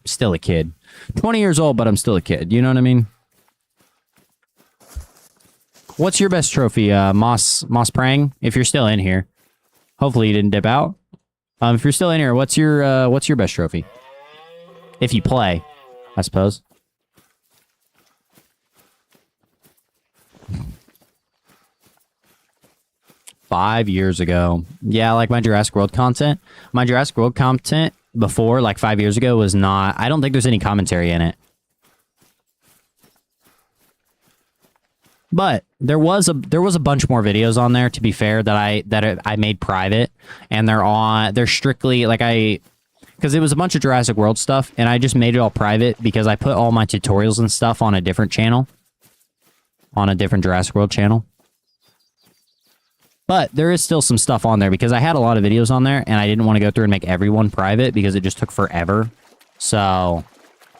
Still a kid. 20 years old, but I'm still a kid. You know what I mean? What's your best trophy, Moss Prang? If you're still in here. Hopefully you didn't dip out. If you're still in here, what's your best trophy? If you play, I suppose. Five years ago. Yeah, like my Jurassic World content. My Jurassic World content before, like 5 years ago, was not... I don't think there's any commentary in it. But there was a bunch more videos on there, to be fair, that I made private, and they're strictly like because it was a bunch of Jurassic World stuff, and I just made it all private because I put all my tutorials and stuff on a different channel, on a different Jurassic World channel. But there is still some stuff on there because I had a lot of videos on there, and I didn't want to go through and make everyone private because it just took forever. So,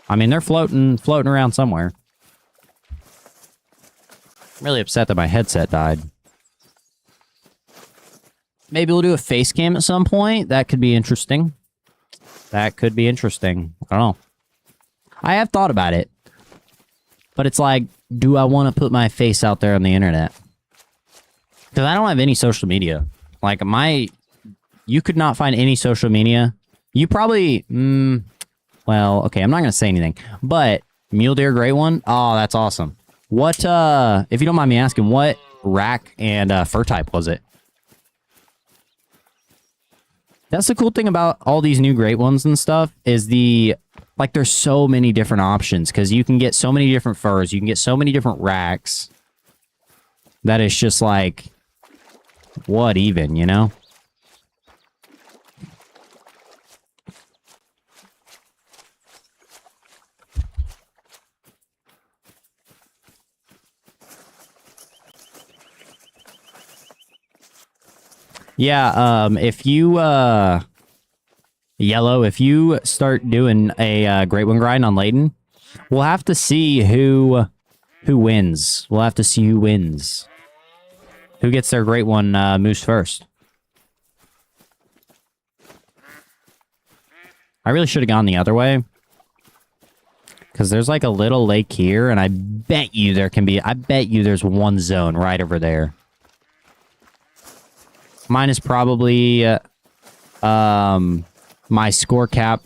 I mean, they're floating around somewhere. I'm really upset that my headset died. Maybe we'll do a face cam at some point. That could be interesting. That could be interesting. I don't know. I have thought about it. But it's like, do I want to put my face out there on the internet? Because I don't have any social media. Like, you could not find any social media. You probably, well, okay, I'm not going to say anything. But, Mule Deer Great One? Oh, that's awesome. What, if you don't mind me asking, what rack and fur type was it? That's the cool thing about all these new Great Ones and stuff, is there's so many different options, because you can get so many different furs, you can get so many different racks, that it's just like, what even, you know? Yeah, if you, Yellow, if you start doing a Great One grind on Layton, we'll have to see who wins. We'll have to see who wins. Who gets their Great One moose first. I really should have gone the other way. Because there's like a little lake here, and I bet you there's one zone right over there. Mine is probably my score cap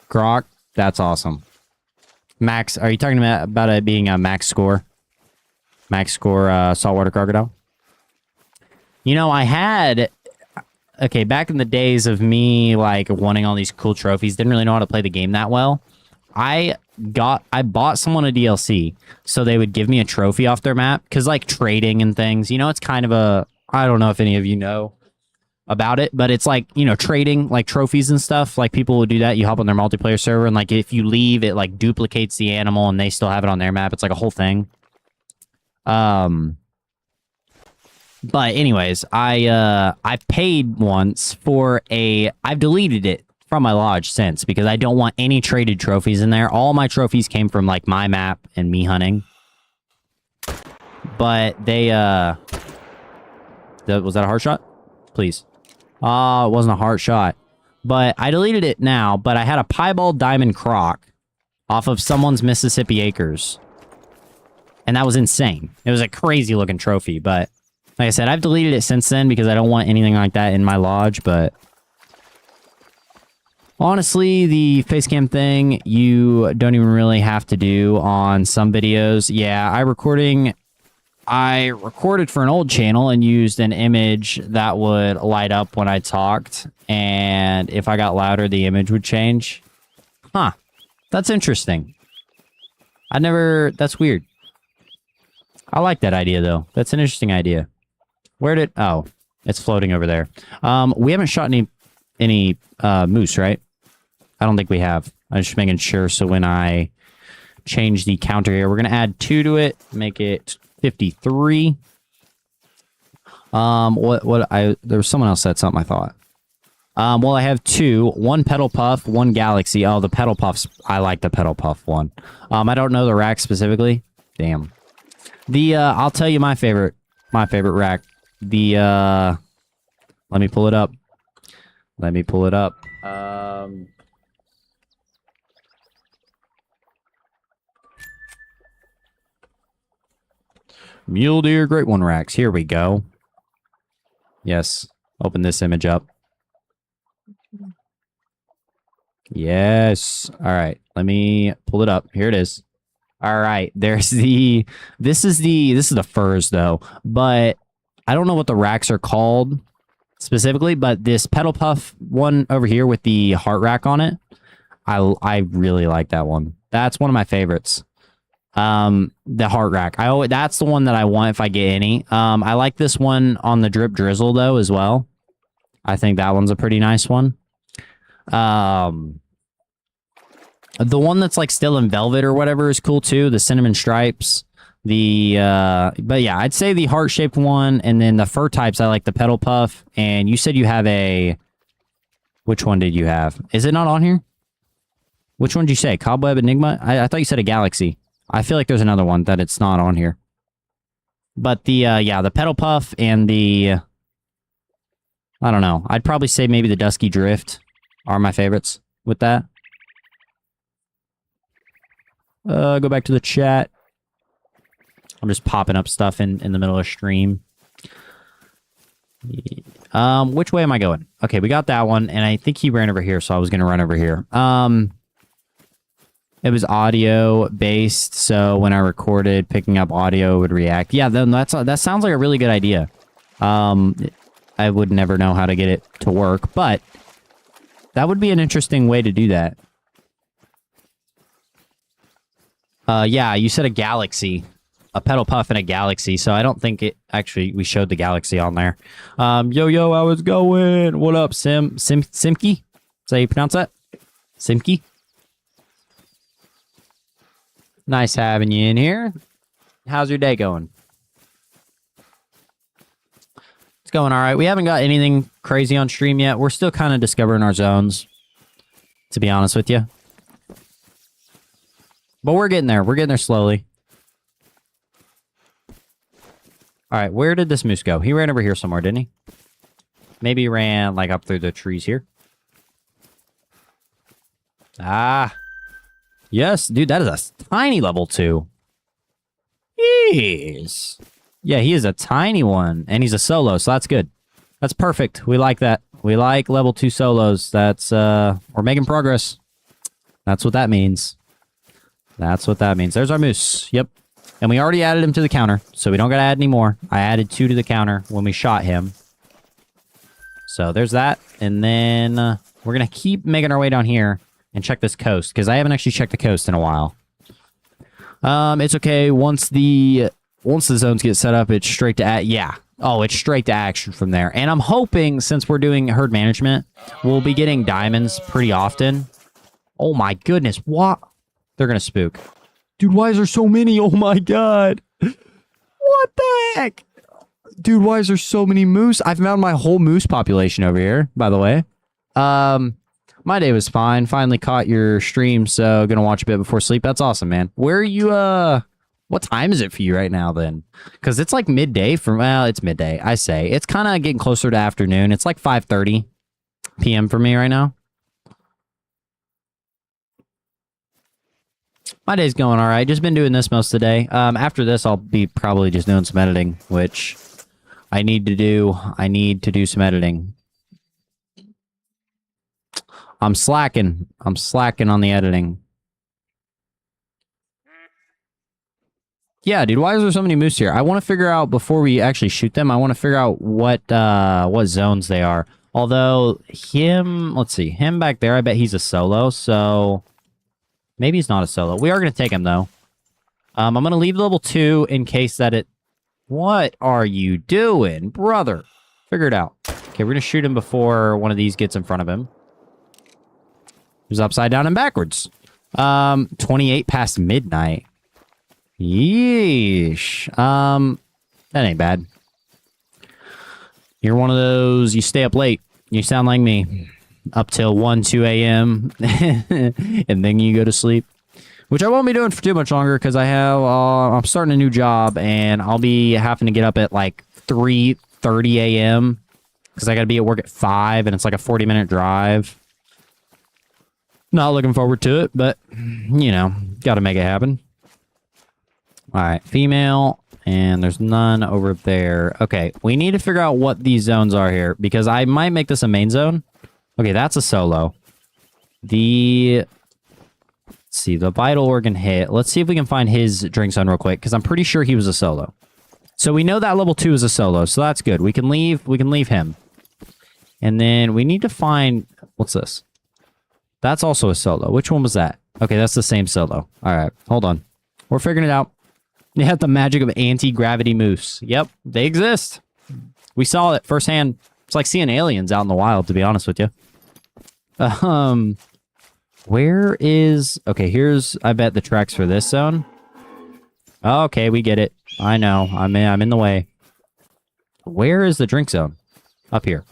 grok. That's awesome. Max, are you talking about it being a max score? Max score saltwater crocodile? You know, I had okay, back in the days of me like wanting all these cool trophies, didn't really know how to play the game that well. I bought someone a DLC so they would give me a trophy off their map because like trading and things, you know, it's kind of a I don't know if any of you know about it, but it's like, you know, trading like trophies and stuff. Like people will do that. You hop on their multiplayer server and like if you leave, it like duplicates the animal and they still have it on their map. It's like a whole thing. But anyways, I paid once for I've deleted it from my lodge since because I don't want any traded trophies in there. All my trophies came from like my map and me hunting. But they was that a hard shot? Please. It wasn't a hard shot. But I deleted it now, but I had a piebald diamond croc off of someone's Mississippi Acres. And that was insane. It was a crazy looking trophy, but like I said, I've deleted it since then because I don't want anything like that in my lodge, but honestly, the face cam thing, you don't even really have to do on some videos. Yeah, I recorded for an old channel and used an image that would light up when I talked, and if I got louder, the image would change. Huh. That's interesting. That's weird. I like that idea, though. That's an interesting idea. Oh, it's floating over there. We haven't shot any moose, right? I don't think we have. I'm just making sure, so when I change the counter here, we're going to add 2 to it, make it 53. There was someone else said something, I thought. Well, I have 2, 1 petal puff, 1 galaxy. Oh, the petal puffs, I like the petal puff one. I don't know the rack specifically. Damn. I'll tell you my favorite rack. Let me pull it up. Mule Deer Great One racks. Here we go. Yes. Open this image up. Yes. All right. Let me pull it up. Here it is. All right. This is the furs though, but I don't know what the racks are called specifically, but this petal puff one over here with the heart rack on it, I really like that one. That's one of my favorites. The heart rack. That's the one that I want if I get any. I like this one on the drip drizzle though as well. I think that one's a pretty nice one. The one that's like still in velvet or whatever is cool too. The cinnamon stripes. But yeah, I'd say the heart-shaped one, and then the fur types, I like the petal puff. And you said you have which one did you have? Is it not on here? Which one did you say? Cobweb Enigma? I thought you said a galaxy. I feel like there's another one that it's not on here. But the petal puff and I don't know. I'd probably say maybe the Dusky Drift are my favorites with that. Go back to the chat. I'm just popping up stuff in the middle of stream. Which way am I going? Okay, we got that one, and I think he ran over here, so I was gonna run over here. It was audio based, so when I recorded, picking up audio would react. Yeah, then that sounds like a really good idea. I would never know how to get it to work, but that would be an interesting way to do that. Yeah, you said a galaxy. A petal puff and a galaxy, so I don't think we showed the galaxy on there. Yo, I was going. What up, Simki? Is that how you pronounce that? Simki? Nice having you in here. How's your day going? It's going all right. We haven't got anything crazy on stream yet. We're still kind of discovering our zones, to be honest with you. But we're getting there. We're getting there slowly. All right, where did this moose go? He ran over here somewhere, didn't he? Maybe he ran, like, up through the trees here. Ah. Yes, dude, that is a tiny level 2. Jeez. Yeah, he is a tiny one, and he's a solo, so that's good. That's perfect. We like that. We like level 2 solos. That's, we're making progress. That's what that means. That's what that means. There's our moose. Yep. And we already added him to the counter, so we don't got to add any more. I added 2 to the counter when we shot him. So there's that. And then we're going to keep making our way down here and check this coast, because I haven't actually checked the coast in a while. It's okay. Once the zones get set up, it's straight to yeah. Oh, it's straight to action from there. And I'm hoping, since we're doing herd management, we'll be getting diamonds pretty often. Oh my goodness, what? They're gonna spook. Dude, why is there so many? Oh my god. What the heck? Dude, why is there so many moose? I've found my whole moose population over here, by the way. My day was fine. Finally caught your stream, so gonna watch a bit before sleep. That's awesome, man. Where are you, what time is it for you right now, then? Because it's like midday for, well, it's midday, I say. It's kind of getting closer to afternoon. It's like 5:30 p.m. for me right now. My day's going all right. Just been doing this most of the day. After this, I'll be probably just doing some editing, which I need to do. I need to do some editing. I'm slacking. I'm slacking on the editing. Yeah, dude, why is there so many moose here? I want to figure out, before we actually shoot them, I want to figure out what zones they are. Although, let's see, him back there, I bet he's a solo, so maybe he's not a solo. We are going to take him, though. I'm going to leave level 2 in case that it... What are you doing, brother? Figure it out. Okay, we're going to shoot him before one of these gets in front of him. He's upside down and backwards. 28 past midnight. Yeesh. That ain't bad. You're one of those, you stay up late. You sound like me. Up till 1, 2 a.m. and then you go to sleep. Which I won't be doing for too much longer, because I'm starting a new job, and I'll be having to get up at like 3:30 a.m. because I got to be at work at 5, and it's like a 40-minute drive. Not looking forward to it, but, you know, got to make it happen. All right, female, and there's none over there. Okay, we need to figure out what these zones are here, because I might make this a main zone. Okay, that's a solo. Let's see, the vital organ hit. Let's see if we can find his drink zone real quick, because I'm pretty sure he was a solo. So we know that level 2 is a solo, so that's good. We can leave him. And then we need to find, what's this? That's also a solo. Which one was that? Okay, that's the same solo. All right, hold on. We're figuring it out. They have the magic of anti-gravity moose. Yep, they exist. We saw it firsthand. It's like seeing aliens out in the wild, to be honest with you. Where is... Okay, here's, I bet, the tracks for this zone. Okay, we get it. I know. I'm in the way. Where is the drink zone? Up here.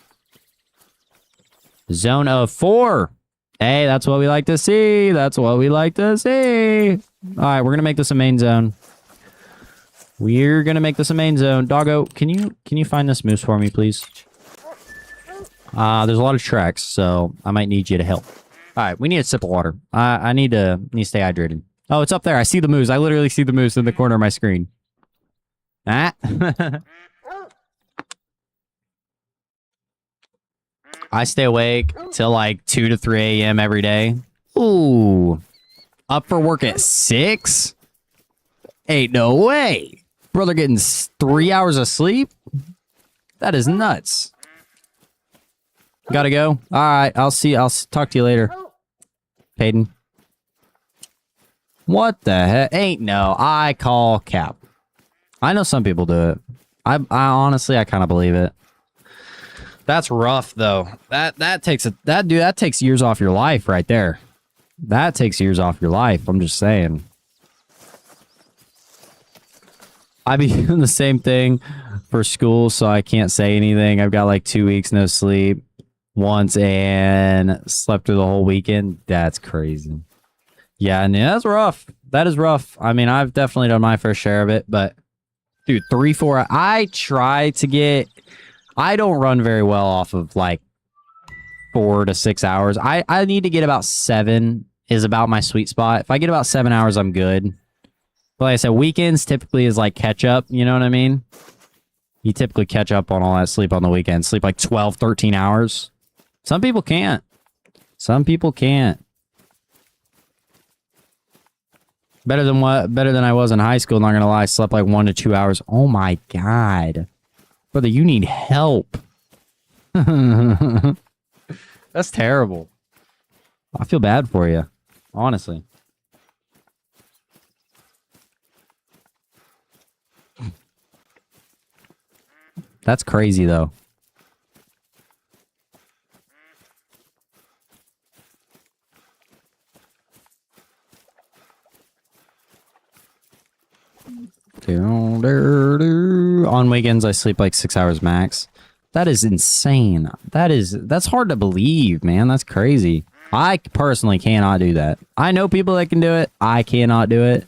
Zone of 4. Hey, that's what we like to see. That's what we like to see. All right, we're going to make this a main zone. We're going to make this a main zone. Doggo, can you find this moose for me, please? There's a lot of tracks, so I might need you to help. All right, we need a sip of water. I need to stay hydrated. Oh, it's up there. I see the moose. I literally see the moose in the corner of my screen. Ah. I stay awake till like 2 to 3 a.m. every day. Ooh. Up for work at 6? Ain't no way. Brother getting 3 hours of sleep? That is nuts. Gotta go. All right, I'll talk to you later. Peyton. What the heck? Ain't no. I call cap. I know some people do it. I honestly, I kind of believe it. That's rough, though. That takes years off your life right there. That takes years off your life. I'm just saying. I be doing the same thing for school, so I can't say anything. I've got like 2 weeks no sleep once and slept through the whole weekend. That's crazy. Yeah, and that's rough. That is rough. I mean, I've definitely done my fair share of it, but dude, 3-4. I don't run very well off of like 4 to 6 hours. I need to get about 7 is about my sweet spot. If I get about 7 hours, I'm good. But like I said, weekends typically is like catch up. You know what I mean? You typically catch up on all that sleep on the weekend. Sleep like 12, 13 hours. Some people can't. Some people can't. Better than I was in high school, not gonna lie. I slept like 1 to 2 hours. Oh my god. Brother, you need help. That's terrible. I feel bad for you, honestly. That's crazy, though. On weekends, I sleep like 6 hours max. That is insane. That's hard to believe, man. That's crazy. I personally cannot do that. I know people that can do it. I cannot do it.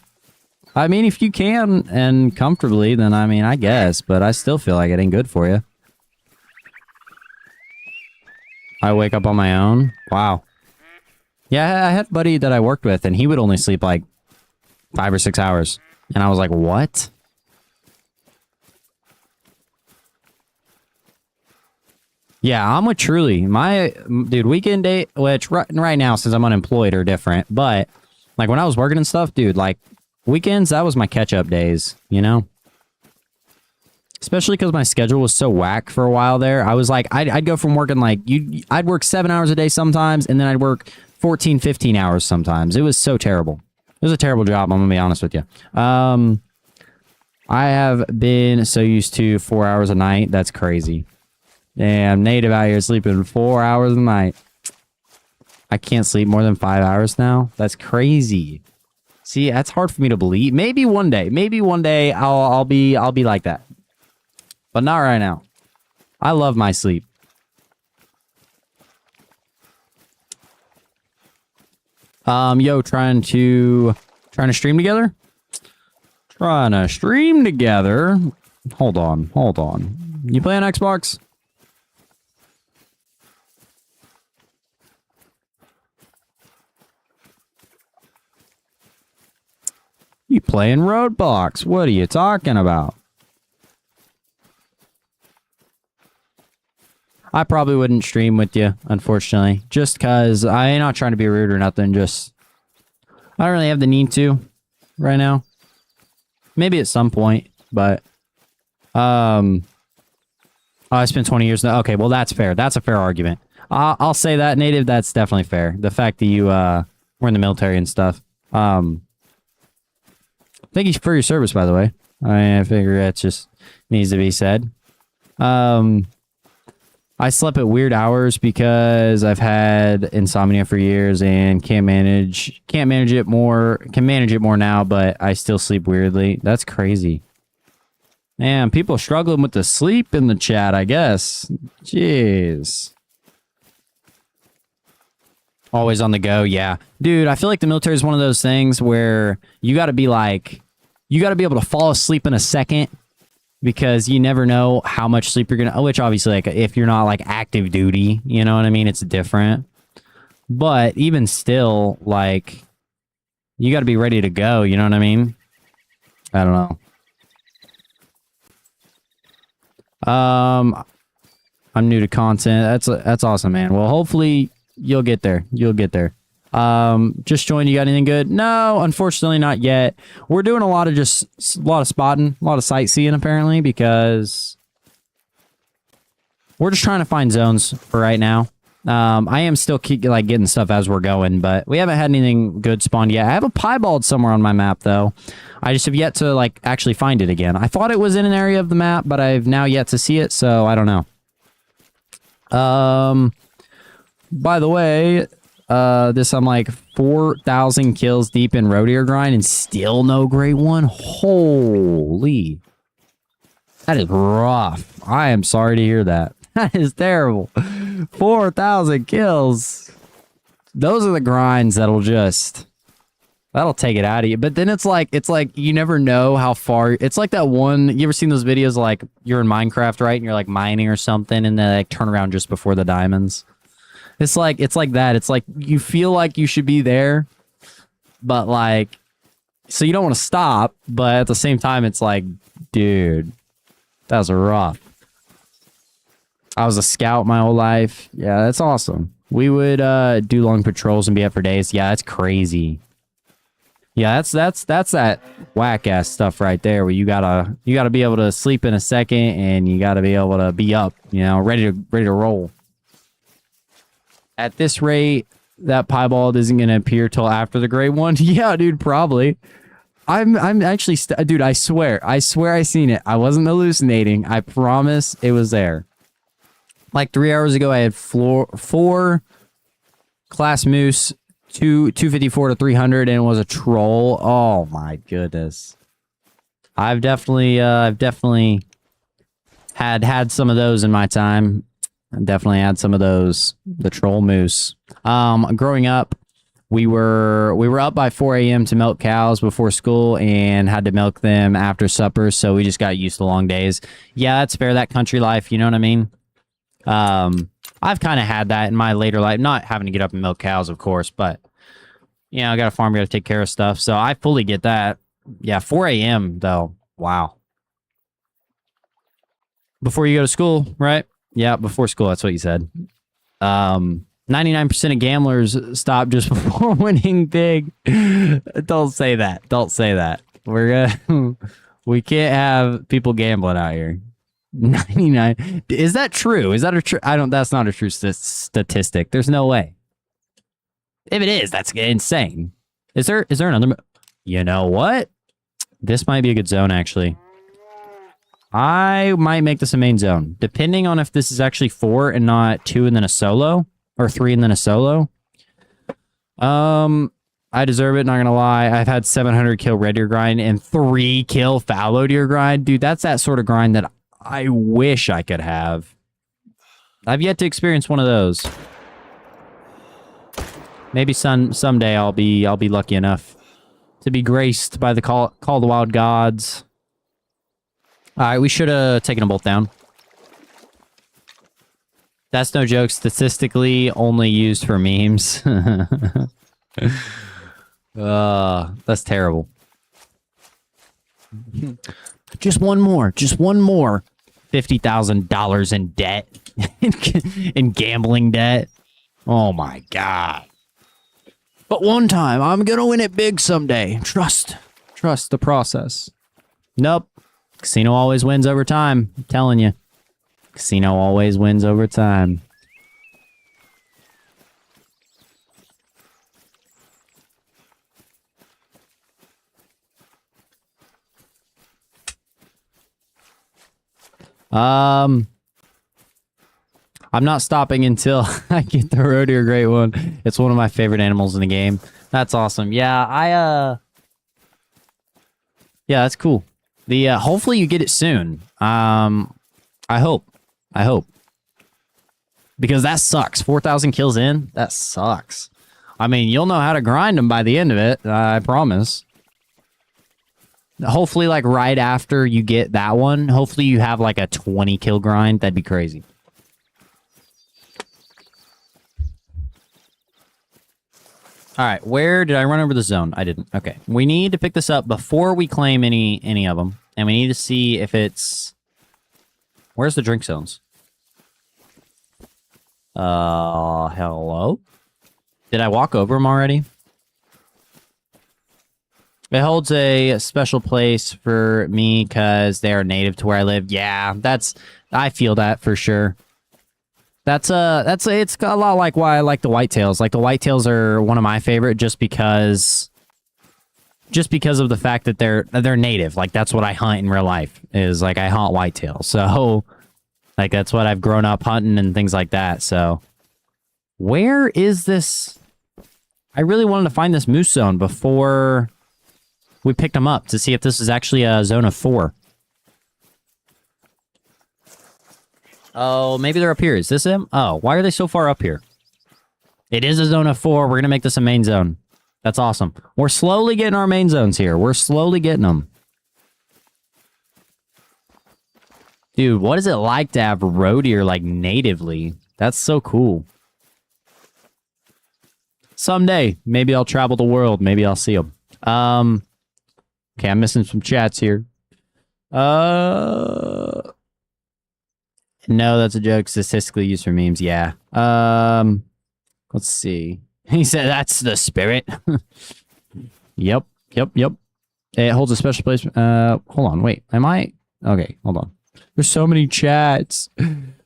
I mean, if you can and comfortably, then I mean, I guess, but I still feel like it ain't good for you. I wake up on my own. Wow. Yeah, I had a buddy that I worked with, and he would only sleep like 5 or 6 hours. And I was like, what? Yeah, I'm with Truly. My dude, weekend day, which right now since I'm unemployed are different, but like when I was working and stuff, dude, like weekends, that was my catch-up days, you know? Especially because my schedule was so whack for a while there. I was like, I'd go from working like, I'd work 7 hours a day sometimes, and then I'd work 14, 15 hours sometimes. It was so terrible. It was a terrible job, I'm going to be honest with you. I have been so used to 4 hours a night. That's crazy. Damn, native out here sleeping 4 hours a night. I can't sleep more than 5 hours now. That's crazy. See, that's hard for me to believe. Maybe one day I'll be like that. But not right now. I love my sleep. Yo, trying to stream together? Trying to stream together. Hold on. You play on Xbox? You playing Roadblocks? What are you talking about? I probably wouldn't stream with you, unfortunately. Just because I'm not trying to be rude or nothing. Just, I don't really have the need to right now. Maybe at some point, but... Oh, I spent 20 years now. Okay, well, that's fair. That's a fair argument. I'll say that, Native. That's definitely fair. The fact that you were in the military and stuff. Thank you for your service, by the way. I figure that just needs to be said. I slept at weird hours because I've had insomnia for years and can't manage it more. Can manage it more now, but I still sleep weirdly. That's crazy. Man, people are struggling with the sleep in the chat, I guess. Jeez. Always on the go, yeah. Dude, I feel like the military is one of those things where you got to be able to fall asleep in a second because you never know how much sleep you're going to, which obviously, like, if you're not, like, active duty, you know what I mean? It's different. But even still, like, you got to be ready to go, you know what I mean? I don't know. I'm new to content. That's awesome, man. Well, hopefully you'll get there. Just joined. You got anything good? No, unfortunately not yet. We're doing a lot of spotting, a lot of sightseeing apparently because we're just trying to find zones for right now. I am still getting stuff as we're going, but we haven't had anything good spawned yet. I have a piebald somewhere on my map though. I just have yet to actually find it again. I thought it was in an area of the map, but I've now yet to see it, so I don't know. By the way, I'm like 4,000 kills deep in Road Deer grind and still no grade 1. Holy. That is rough. I am sorry to hear that. That is terrible. 4,000 kills. Those are the grinds that'll take it out of you. But then it's like you never know how far. It's like that one. You ever seen those videos like you're in Minecraft, right? And you're like mining or something, and then turn around just before the diamonds. It's like that. It's like you feel like you should be there, but so you don't want to stop. But at the same time, it's like, dude, that was rough. I was a scout my whole life. Yeah, that's awesome. We would do long patrols and be up for days. Yeah, that's crazy. Yeah, that's that whack ass stuff right there where you gotta be able to sleep in a second and you gotta be able to be up, ready to roll. At this rate, that piebald isn't gonna appear till after the gray one. Yeah, dude, probably. I'm actually dude, I swear I seen it. I wasn't hallucinating. I promise it was there. Like 3 hours ago, I had four class moose, 254 to 300, and it was a troll. Oh my goodness. I've definitely had some of those in my time. I definitely had some of those, the troll moose. Growing up, we were up by 4 a.m. to milk cows before school and had to milk them after supper, so we just got used to long days. Yeah, that's fair, that country life, you know what I mean? I've kind of had that in my later life, not having to get up and milk cows, of course, but I got a farm, got to take care of stuff, so I fully get that. Yeah, 4 a.m. though. Wow. Before you go to school, right? Yeah, before school, that's what you said. 99% of gamblers stop just before winning big. Don't say that. Don't say that. We can't have people gambling out here. 99. Is that true? Is that a true? That's not a true statistic. There's no way. If it is, that's insane. Is there another? You know what? This might be a good zone, actually. I might make this a main zone, depending on if this is actually 4 and not 2 and then a solo, or 3 and then a solo. I deserve it, not gonna lie. I've had 700 kill red deer grind and 3 kill fallow deer grind. Dude, that's that sort of grind that I wish I could have. I've yet to experience one of those. Maybe someday I'll be lucky enough to be graced by the call the wild gods. All right, we should have taken them both down. That's no joke. Statistically, only used for memes. That's terrible. Just one more. Just one more. $50,000 in debt. In gambling debt. Oh my god. But one time, I'm gonna win it big someday. Trust the process. Nope. Casino always wins over time. I'm telling you. Casino always wins over time. I'm not stopping until I get the roe deer great one. It's one of my favorite animals in the game. That's awesome. Yeah, yeah, that's cool. The hopefully you get it soon. I hope. Because that sucks. 4,000 kills in? That sucks. I mean, you'll know how to grind them by the end of it, I promise. Hopefully, like, right after you get that one, hopefully you have, like, a 20 kill grind. That'd be crazy. All right, where did I run over the zone? I didn't. Okay. We need to pick this up before we claim any of them. And we need to see if it's... Where's the drink zones? Hello? Did I walk over them already? It holds a special place for me because they are native to where I live. Yeah, I feel that for sure. It's a lot like why I like the whitetails. Like the whitetails are one of my favorite just because of the fact that they're native. Like that's what I hunt in real life is like I hunt whitetails. So like that's what I've grown up hunting and things like that. So where is this? I really wanted to find this moose zone before we picked them up to see if this is actually a zone of 4. Oh, maybe they're up here. Is this him? Oh, why are they so far up here? It is a zone of 4. We're going to make this a main zone. That's awesome. We're slowly getting our main zones here. We're slowly getting them. Dude, what is it like to have roe deer, like, natively? That's so cool. Someday, maybe I'll travel the world. Maybe I'll see them. Okay, I'm missing some chats here. No, that's a joke. Statistically used for memes. Yeah. Let's see. He said that's the spirit. Yep. Yep. It holds a special place. Hold on, wait. Am I? Okay, hold on. There's so many chats.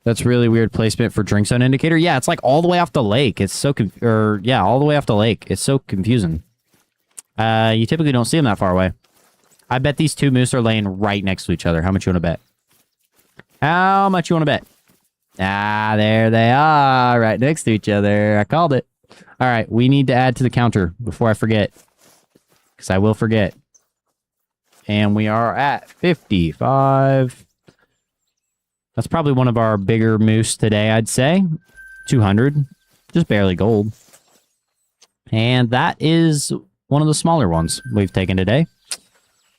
That's really weird placement for drink zone indicator. Yeah, it's like all the way off the lake. It's so all the way off the lake. It's so confusing. You typically don't see them that far away. I bet these two moose are laying right next to each other. How much you want to bet? How much you want to bet? Ah, there they are, right next to each other. I called it. All right, we need to add to the counter before I forget, because I will forget. And we are at 55. That's probably one of our bigger moose today, I'd say. 200. Just barely gold. And that is one of the smaller ones we've taken today.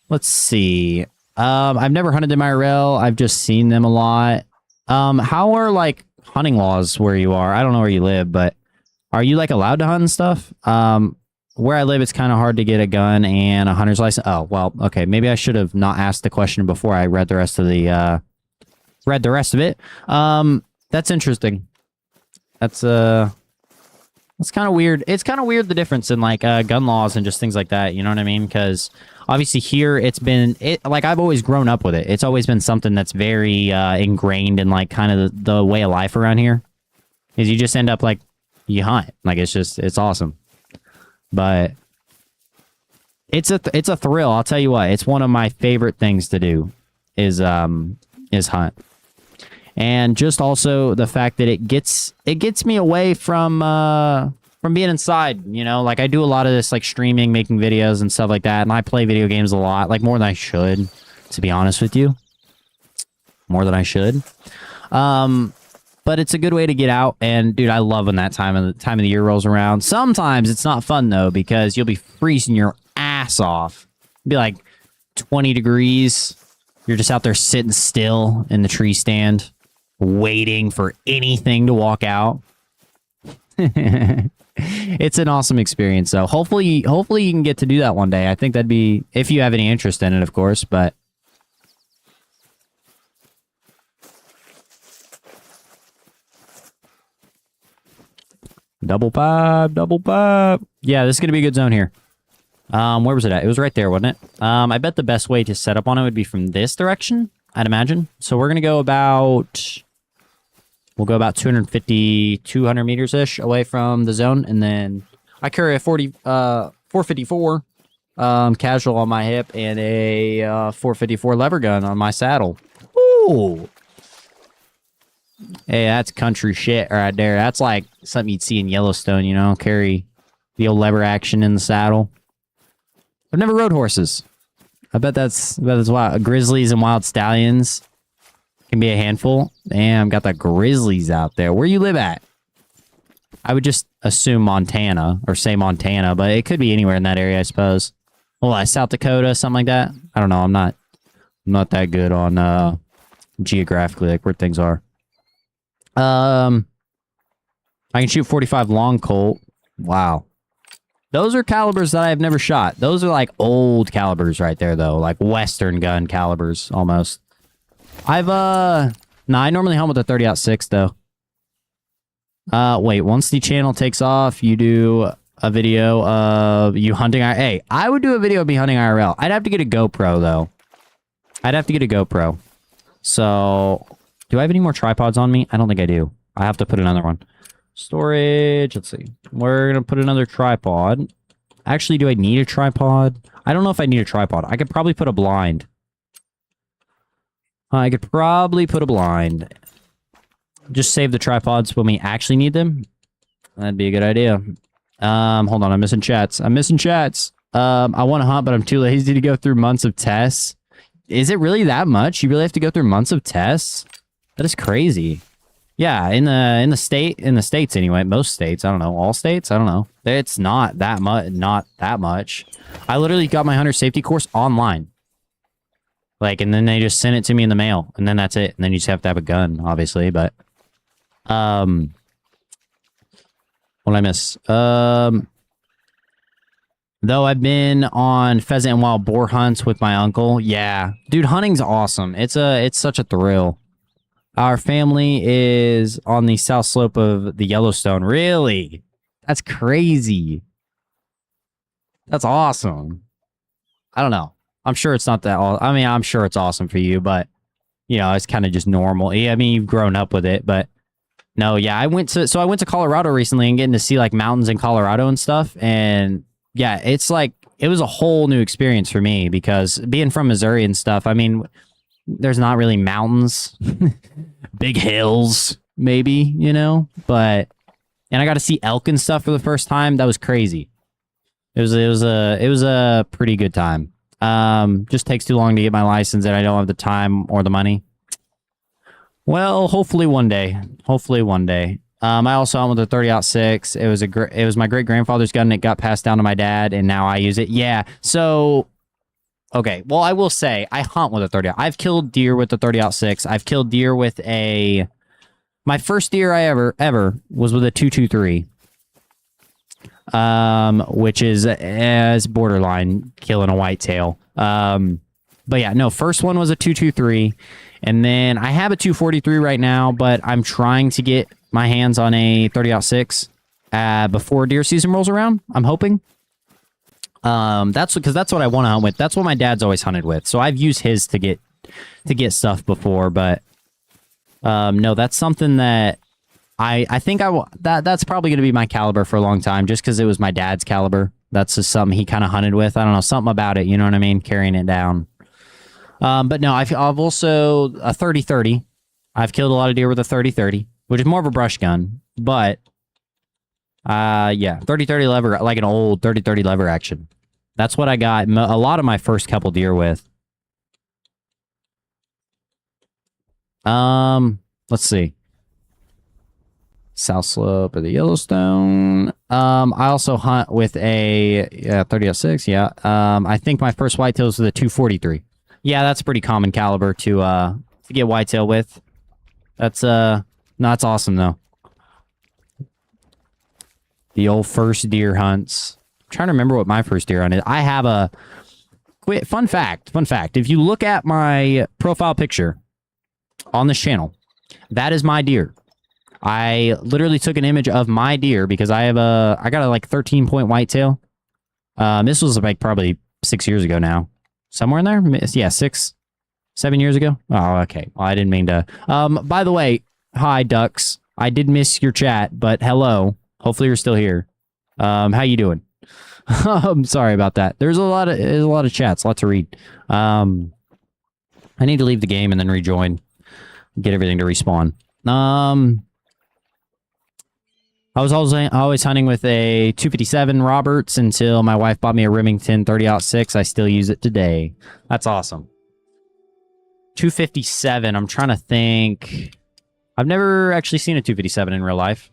Let's see. I've never hunted them IRL. I've just seen them a lot. How are, like, hunting laws where you are? I don't know where you live, but are you, like, allowed to hunt and stuff? Where I live, it's kind of hard to get a gun and a hunter's license. Oh, well, okay. Maybe I should have not asked the question before I read the rest of the, it. That's interesting. That's kind of weird. It's kind of weird, the difference in, like, gun laws and just things like that. You know what I mean? Because obviously here like, I've always grown up with it. It's always been something that's very ingrained in, like, kind of the way of life around here. Is you just end up, like, you hunt. Like, it's awesome. But it's a thrill. I'll tell you what. It's one of my favorite things to do is hunt. And just also the fact that it gets me away from being inside, you know? Like, I do a lot of this, like, streaming, making videos and stuff like that, and I play video games a lot, like, more than I should, to be honest with you. More than I should. But it's a good way to get out, and dude, I love when that time of the year rolls around. Sometimes it's not fun though, because you'll be freezing your ass off. It'll be like 20 degrees. You're just out there sitting still in the tree stand, waiting for anything to walk out. It's an awesome experience. So hopefully you can get to do that one day. I think that'd be, if you have any interest in it, of course, but double pipe. Yeah, this is going to be a good zone here. Where was it at? It was right there, wasn't it? I bet the best way to set up on it would be from this direction, I'd imagine. So we're going to go about... We'll go about 200 meters-ish away from the zone, and then I carry a 454 casual on my hip and a 454 lever gun on my saddle. Ooh! Hey, that's country shit right there. That's like something you'd see in Yellowstone, you know? Carry the old lever action in the saddle. I've never rode horses. I bet that's wild. Grizzlies and wild stallions can be a handful. Damn, got the grizzlies out there. Where you live at? I would just assume Montana, or say Montana, but it could be anywhere in that area, I suppose. Well, South Dakota, something like that. I don't know. I'm not that good on geographically, like where things are. I can shoot 45 long Colt. Wow. Those are calibers that I've never shot. Those are like old calibers right there, though. Like Western gun calibers, almost. I normally hunt with a 30-06, though. Wait, once the channel takes off, you do a video of you hunting. Hey, I would do a video of me hunting IRL. I'd have to get a GoPro, though. So, do I have any more tripods on me? I don't think I do. I have to put another one. Storage. Let's see. We're going to put another tripod. Actually, do I need a tripod? I don't know if I need a tripod. I could probably put a blind. Just save the tripods when we actually need them. That'd be a good idea. Hold on. I'm missing chats. I want to hunt, but I'm too lazy to go through months of tests. Is it really that much? You really have to go through months of tests? That is crazy. Yeah, in the states anyway. Most states, I don't know. All states, I don't know. It's not that much. I literally got my hunter safety course online. Like, and then they just sent it to me in the mail, and then that's it. And then you just have to have a gun, obviously. But, what did I miss? Though I've been on pheasant and wild boar hunts with my uncle. Yeah, dude, hunting's awesome. It's such a thrill. Our family is on the south slope of the Yellowstone. Really? That's crazy. That's awesome. I don't know. I'm sure it's not that. I mean, I'm sure it's awesome for you, but it's kind of just normal. Yeah, I mean, you've grown up with it, but no, yeah, I went to Colorado recently and getting to see like mountains in Colorado and stuff, and yeah, it's like it was a whole new experience for me because being from Missouri and stuff. I mean, there's not really mountains, big hills, maybe, but and I got to see elk and stuff for the first time. That was crazy. It was a pretty good time. Just takes too long to get my license, and I don't have the time or the money. Well, hopefully one day. Hopefully one day. I also hunt with a 30-06. It was my great grandfather's gun. And it got passed down to my dad, and now I use it. Yeah. So, okay. Well, I will say I hunt with a 30. I've killed deer with the 30-06. I've killed deer with a. My first deer I ever was with a 223. Which is as borderline killing a whitetail. But yeah, no, first one was a 223, and then I have a 243 right now, but I'm trying to get my hands on a 30-06 before deer season rolls around. I'm hoping. That's what I want to hunt with. That's what my dad's always hunted with. So I've used his to get stuff before, but no, that's something that I think that's probably going to be my caliber for a long time, just because it was my dad's caliber. That's just something he kind of hunted with. I don't know, something about it, you know what I mean? Carrying it down. But no, I've also a 30-30. I've killed a lot of deer with a 30-30, which is more of a brush gun. But yeah, 30-30 lever, like an old 30-30 lever action. That's what I got a lot of my first couple deer with. Let's see. South slope of the Yellowstone. I also hunt with a 30-06. Yeah. I think my first whitetail was with a 243. Yeah, that's a pretty common caliber to get whitetail with. That's no, that's awesome though. The old first deer hunts. I'm trying to remember what my first deer hunt is. I have a fun fact. If you look at my profile picture on this channel, that is my deer. I literally took an image of my deer because I got a like 13-point whitetail. This was like probably 6 years ago now. Somewhere in there? Yeah, 6, 7 years ago. Oh, okay. Well, I didn't mean to. By the way, hi ducks. I did miss your chat, but hello. Hopefully you're still here. How you doing? I'm sorry about that. There's a lot of chats, a lot to read. I need to leave the game and then rejoin. Get everything to respawn. I was always hunting with a 257 Roberts until my wife bought me a Remington 30-06. I still use it today. That's awesome. 257. I'm trying to think. I've never actually seen a 257 in real life.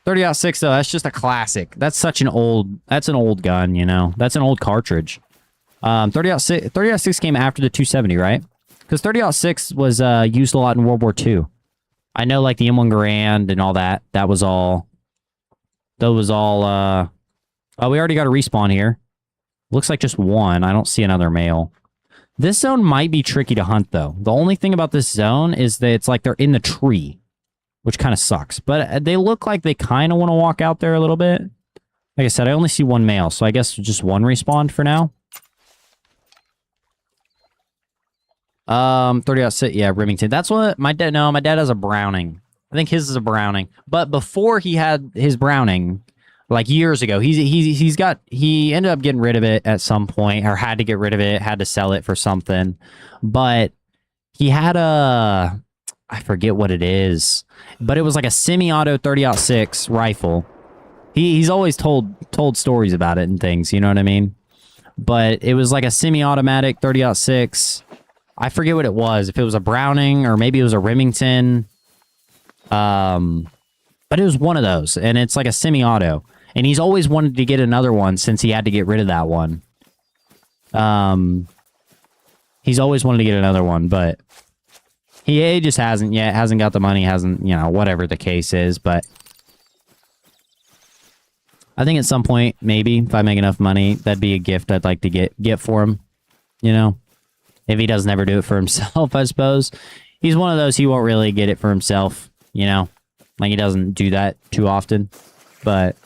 30-06 though, that's just a classic. That's an old gun, you know. That's an old cartridge. 30-06 came after the 270, right? Because 30-06 was used a lot in World War II. I know, like, the M1 Garand and all that. That was all... Oh, we already got a respawn here. Looks like just one. I don't see another male. This zone might be tricky to hunt, though. The only thing about this zone is that it's like they're in the tree, which kind of sucks. But they look like they kind of want to walk out there a little bit. Like I said, I only see one male, so I guess just one respawned for now. 30-06, yeah, Remington. That's what my dad has a Browning. I think his is a Browning. But before he had his Browning, like years ago, he ended up getting rid of it at some point, or had to get rid of it, had to sell it for something. But he had I forget what it is, but it was like a semi-auto 30-06 rifle. He's always told stories about it and things, you know what I mean? But it was like a semi-automatic 30-06. I forget what it was, if it was a Browning or maybe it was a Remington. But it was one of those, and it's like a semi-auto. And he's always wanted to get another one since he had to get rid of that one. He's always wanted to get another one, but he just hasn't yet. Hasn't got the money, hasn't, whatever the case is. But I think at some point, maybe, if I make enough money, that'd be a gift I'd like to get for him, If he doesn't ever do it for himself, I suppose. He's one of those, he won't really get it for himself, Like, he doesn't do that too often. But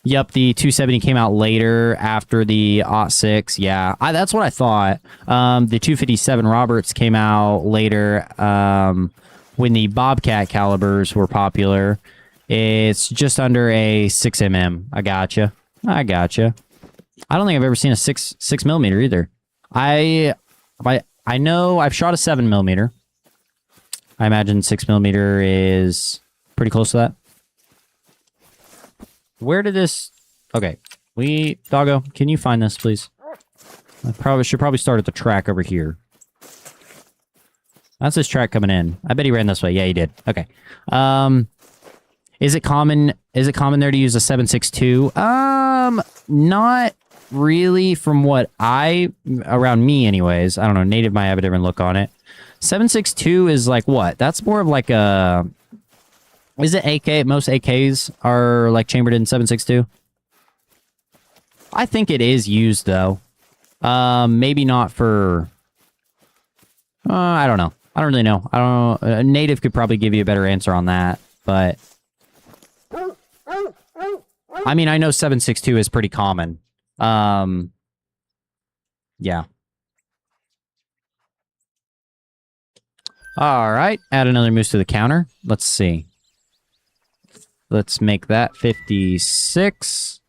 Yep, the 270 came out later after the '06. Yeah, that's what I thought. The 257 Roberts came out later when the Bobcat calibers were popular. It's just under a 6mm. I gotcha. I don't think I've ever seen a 6mm either. I know I've shot a 7mm. I imagine 6mm is pretty close to that. Where did this... Okay. Doggo, can you find this, please? I should probably start at the track over here. That's his track coming in. I bet he ran this way. Yeah, he did. Okay. Is it common there to use a 7.62? Not really from what around me anyways. I don't know. Native might have a different look on it. 7.62 is like what? That's more of like a... Is it AK? Most AKs are like chambered in 7.62. I think it is used though. Maybe not for. I don't know. I don't really know. I don't know. Native could probably give you a better answer on that, but I mean, I know 7.62 is pretty common. Yeah. All right. Add another moose to the counter. Let's see. Let's make that 56.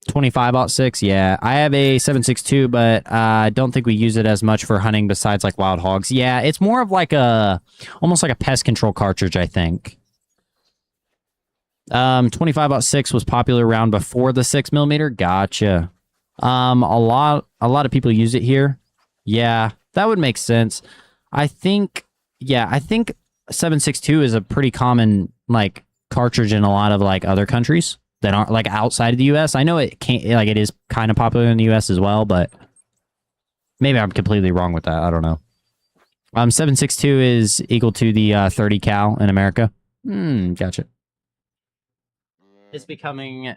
25/6. Yeah, I have a 7.62, but I don't think we use it as much for hunting besides like wild hogs. Yeah, it's more of like almost like a pest control cartridge, I think. 25/6 was popular around before the 6mm. Gotcha. A lot of people use it here. Yeah, that would make sense. I think 7.62 is a pretty common like cartridge in a lot of like other countries that aren't like outside of the US. I know it can't like it is kind of popular in the US as well, but maybe I'm completely wrong with that. I don't know. 7.62 is equal to the 30 cal in America. Gotcha. It's becoming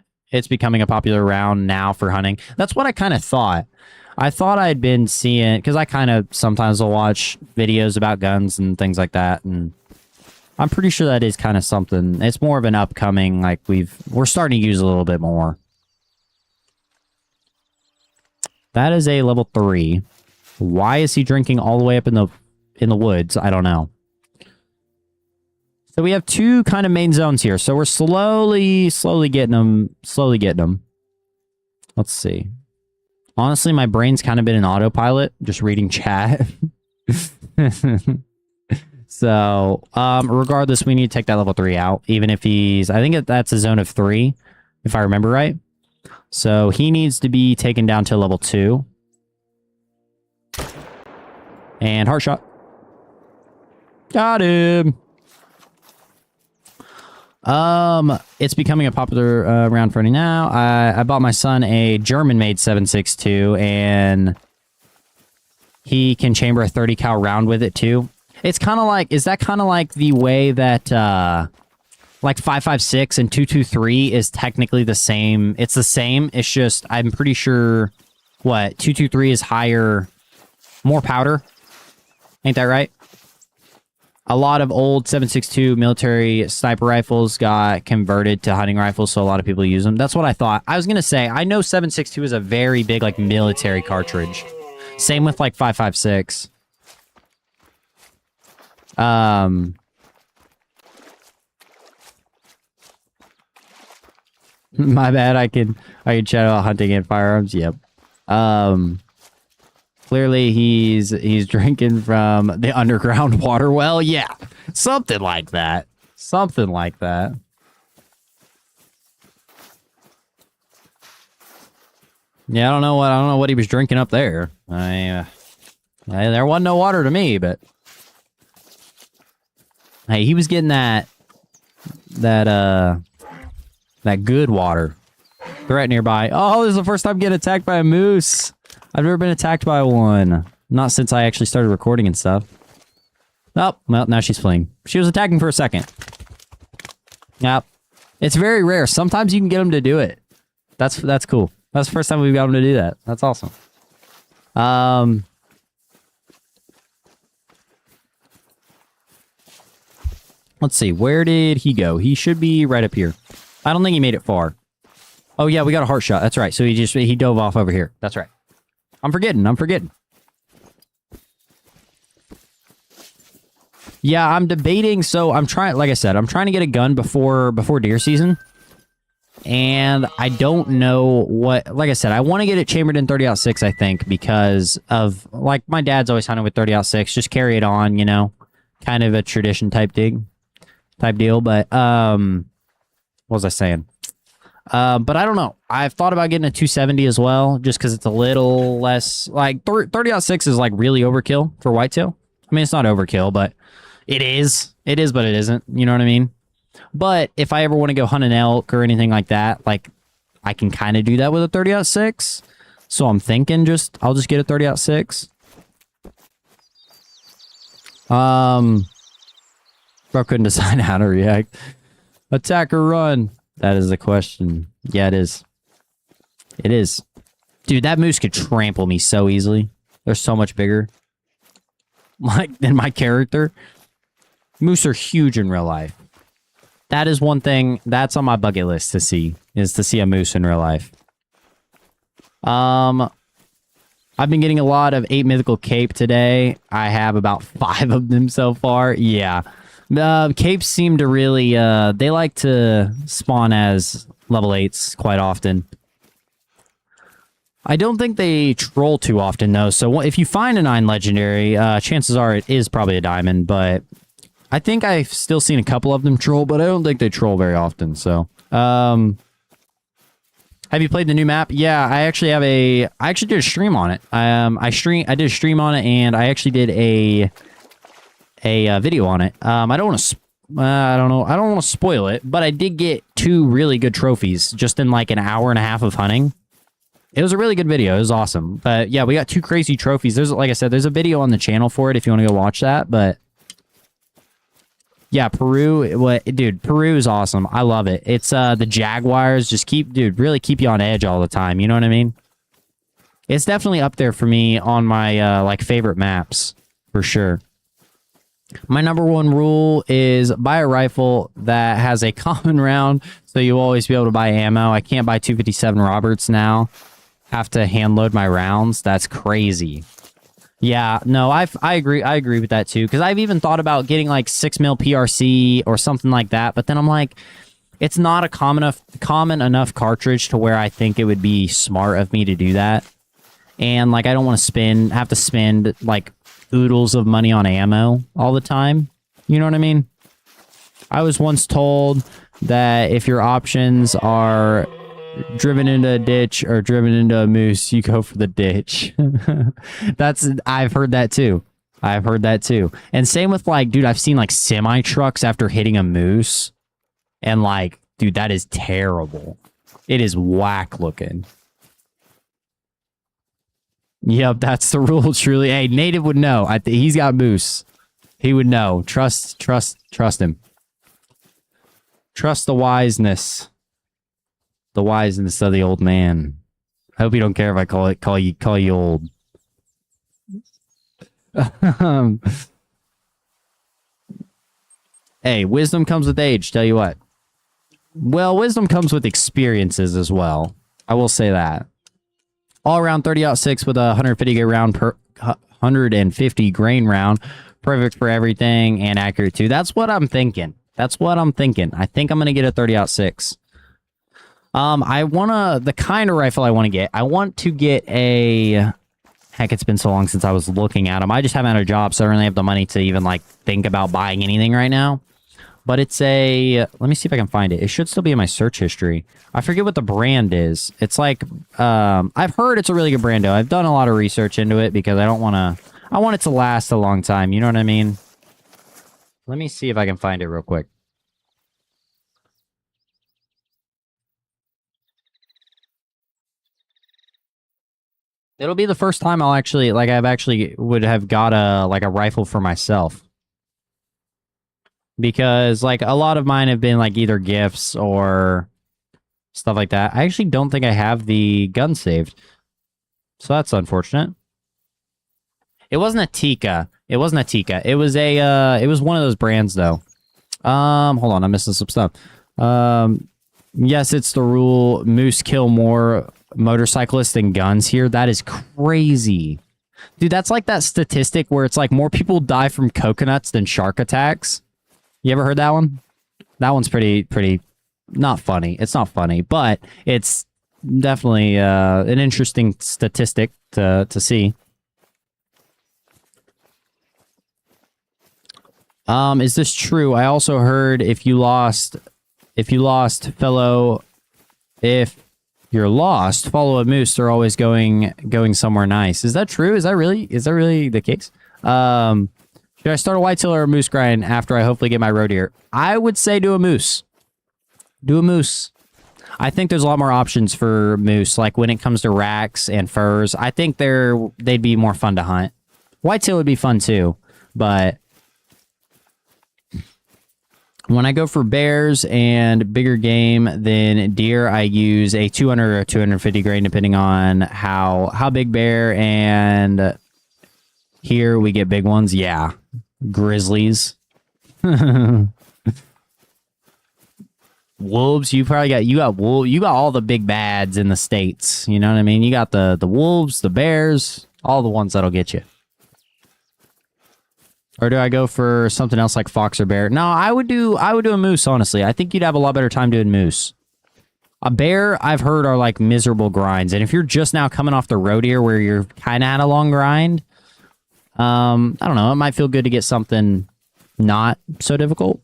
a popular round now for hunting. That's what I kind of thought. I thought I'd been seeing, because I kind of sometimes will watch videos about guns and things like that, and I'm pretty sure that is kind of something. It's more of an upcoming, like we're starting to use a little bit more. That is a level 3. Why is he drinking all the way up in the woods? I don't know. So we have two kind of main zones here. So we're slowly getting them. Let's see. Honestly, my brain's kind of been in autopilot, just reading chat. So, regardless, we need to take that level 3 out, even if I think that's a zone of 3, if I remember right. So, he needs to be taken down to level 2. And heart shot. Got him. It's becoming a popular round for me now. I bought my son a German-made 7.62, and he can chamber a 30 cal round with it too. It's kind of like, is that kind of like the way that like 5.56 and 2.23 is technically the same? It's the same. It's just I'm pretty sure 2.23 is higher, more powder. Ain't that right? A lot of old 7.62 military sniper rifles got converted to hunting rifles, so a lot of people use them. That's what I thought. I was going to say, I know 7.62 is a very big, like, military cartridge. Same with, like, 5.56. My bad, I can chat about hunting and firearms. Yep. Clearly, he's drinking from the underground water well. Yeah, something like that. Something like that. Yeah, I don't know what he was drinking up there. There wasn't no water to me, but hey, he was getting that good water. Threat nearby. Oh, this is the first time getting attacked by a moose. I've never been attacked by one. Not since I actually started recording and stuff. Oh, well, now she's fleeing. She was attacking for a second. Yep. It's very rare. Sometimes you can get them to do it. That's cool. That's the first time we've got them to do that. That's awesome. Let's see. Where did he go? He should be right up here. I don't think he made it far. Oh yeah, we got a heart shot. That's right. So he dove off over here. That's right. I'm forgetting. Yeah, I'm debating. So I'm trying, like I said, I'm trying to get a gun before deer season. And I don't know what, like I said, I want to get it chambered in 30-06, I think, because of, like, my dad's always hunted with 30-06. Just carry it on, you know, kind of a tradition type deal. But, what was I saying? But I don't know. I've thought about getting a 270 as well, just because it's a little less, like, 30-06 is, like, really overkill for whitetail. I mean, it's not overkill, but it is. It is, but it isn't. You know what I mean? But if I ever want to go hunt an elk or anything like that, like, I can kind of do that with a 30-06. So I'm thinking I'll just get a 30-06. Bro couldn't decide how to react. Attack or run? That is the question. Yeah, it is. It is. Dude, that moose could trample me so easily. They're so much bigger. Like, than my character. Moose are huge in real life. That is one thing that's on my bucket list to see, is to see a moose in real life. I've been getting a lot of 8 mythical cape today. I have about 5 of them so far. Yeah. Capes seem to really, they like to spawn as level 8s quite often. I don't think they troll too often, though. So if you find a 9 legendary, chances are it is probably a diamond, but I think I've still seen a couple of them troll, but I don't think they troll very often. So, have you played the new map? Yeah, I actually did a stream on it. I did a stream on it, and I actually did a video on it. I don't want to, I don't know. I don't want to spoil it, but I did get 2 really good trophies just in like an hour and a half of hunting. It was a really good video. It was awesome. But yeah, we got 2 crazy trophies. Like I said, there's a video on the channel for it if you want to go watch that. But yeah, Peru, dude, Peru is awesome. I love it. It's the Jaguars just really keep you on edge all the time. You know what I mean? It's definitely up there for me on my like favorite maps for sure. My number 1 rule is buy a rifle that has a common round, so you'll always be able to buy ammo. I can't buy 257 Roberts now. Have to hand load my rounds. That's crazy. Yeah, no, I agree. I agree with that too, because I've even thought about getting like 6mm PRC or something like that, but then I'm like, it's not a common enough cartridge to where I think it would be smart of me to do that. And like, I don't want to have to spend like oodles of money on ammo all the time. You know what I mean? I was once told that if your options are driven into a ditch or driven into a moose, you go for the ditch. I've heard that too. And same with like, dude, I've seen like semi trucks after hitting a moose, and like, dude, that is terrible. It is whack looking. Yep, that's the rule. Truly, hey, Native would know. He's got moose. He would know. Trust him. Trust the wiseness. The wiseness of the old man. I hope you don't care if I call you old. Hey, wisdom comes with age, tell you what. Well, wisdom comes with experiences as well. I will say that. All around 30-06 with a 150 round per 150 grain round. Perfect for everything and accurate too. That's what I'm thinking. I think I'm gonna get a 30-06. The kind of rifle I want to get. I want to get a... Heck, it's been so long since I was looking at them. I just haven't had a job, so I don't really have the money to even, like, think about buying anything right now. But it's a... Let me see if I can find it. It should still be in my search history. I forget what the brand is. It's like... I've heard it's a really good brand, though. I've done a lot of research into it because I don't want to... I want it to last a long time. You know what I mean? Let me see if I can find it real quick. It'll be the first time I've actually would have got a rifle for myself. Because like a lot of mine have been like either gifts or stuff like that. I actually don't think I have the gun saved. So that's unfortunate. It wasn't a Tikka. It was one of those brands though. Hold on, I'm missing some stuff. Yes, it's the rule. Moose kill more motorcyclists than guns here. That is crazy. Dude, that's like that statistic where it's like more people die from coconuts than shark attacks. You ever heard that one? That one's pretty not funny. It's not funny, but it's definitely an interesting statistic to see. Is this true? I also heard if you're lost, follow a moose. They're always going somewhere nice. Is that true? Is that really the case? Should I start a whitetail or a moose grind after I hopefully get my roe deer? I would say do a moose. Do a moose. I think there's a lot more options for moose, like when it comes to racks and furs. I think they'd be more fun to hunt. Whitetail would be fun too, but when I go for bears and bigger game than deer, I use a 200 or 250 grain, depending on how big bear. And here we get big ones. Yeah, grizzlies. Wolves. You got all the big bads in the States. You know what I mean? You got the wolves, the bears, all the ones that'll get you. Or do I go for something else like fox or bear? No, I would do a moose, honestly. I think you'd have a lot better time doing moose. A bear, I've heard, are like miserable grinds. And if you're just now coming off the roe deer where you're kind of at a long grind, I don't know. It might feel good to get something not so difficult.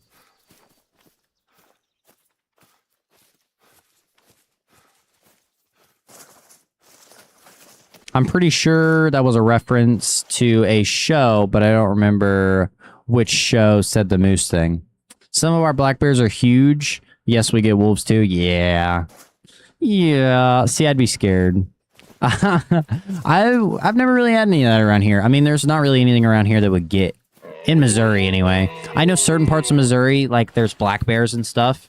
I'm pretty sure that was a reference to a show, but I don't remember which show said the moose thing. Some of our black bears are huge. Yes, we get wolves too. Yeah. Yeah. See, I'd be scared. I've never really had any of that around here. I mean, there's not really anything around here that would get in Missouri anyway. I know certain parts of Missouri, like there's black bears and stuff.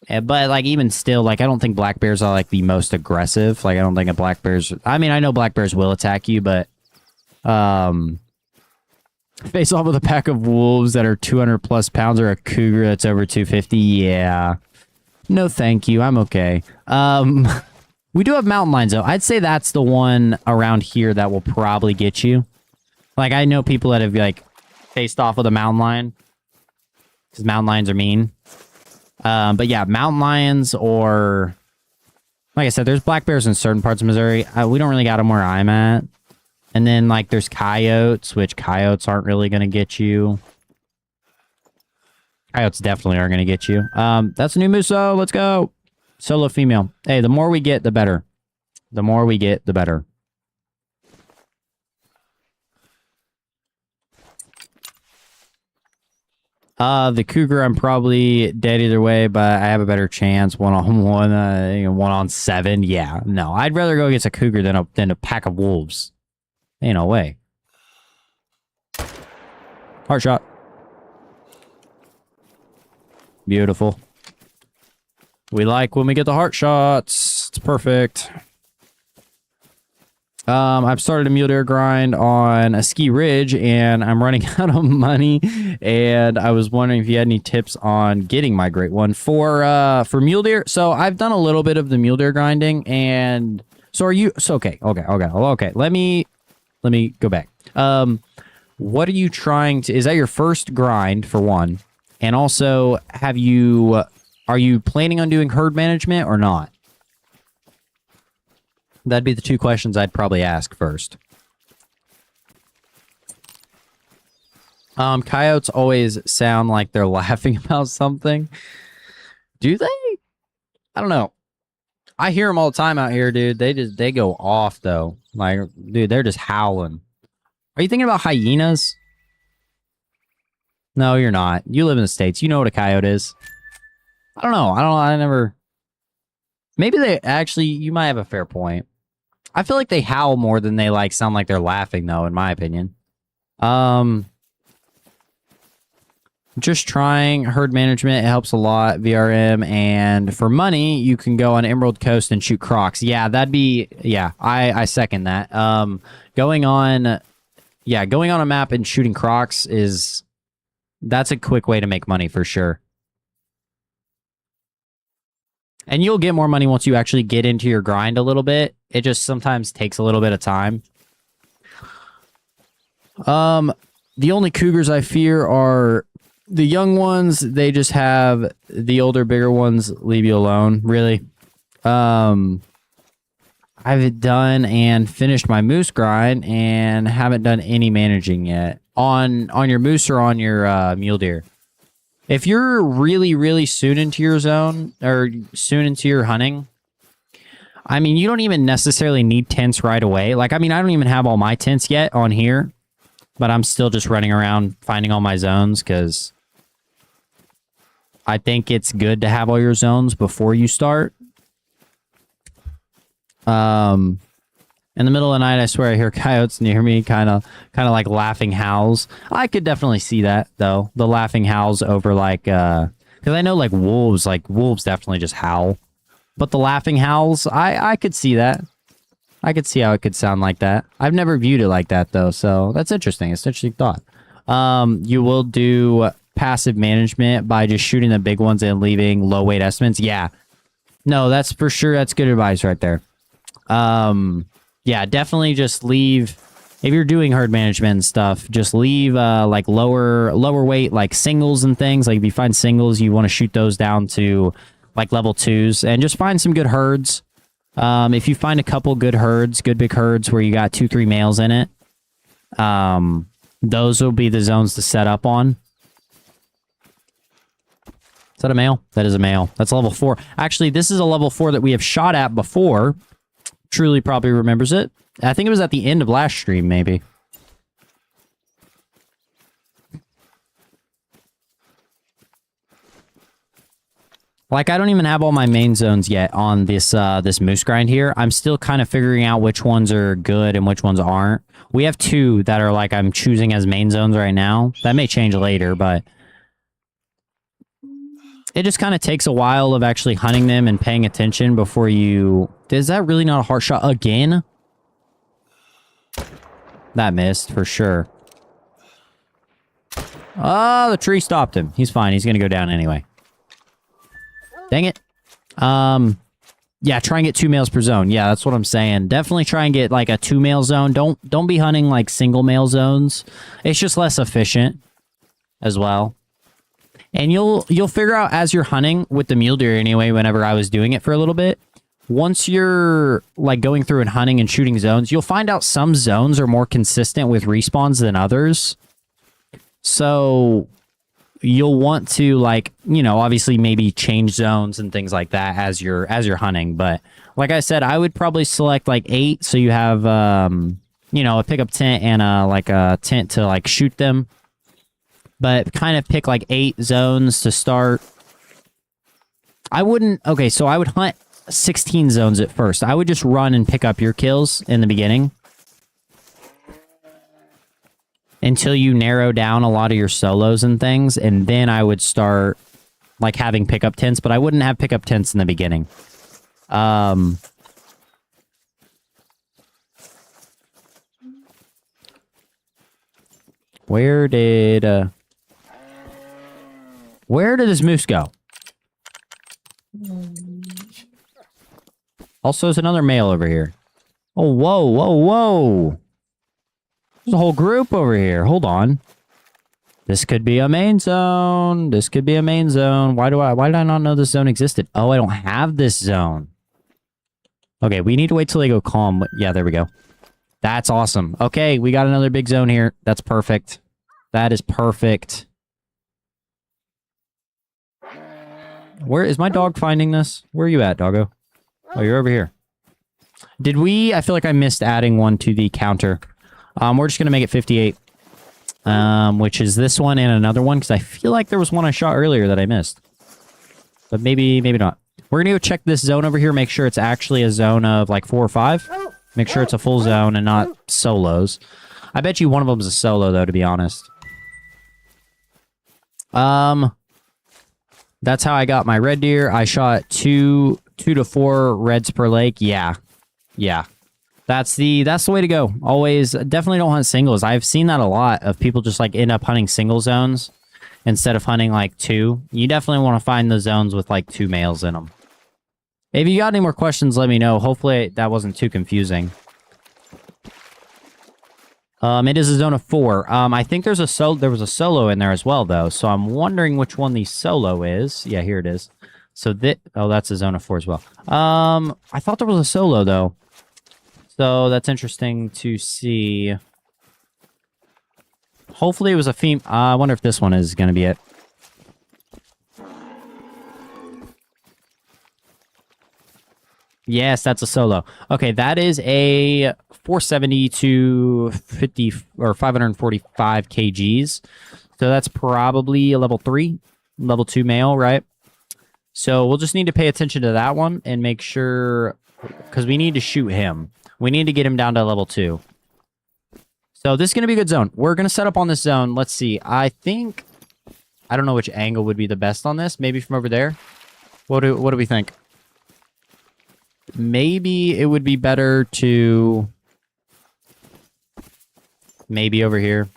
But like even still, like I don't think black bears are like the most aggressive. Like I don't think a black bears. I mean, I know black bears will attack you, but face off with a pack of wolves that are 200 plus pounds or a cougar that's over 250. Yeah, no, thank you. I'm okay. We do have mountain lions though. I'd say that's the one around here that will probably get you. Like I know people that have like faced off with a mountain lion because mountain lions are mean. But yeah, mountain lions or, like I said, there's black bears in certain parts of Missouri. We don't really got them where I'm at. And then, like, there's coyotes, which coyotes aren't really going to get you. Coyotes definitely aren't going to get you. That's a new Muso. Let's go. Solo female. Hey, the more we get, the better. The more we get, the better. The cougar, I'm probably dead either way, but I have a better chance. 1-on-1, 1-on-7. Yeah, no, I'd rather go against a cougar than a pack of wolves. Ain't no way. Heart shot. Beautiful. We like when we get the heart shots. It's perfect. I've started a mule deer grind on a ski ridge and I'm running out of money. And I was wondering if you had any tips on getting my great one for mule deer. So I've done a little bit of the mule deer grinding and okay. Let me go back. What are you trying to, is that your first grind for one? And also are you planning on doing herd management or not? That'd be the two questions I'd probably ask first. Coyotes always sound like they're laughing about something. Do they? I don't know. I hear them all the time out here, dude. They go off though. Like, dude, they're just howling. Are you thinking about hyenas? No, you're not. You live in the States. You know what a coyote is. I don't know. I never. Maybe they actually. You might have a fair point. I feel like they howl more than they like sound like they're laughing, though, in my opinion. Just trying herd management. It helps a lot. VRM. And for money, you can go on Emerald Coast and shoot crocs. Yeah, that'd be... Yeah, I second that. Going on a map and shooting crocs is... That's a quick way to make money for sure. And you'll get more money once you actually get into your grind a little bit. It just sometimes takes a little bit of time. The only cougars I fear are the young ones. They just have the older, bigger ones leave you alone, really. I've done and finished my moose grind and haven't done any managing yet on your moose or on your mule deer. If you're really, really soon into your zone or soon into your hunting, I mean, you don't even necessarily need tents right away. Like, I mean, I don't even have all my tents yet on here, but I'm still just running around finding all my zones because I think it's good to have all your zones before you start. In the middle of the night, I swear I hear coyotes near me, kind of like laughing howls. I could definitely see that though, the laughing howls over like, because I know like wolves definitely just howl, but the laughing howls, I could see that. I could see how it could sound like that. I've never viewed it like that though, so that's interesting. It's an interesting thought. You will do passive management by just shooting the big ones and leaving low weight estimates. Yeah, no, that's for sure. That's good advice right there. Yeah, definitely just leave, if you're doing herd management and stuff, just leave like lower weight, like singles and things. Like if you find singles, you want to shoot those down to like level 2s and just find some good herds. If you find a couple good herds, good big herds where you got 2-3 males in it, those will be the zones to set up on. Is that a male? That is a male. That's level 4. Actually, this is a level 4 that we have shot at before. Truly probably remembers it. I think it was at the end of last stream, maybe. Like, I don't even have all my main zones yet on this this moose grind here. I'm still kind of figuring out which ones are good and which ones aren't. We have 2 that are like I'm choosing as main zones right now. That may change later, but it just kind of takes a while of actually hunting them and paying attention before you... Is that really not a heart shot again? That missed, for sure. Oh, the tree stopped him. He's fine. He's going to go down anyway. Dang it. Yeah, try and get 2 males per zone. Yeah, that's what I'm saying. Definitely try and get like a 2 male zone. Don't be hunting like single male zones. It's just less efficient as well. And you'll figure out as you're hunting with the mule deer anyway, whenever I was doing it for a little bit. Once you're like going through and hunting and shooting zones, you'll find out some zones are more consistent with respawns than others. So you'll want to, like, you know, obviously maybe change zones and things like that as you're hunting. But like I said, I would probably select like 8 so you have you know, a pickup tent and like a tent to like shoot them. But kind of pick like 8 zones to start. I wouldn't... Okay, so I would hunt 16 zones at first. I would just run and pick up your kills in the beginning. Until you narrow down a lot of your solos and things. And then I would start like having pickup tents. But I wouldn't have pickup tents in the beginning. Where did this moose go? Also, there's another male over here. Oh, whoa, whoa, whoa. There's a whole group over here. Hold on. This could be a main zone. This could be a main zone. Why did I not know this zone existed? Oh, I don't have this zone. Okay, we need to wait till they go calm. Yeah, there we go. That's awesome. Okay, we got another big zone here. That's perfect. That is perfect. Where is my dog finding this? Where are you at, doggo? Oh, you're over here. Did we... I feel like I missed adding one to the counter. We're just going to make it 58. Which is this one and another one, because I feel like there was one I shot earlier that I missed. But maybe not. We're going to go check this zone over here, make sure it's actually a zone of like 4 or 5. Make sure it's a full zone and not solos. I bet you one of them is a solo, though, to be honest. That's how I got my red deer. I shot 2 to 4 reds per lake. Yeah. That's the way to go. Always, definitely don't hunt singles. I've seen that a lot of people just like end up hunting single zones instead of hunting like 2. You definitely want to find the zones with like 2 males in them. If you got any more questions, let me know. Hopefully that wasn't too confusing. It is a zone of 4. I think there was a solo in there as well, though. So I'm wondering which one the solo is. Yeah, here it is. So that's a zone of 4 as well. I thought there was a solo though. So that's interesting to see. Hopefully it was a theme. I wonder if this one is going to be it. Yes, that's a solo. Okay, that is a 470 to 50 or 545 kgs. So that's probably a level 3, level 2 male, right? So we'll just need to pay attention to that one and make sure, because we need to shoot him. We need to get him down to level 2. So this is going to be a good zone. We're going to set up on this zone. Let's see. I don't know which angle would be the best on this. Maybe from over there. What do we think? Maybe it would be better to maybe over here.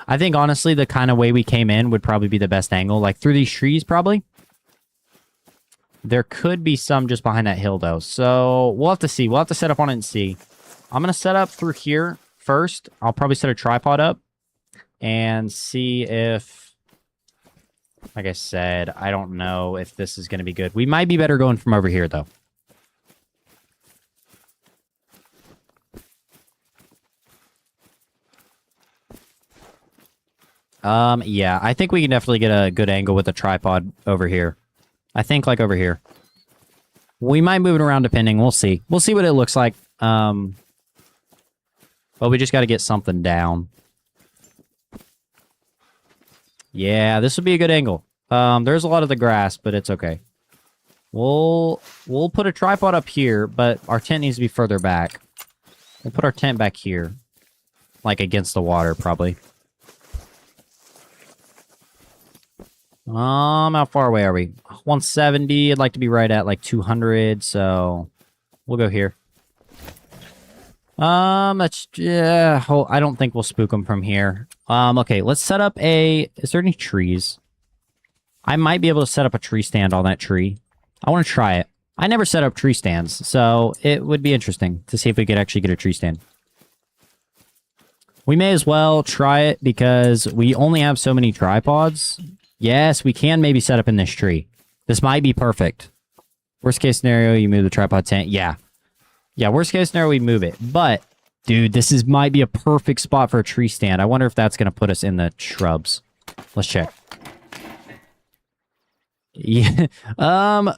I think honestly the kind of way we came in would probably be the best angle, like through these trees probably. There could be some just behind that hill though. So we'll have to see. We'll have to set up on it and see. I'm going to set up through here first. I'll probably set a tripod up and see if, like I said, I don't know if this is going to be good. We might be better going from over here though. Yeah, I think we can definitely get a good angle with the tripod over here. I think like over here. We might move it around depending. We'll see. We'll see what it looks like. But we just got to get something down. Yeah, this would be a good angle. There's a lot of the grass, but it's okay. We'll put a tripod up here, but our tent needs to be further back. We'll put our tent back here. Like against the water, probably. How far away are we? 170. I'd like to be right at like 200, so we'll go here. That's I don't think we'll spook them from here. Okay, let's set up is there any trees? I might be able to set up a tree stand on that tree. I want to try it. I never set up tree stands, so it would be interesting to see if we could actually get a tree stand. We may as well try it because we only have so many tripods. Yes, we can maybe set up in this tree. This might be perfect. Worst case scenario, you move the tripod tent. Yeah. Yeah, worst case scenario, we move it. But, dude, might be a perfect spot for a tree stand. I wonder if that's going to put us in the shrubs. Let's check. Yeah.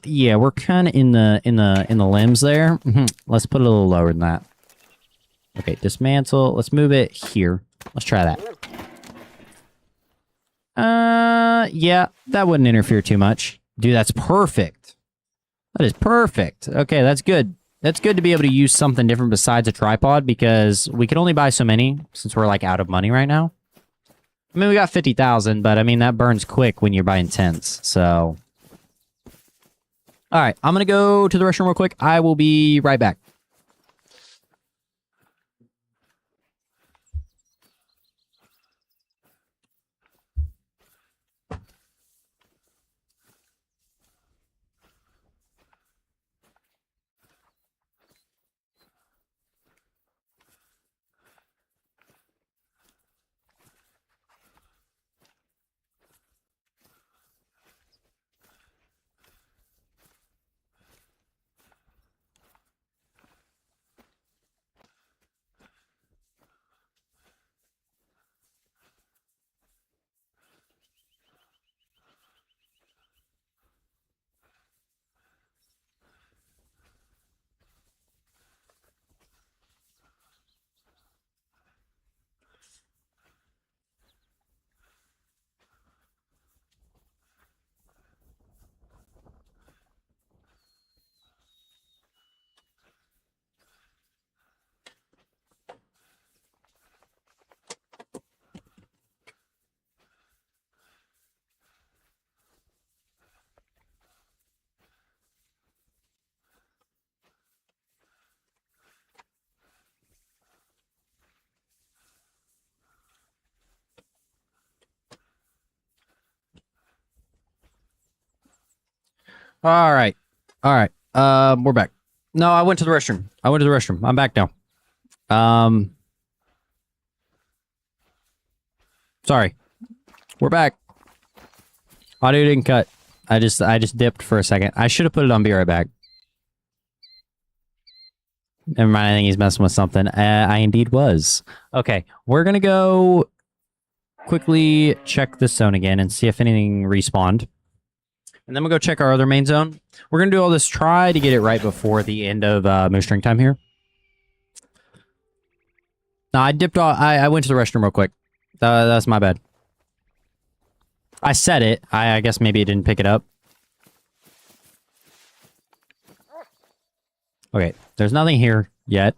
Yeah, we're kind of in the limbs there. Let's put it a little lower than that. Okay, dismantle. Let's move it here. Let's try that. Yeah, that wouldn't interfere too much. Dude, that's perfect. That is perfect. Okay, that's good. That's good to be able to use something different besides a tripod because we can only buy so many since we're like out of money right now. I mean, we got 50,000, but I mean, that burns quick when you're buying tents, so. All right, I'm going to go to the restroom real quick. I will be right back. All right. All right. We're back. No, I went to the restroom. I'm back now. Sorry. We're back. Audio didn't cut. I just dipped for a second. I should have put it on Be Right Back. Never mind, I think he's messing with something. I indeed was. Okay, we're gonna go quickly check this zone again and see if anything respawned. And then we'll go check our other main zone. We're gonna do all this, try to get it right before the end of Moose Drink time here. No, I dipped off. I went to the restroom real quick. That's my bad. I said it. I guess maybe it didn't pick it up. Okay, there's nothing here yet.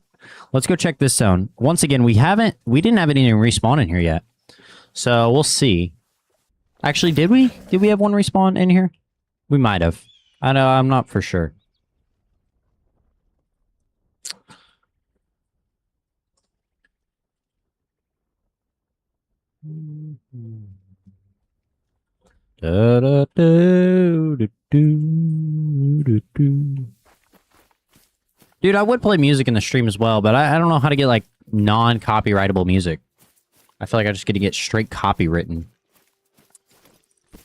Let's go check this zone. Once again, we didn't have anything respawn in here yet. So we'll see. Actually, did we? Did we have one respawn in here? We might have. I know, I'm not for sure. Da, da, do, do, do, do, do. Dude, I would play music in the stream as well, but I don't know how to get, like, non-copyrightable music. I feel like I just get to get straight copywritten.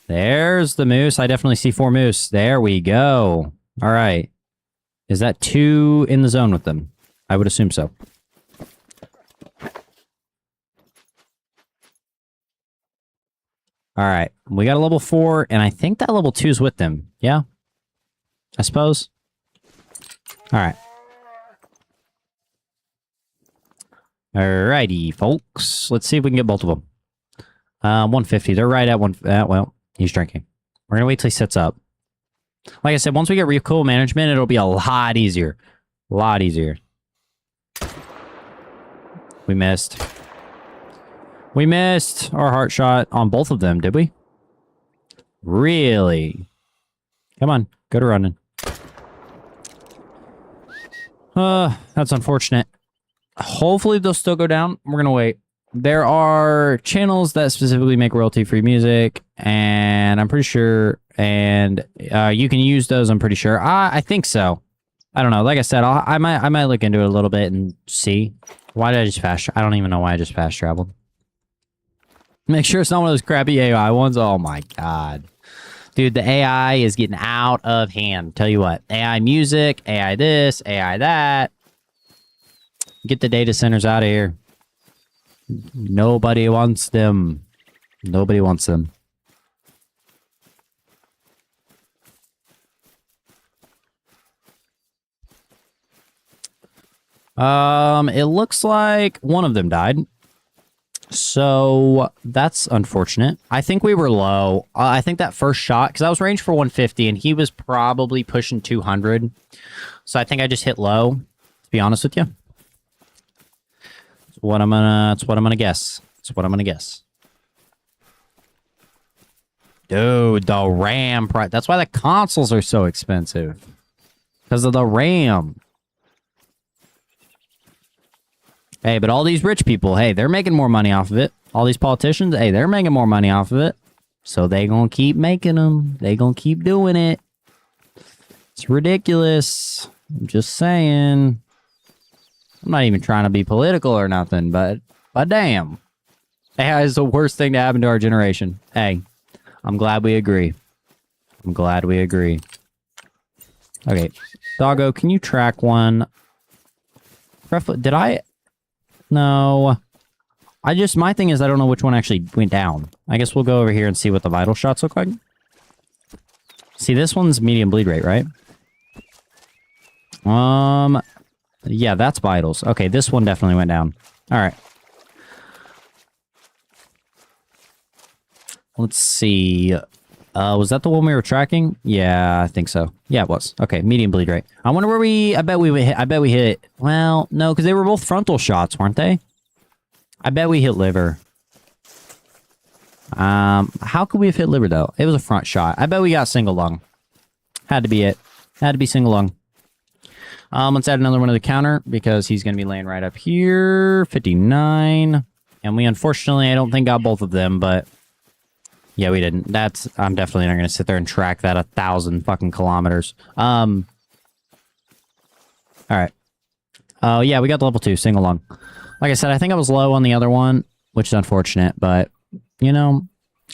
There's the moose. I definitely see 4 moose. There we go. All right. Is that 2 in the zone with them? I would assume so. All right. We got a level 4, and I think that level 2 is with them. Yeah? I suppose. All right. Alrighty, folks. Let's see if we can get both of them. 150. They're right at 1... well, he's drinking. We're gonna wait till he sets up. Like I said, once we get recoil management, it'll be a lot easier. A lot easier. We missed. We missed our heart shot on both of them, did we? Really? Come on, go to running. That's unfortunate. Hopefully they'll still go down. We're gonna wait. There are channels that specifically make royalty-free music, and I'm pretty sure, and you can use those. I'm pretty sure. I think so. I don't know. Like I said, I might look into it a little bit and see. Why did I just fast? I don't even know why I just fast traveled. Make sure it's not one of those crappy AI ones. Oh my god, dude, the AI is getting out of hand. Tell you what, AI music, AI this, AI that. Get the data centers out of here. Nobody wants them. Nobody wants them. It looks like one of them died. So that's unfortunate. I think we were low. I think that first shot, because I was ranged for 150 and he was probably pushing 200. So I think I just hit low, to be honest with you. That's what I'm gonna guess. That's what I'm gonna guess. Dude, the RAM price. That's why the consoles are so expensive. Because of the RAM. Hey, but all these rich people, hey, they're making more money off of it. All these politicians, hey, they're making more money off of it. So they gonna keep making them. They gonna keep doing it. It's ridiculous. I'm just saying. I'm not even trying to be political or nothing, but damn. AI is the worst thing to happen to our generation. Hey, I'm glad we agree. I'm glad we agree. Okay, Doggo, can you track one? Did I... No. My thing is I don't know which one actually went down. I guess we'll go over here and see what the vital shots look like. See, this one's medium bleed rate, right? Yeah, that's vitals. Okay, this one definitely went down. All right. Let's see. Was that the one we were tracking? Yeah, I think so. Yeah, it was. Okay, medium bleed rate. I wonder where I bet we hit. Well, no, because they were both frontal shots, weren't they? I bet we hit liver. How could we have hit liver, though? It was a front shot. I bet we got single lung. Had to be it. Had to be single lung. Let's add another one to the counter, because he's going to be laying right up here. 59. And we, unfortunately, I don't think got both of them, but... Yeah, we didn't. I'm definitely not going to sit there and track that 1,000 fucking kilometers. All right. Oh, yeah, we got the level 2. Sing along. Like I said, I think I was low on the other one, which is unfortunate, but, you know,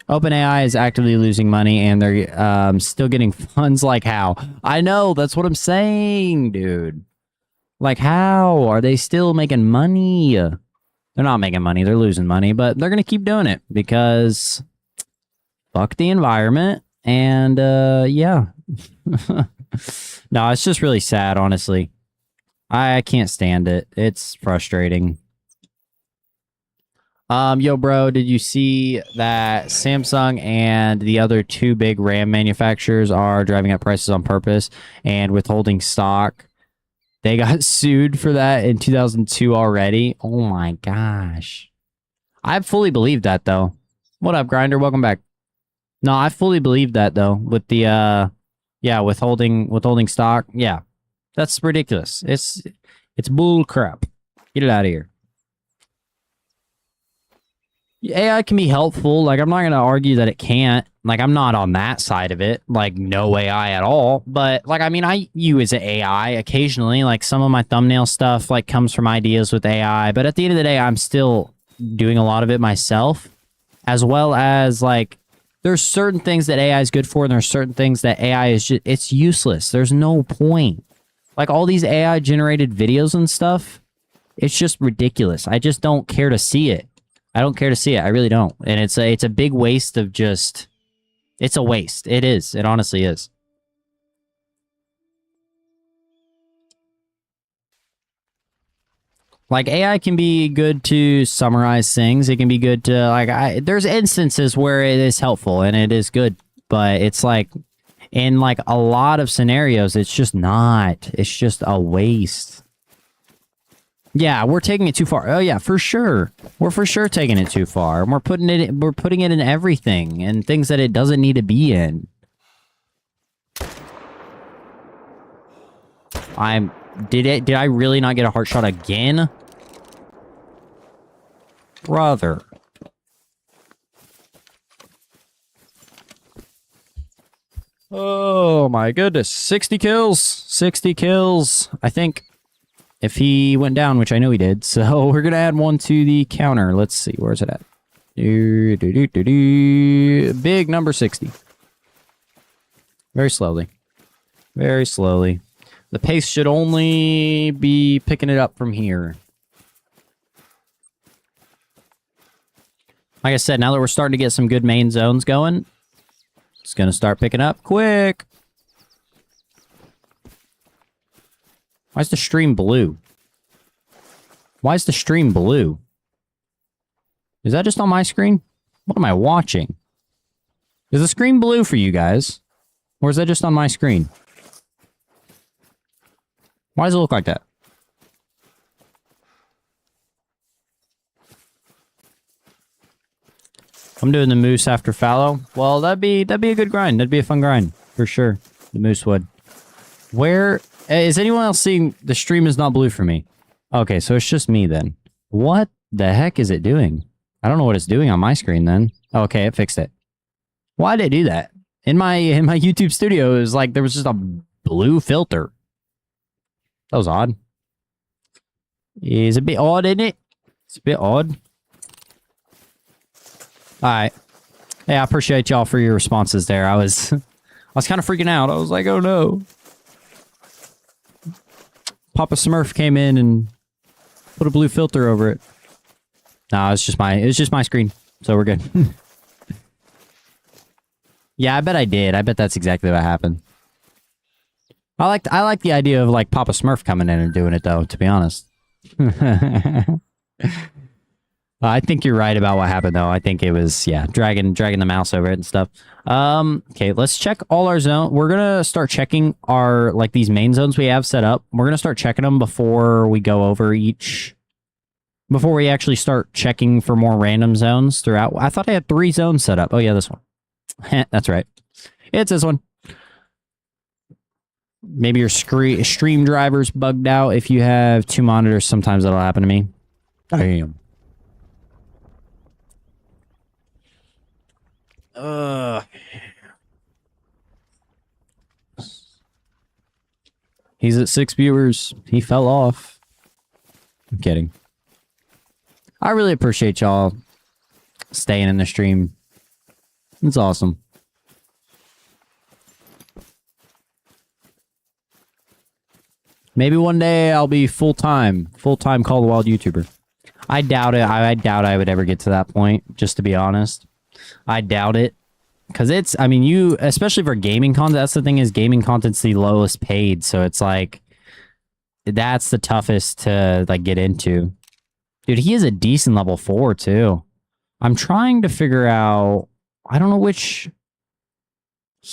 OpenAI is actively losing money, and they're still getting funds. Like how? I know, that's what I'm saying, dude. Like, how are they still making money? They're not making money. They're losing money, but they're going to keep doing it because fuck the environment. And, yeah. No, it's just really sad, honestly. I can't stand it. It's frustrating. Yo, bro, did you see that Samsung and the other two big RAM manufacturers are driving up prices on purpose and withholding stock? They got sued for that in 2002 already. Oh my gosh. I fully believe that though. What up, Grinder? Welcome back. No, I fully believe that though. With the yeah, withholding stock. Yeah. That's ridiculous. It's bull crap. Get it out of here. AI can be helpful. Like, I'm not going to argue that it can't. Like, I'm not on that side of it. Like, no AI at all. But, like, I mean, I use AI occasionally. Like, some of my thumbnail stuff, like, comes from ideas with AI. But at the end of the day, I'm still doing a lot of it myself. As well as, like, there's certain things that AI is good for, and there's certain things that AI is just, it's useless. There's no point. Like, all these AI-generated videos and stuff, it's just ridiculous. I just don't care to see it. I don't care to see it. I really don't. And it's a big waste of just it's a waste. It is. It honestly is. Like AI can be good to summarize things. It can be good to there's instances where it is helpful and it is good, but it's like in like a lot of scenarios it's just not. It's just a waste. Yeah, we're taking it too far. Oh yeah, for sure. We're for sure taking it too far. And we're putting it in everything and things that it doesn't need to be in. Did I really not get a heart shot again? Brother. Oh my goodness. 60 kills. 60 kills. I think if he went down, which I know he did. So we're going to add one to the counter. Let's see. Where's it at? Big number 60. Very slowly. Very slowly. The pace should only be picking it up from here. Like I said, now that we're starting to get some good main zones going, it's going to start picking up quick. Why is the stream blue? Why is the stream blue? Is that just on my screen? What am I watching? Is the screen blue for you guys? Or is that just on my screen? Why does it look like that? I'm doing the moose after fallow. Well, that'd be a good grind. That'd be a fun grind for sure. The moose would. Where is anyone else seeing the stream is not blue for me? Okay, so it's just me then. What the heck is it doing? I don't know what it's doing on my screen then. Okay, it fixed it. Why did it do that? In my YouTube studio, it was like there was just a blue filter. That was odd. It's a bit odd, isn't it? It's a bit odd. Alright. Hey, I appreciate y'all for your responses there. I was kind of freaking out. I was like, oh no. Papa Smurf came in and put a blue filter over it. No, it's just my screen. So we're good. Yeah, I bet I did. I bet that's exactly what happened. I like the idea of like Papa Smurf coming in and doing it though, to be honest. I think you're right about what happened though. I think it was dragging the mouse over it and stuff. Okay, let's check all our zone. We're gonna start checking our like these main zones we have set up. We're gonna start checking them before we go over each. Before we actually start checking for more random zones throughout. I thought I had 3 zones set up. Oh yeah, this one. That's right. It's this one. Maybe your stream driver's bugged out. If you have 2 monitors, sometimes that'll happen to me. Damn. He's at 6 viewers. He fell off. I'm kidding. I really appreciate y'all staying in the stream. It's awesome. Maybe one day I'll be full-time Call of the Wild YouTuber. I doubt it. I doubt I would ever get to that point, just to be honest. I doubt it. Because it's, I mean, you, especially for gaming content, that's the thing is gaming content's the lowest paid. So it's like, that's the toughest to like get into. Dude, he is a decent level 4 too. I'm trying to figure out, I don't know which,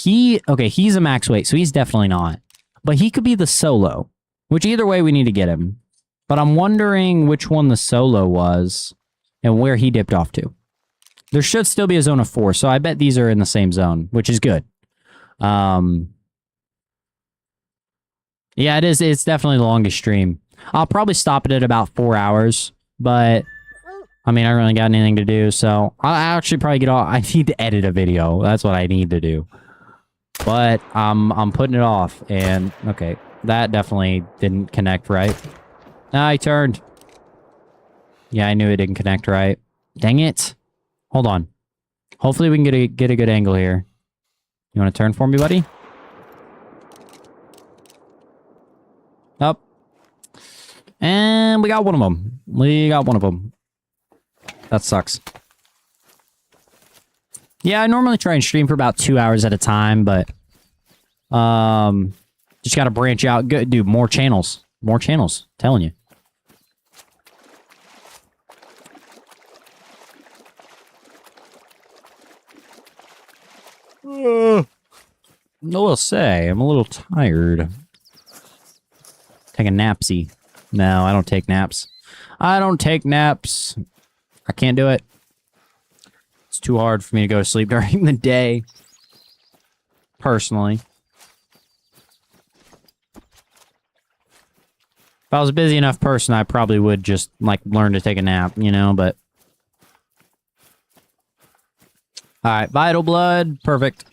okay, he's a max weight, so he's definitely not. But he could be the solo, which either way we need to get him. But I'm wondering which one the solo was and where he dipped off to. There should still be a zone of 4, so I bet these are in the same zone, which is good. Yeah, it is. It's definitely the longest stream. I'll probably stop it at about 4 hours, but I mean, I don't really got anything to do, so I'll actually probably get off. I need to edit a video. That's what I need to do. But I'm putting it off, and okay, that definitely didn't connect right. Ah, I turned. Yeah, I knew it didn't connect right. Dang it. Hold on. Hopefully we can get a good angle here. You want to turn for me, buddy? Up. And we got one of them. We got one of them. That sucks. Yeah, I normally try and stream for about 2 hours at a time, but just gotta branch out. Good, dude. More channels. More channels. Telling you. I will say, I'm a little tired. Take a napsy. No, I don't take naps. I don't take naps. I can't do it. It's too hard for me to go to sleep during the day. Personally. If I was a busy enough person, I probably would just, like, learn to take a nap, you know, but... Alright, Vital Blood. Perfect.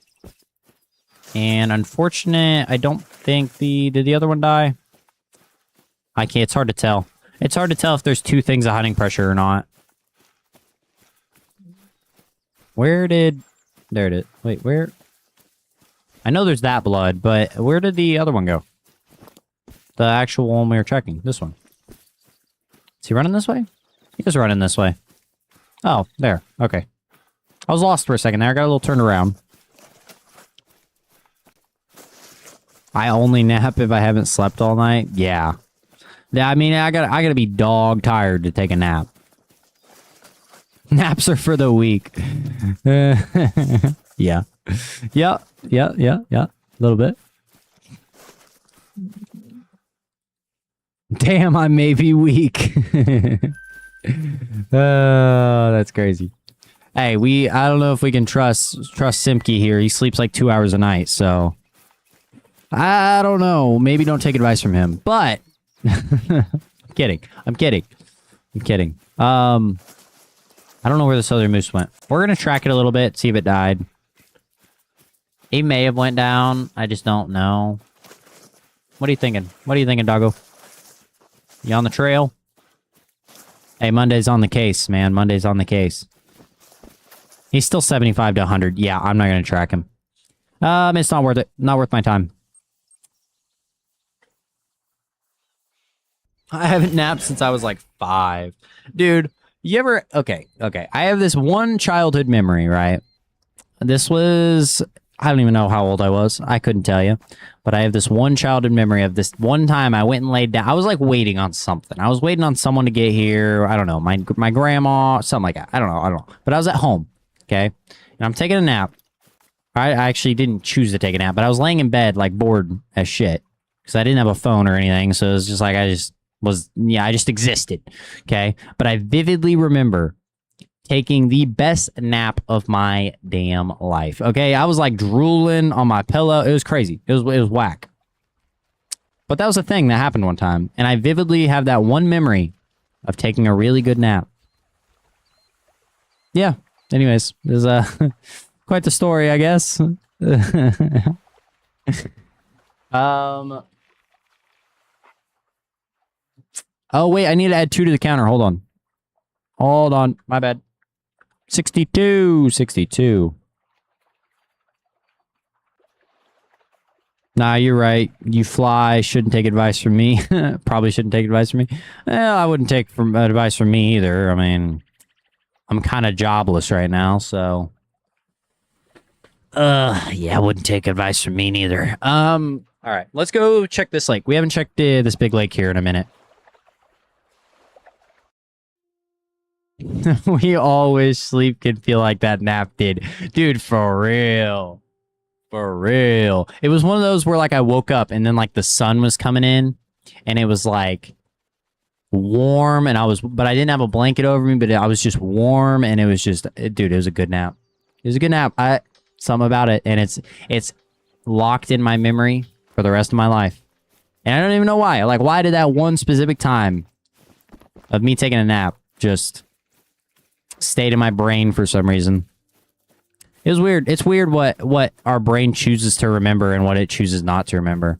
And unfortunate, I don't think did the other one die? I can't, it's hard to tell. It's hard to tell if there's two things of hunting pressure or not. There it is. Wait, where? I know there's that blood, but where did the other one go? The actual one we were checking. This one. Is he running this way? He is running this way. Oh, there. Okay. I was lost for a second there. I got a little turned around. I only nap if I haven't slept all night. Yeah. Yeah, I mean, I gotta be dog tired to take a nap. Naps are for the weak. Yeah. Yeah. A little bit. Damn, I may be weak. Oh, that's crazy. Hey, I don't know if we can trust Simke here. He sleeps like 2 hours a night, so I don't know. Maybe don't take advice from him. But I'm kidding. I don't know where this other moose went. We're gonna track it a little bit, see if it died. He may have went down. I just don't know. What are you thinking? Doggo? You on the trail? Hey, Monday's on the case, man. Monday's on the case. He's still 75 to 100. Yeah, I'm not gonna track him. It's not worth it. Not worth my time. I haven't napped since I was like 5. Dude, you ever... Okay. I have this one childhood memory, right? This was... I don't even know how old I was. I couldn't tell you. But I have this one childhood memory of this one time I went and laid down. I was like waiting on something. I was waiting on someone to get here. I don't know. My grandma, something like that. I don't know. But I was at home, okay? And I'm taking a nap. I actually didn't choose to take a nap, but I was laying in bed like bored as shit. Because I didn't have a phone or anything. So it was just like I just existed, okay? But I vividly remember taking the best nap of my damn life, okay? I was like drooling on my pillow. It was crazy. It was whack. But that was a thing that happened one time. And I vividly have that one memory of taking a really good nap. Yeah. Anyways, there's quite the story, I guess. Oh, wait, I need to add 2 to the counter. Hold on. Hold on. My bad. 62. 62. Nah, you're right. You fly. Shouldn't take advice from me. Probably shouldn't take advice from me. Well, I wouldn't take advice from me either. I mean, I'm kind of jobless right now, so... yeah, I wouldn't take advice from me neither. All right, let's go check this lake. We haven't checked this big lake here in a minute. We always sleep can feel like that nap did. Dude, for real. For real. It was one of those where, like, I woke up and then, like, the sun was coming in and it was, like, warm and but I didn't have a blanket over me, but I was just warm and it was just, dude, it was a good nap. It was a good nap. Something about it, and it's locked in my memory for the rest of my life. And I don't even know why. Like, why did that one specific time of me taking a nap just stayed in my brain for some reason? It was weird. It's weird what our brain chooses to remember and what it chooses not to remember.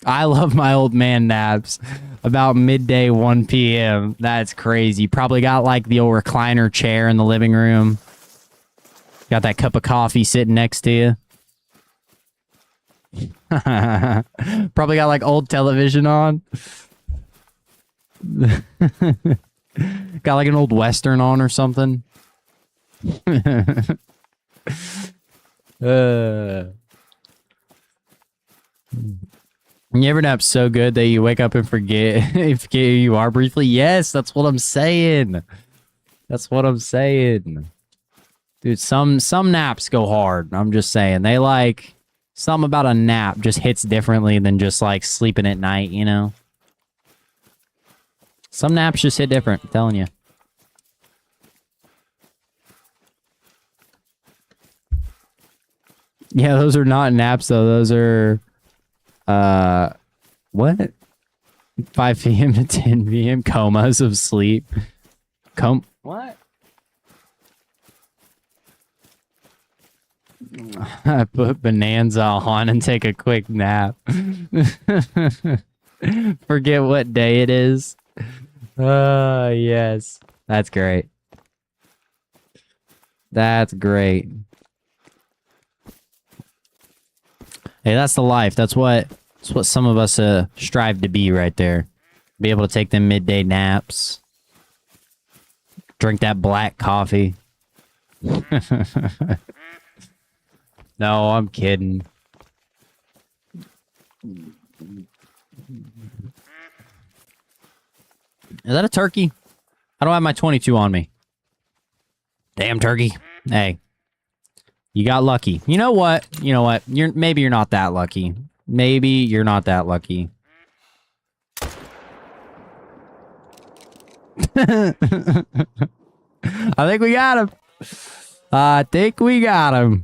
I love my old man naps. About midday, 1 p.m. That's crazy. Probably got, like, the old recliner chair in the living room. Got that cup of coffee sitting next to you. Probably got, like, old television on. Got, like, an old Western on or something. You ever nap so good that you wake up and forget who you are briefly? Yes, that's what I'm saying. That's what I'm saying. Dude, some naps go hard. I'm just saying. They like... Something about a nap just hits differently than just, like, sleeping at night, you know? Some naps just hit different, I'm telling you. Yeah, those are not naps, though. Those are... What? 5 p.m. to 10 p.m. Comas of sleep. What? I put Bonanza on and take a quick nap. Forget what day it is. Yes. That's great. That's great. Hey, that's the life. That's what some of us strive to be right there. Be able to take them midday naps. Drink that black coffee. No, I'm kidding. Is that a turkey? I don't have my 22 on me. Damn turkey. Hey. You got lucky. You know what? You know what? Maybe you're not that lucky. Maybe you're not that lucky. I think we got him. I think we got him.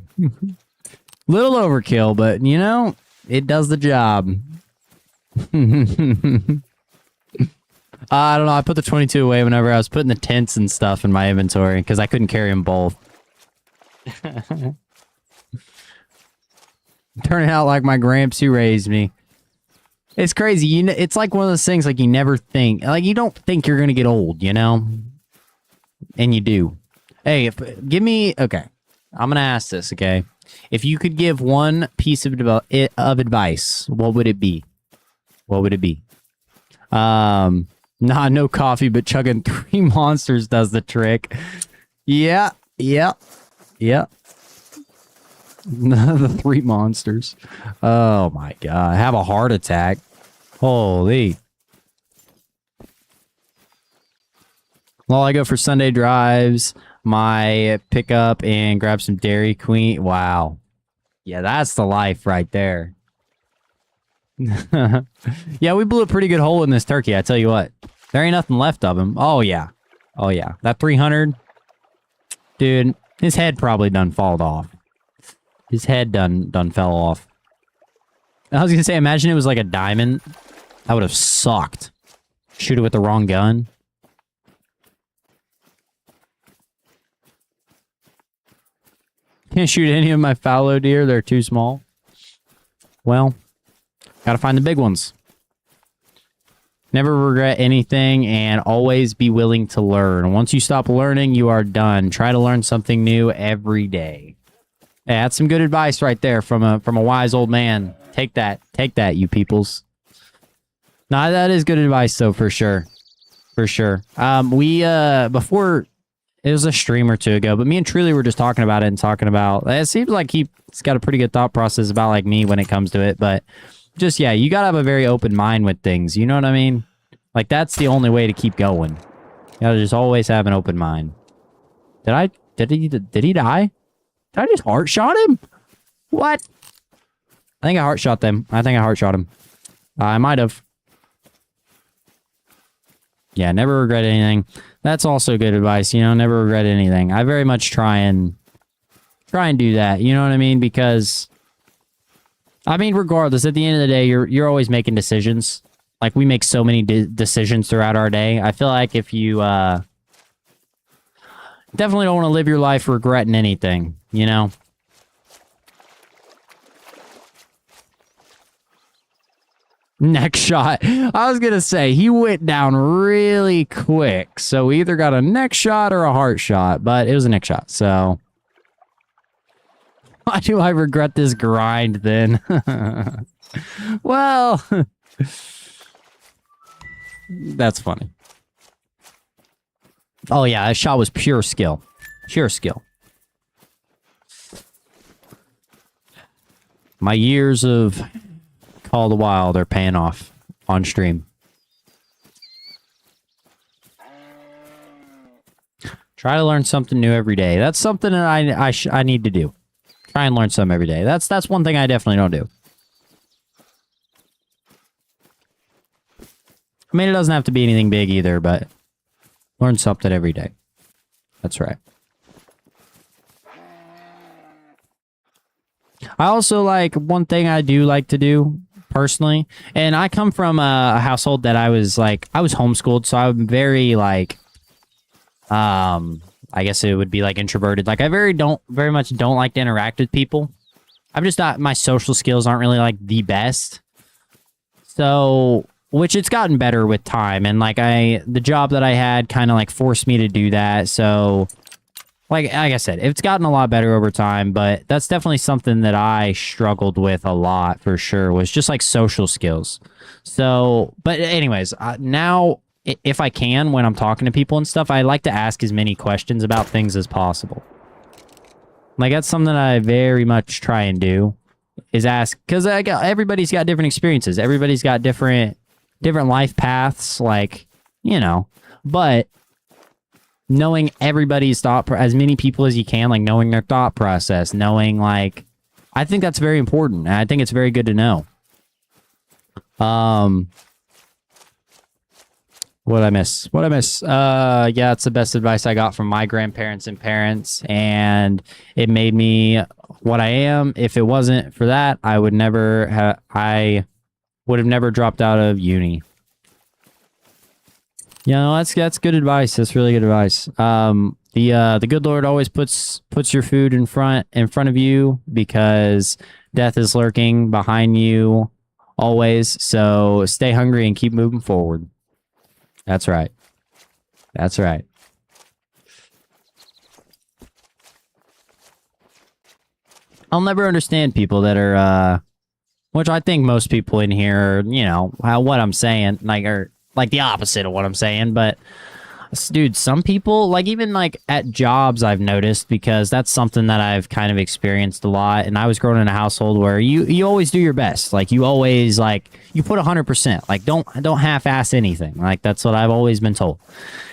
Little overkill, but, you know, it does the job. I don't know. I put the 22 away whenever I was putting the tents and stuff in my inventory because I couldn't carry them both. Turning out like my gramps who raised me. It's crazy. You know, it's like one of those things like you never think. Like, you don't think you're going to get old, you know? And you do. Hey, give me... Okay. I'm going to ask this, okay? If you could give one piece of advice, what would it be? What would it be? No coffee, but chugging 3 monsters does the trick. Yeah. The 3 monsters. Oh my god. Have a heart attack. Holy. Well, I go for Sunday drives, my pickup, and grab some Dairy Queen. Wow. Yeah, that's the life right there. Yeah, we blew a pretty good hole in this turkey, I tell you what. There ain't nothing left of him. Oh, yeah. Oh, yeah. That 300, dude, his head probably done falled off. His head done fell off. I was gonna say, imagine it was like a diamond. That would have sucked. Shoot it with the wrong gun. Can't shoot any of my fallow deer. They're too small. Well, gotta find the big ones. Never regret anything and always be willing to learn. Once you stop learning, you are done. Try to learn something new every day. Yeah, that's some good advice right there from a wise old man. Take that, you peoples. Nah, that is good advice though, for sure. For sure. We before it was a stream or two ago, but me and Truly were just talking about it and talking about it seems like he's got a pretty good thought process about like me when it comes to it, but just yeah, you gotta have a very open mind with things, you know what I mean? Like that's the only way to keep going. You gotta just always have an open mind. Did he die? Did I just heart shot him? What? I think I heart shot them. I think I heart shot him. I might have. Yeah, never regret anything. That's also good advice, you know, never regret anything. I very much try and do that, you know what I mean? Because I mean, regardless, at the end of the day, you're always making decisions. Like we make so many decisions throughout our day. I feel like if you definitely don't want to live your life regretting anything, you know? Neck shot. I was going to say, he went down really quick. So we either got a neck shot or a heart shot, but it was a neck shot. So why do I regret this grind then? Well, that's funny. Oh yeah, that shot was pure skill. Pure skill. My years of Call of the Wild are paying off on stream. Try to learn something new every day. That's something that I need to do. Try and learn something every day. That's one thing I definitely don't do. I mean, it doesn't have to be anything big either, but learn something every day. That's right. I also like one thing I do like to do personally, and I come from a household that I was homeschooled, so I'm very like, I guess it would be like introverted. Like I very much don't like to interact with people. I'm just not, my social skills aren't really like the best. So, which it's gotten better with time, and like the job that I had kind of like forced me to do that. So like I said, it's gotten a lot better over time, but that's definitely something that I struggled with a lot for sure, was just like social skills. So, but anyways, now if I can, when I'm talking to people and stuff, I like to ask as many questions about things as possible. Like that's something I very much try and do, is ask, because everybody's got different experiences. Everybody's got different life paths, like, you know, but knowing everybody's thought, as many people as you can, like knowing their thought process, knowing like, I think that's very important. And I think it's very good to know. What'd I miss? Yeah, it's the best advice I got from my grandparents and parents, and it made me what I am. If it wasn't for that, I would have never dropped out of uni. Yeah, no, that's good advice. That's really good advice. The good Lord always puts your food in front of you, because death is lurking behind you always. So stay hungry and keep moving forward. That's right. That's right. I'll never understand people that are, which I think most people in here, you know, what I'm saying, like, are like the opposite of what I'm saying, but dude, some people, like even like at jobs, I've noticed, because that's something that I've kind of experienced a lot. And I was growing in a household where you always do your best. Like you always like, you put 100%, like don't half-ass anything. Like that's what I've always been told.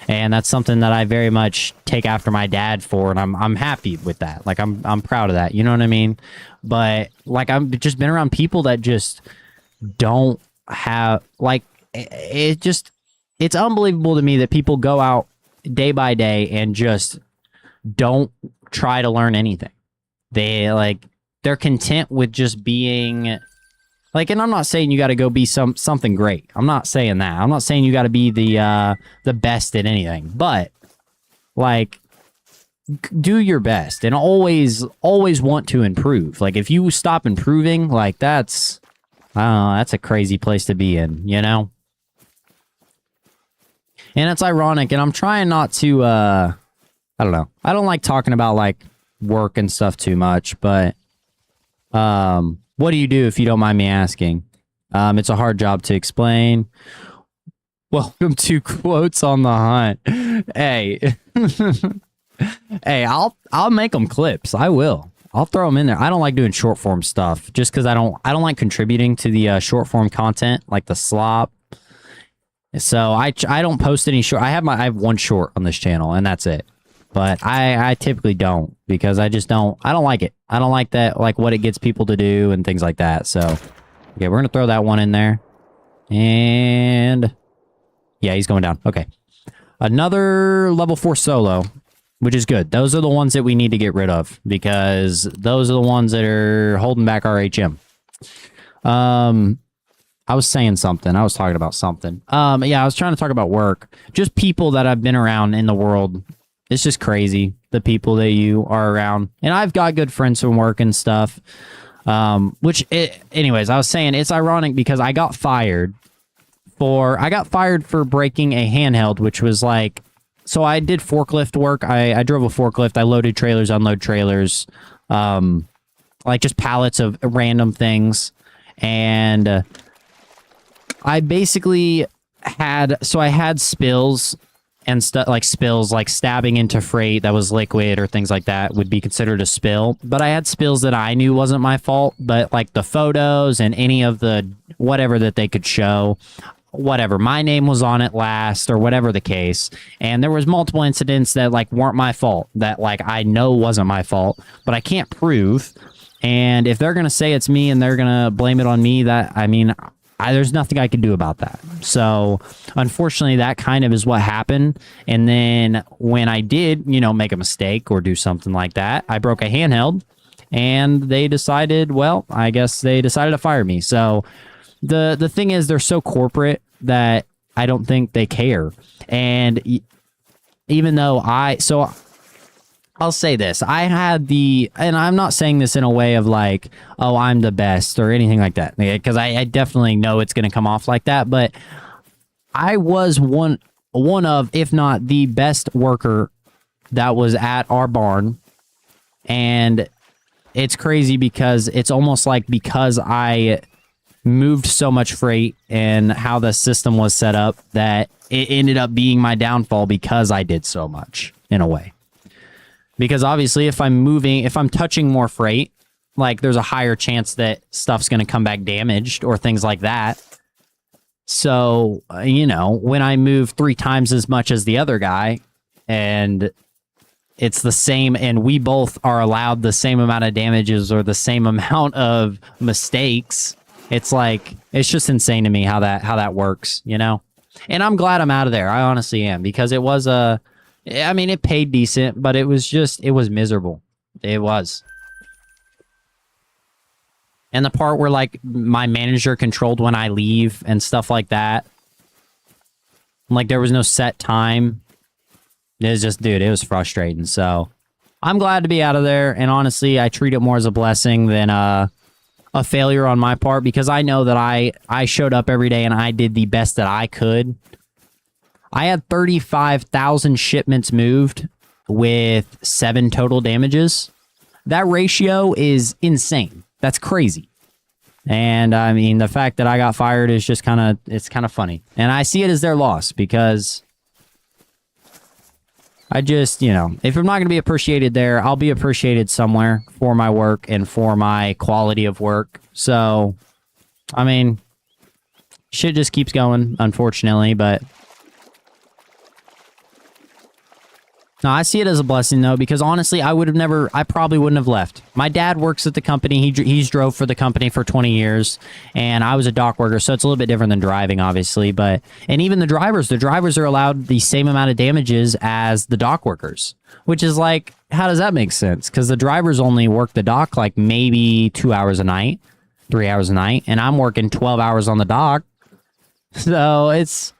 And that's something that I very much take after my dad for. And I'm happy with that. Like I'm proud of that. You know what I mean? But like, I've just been around people that just don't have, like, it's unbelievable to me that people go out day by day and just don't try to learn anything. They're content with just being like, and I'm not saying you got to go be something great. I'm not saying that. I'm not saying you got to be the best at anything, but like, do your best and always want to improve. Like if you stop improving, like that's, I don't know, that's a crazy place to be in, you know? And it's ironic, and I'm trying not to, I don't know. I don't like talking about, like, work and stuff too much, but what do you do if you don't mind me asking? It's a hard job to explain. Welcome to Quotes on the Hunt. Hey. Hey, I'll make them clips. I will. I'll throw them in there. I don't like doing short form stuff just because I don't like contributing to the short form content like the slop. So I don't post any short. I have one short on this channel and that's it. But I typically don't because I don't like it. I don't like that, like what it gets people to do and things like that. So okay, we're gonna throw that one in there. And yeah, he's going down. Okay. Another level 4 solo, which is good. Those are the ones that we need to get rid of because those are the ones that are holding back our HM. I was saying something. I was talking about something. Yeah, I was trying to talk about work. Just people that I've been around in the world. It's just crazy, the people that you are around. And I've got good friends from work and stuff. Anyways, I was saying it's ironic because I got fired for breaking a handheld, which was like, so I did forklift work. I drove a forklift. I loaded trailers, unload trailers, like just pallets of random things. And I basically had spills and stuff like stabbing into freight that was liquid or things like that would be considered a spill. But I had spills that I knew wasn't my fault, but like the photos and any of the whatever that they could show, whatever, my name was on it last or whatever the case. And there was multiple incidents that like weren't my fault, that like I know wasn't my fault, but I can't prove. And if they're going to say it's me and they're going to blame it on me, there's nothing I can do about that. So unfortunately, that kind of is what happened. And then when I did, make a mistake or do something like that, I broke a handheld and they decided, to fire me. So the thing is, they're so corporate that I don't think they care. And even though I'll say this. and I'm not saying this in a way of like, oh, I'm the best or anything like that, because I definitely know it's going to come off like that. But I was one of, if not the best worker that was at our barn. And it's crazy because it's almost like because I moved so much freight and how the system was set up that it ended up being my downfall because I did so much in a way. Because obviously, if I'm touching more freight, like there's a higher chance that stuff's going to come back damaged or things like that. So, when I move 3 times as much as the other guy and it's the same, and we both are allowed the same amount of damages or the same amount of mistakes, it's like, it's just insane to me how that works, And I'm glad I'm out of there. I honestly am, because it was it paid decent, but it was miserable. It was. And the part where, like, my manager controlled when I leave and stuff like that. Like, there was no set time. It was just, dude, it was frustrating. So, I'm glad to be out of there. And honestly, I treat it more as a blessing than a failure on my part, because I know that I showed up every day and I did the best that I could. I had 35,000 shipments moved with 7 total damages. That ratio is insane. That's crazy. And the fact that I got fired is just it's kind of funny. And I see it as their loss because I just, if I'm not going to be appreciated there, I'll be appreciated somewhere for my work and for my quality of work. So, shit just keeps going, unfortunately, but no, I see it as a blessing, though, because honestly, I probably wouldn't have left. My dad works at the company. He's drove for the company for 20 years, and I was a dock worker, so it's a little bit different than driving, obviously. And even the drivers are allowed the same amount of damages as the dock workers, which is like, how does that make sense? Because the drivers only work the dock like maybe 2 hours a night, 3 hours a night, and I'm working 12 hours on the dock. So it's,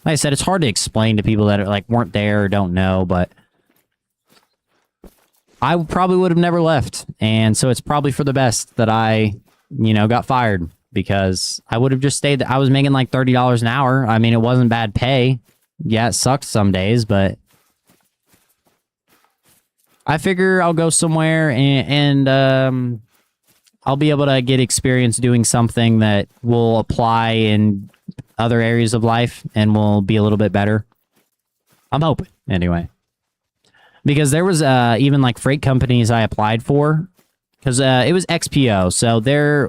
like I said, it's hard to explain to people that weren't there or don't know, but I probably would have never left. And so it's probably for the best that I, got fired, because I would have just stayed. I was making like $30 an hour. It wasn't bad pay. Yeah, it sucks some days, but I figure I'll go somewhere and I'll be able to get experience doing something that will apply in other areas of life and will be a little bit better. I'm hoping, anyway. Because there was even like freight companies I applied for, because it was XPO. So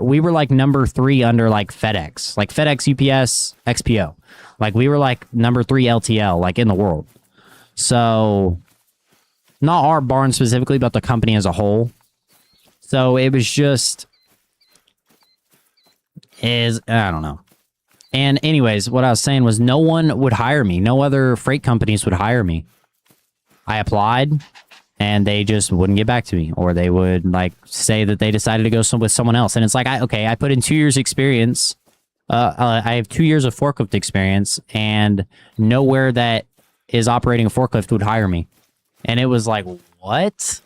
we were like number 3 under like FedEx, UPS, XPO. Like we were like number 3 LTL, like in the world. So not our barn specifically, but the company as a whole. So it was just I don't know. And anyways, what I was saying was no one would hire me. No other freight companies would hire me. I applied and they just wouldn't get back to me, or they would like say that they decided to go with someone else. And it's like, I put in 2 years experience. I have 2 years of forklift experience, and nowhere that is operating a forklift would hire me. And it was like, what?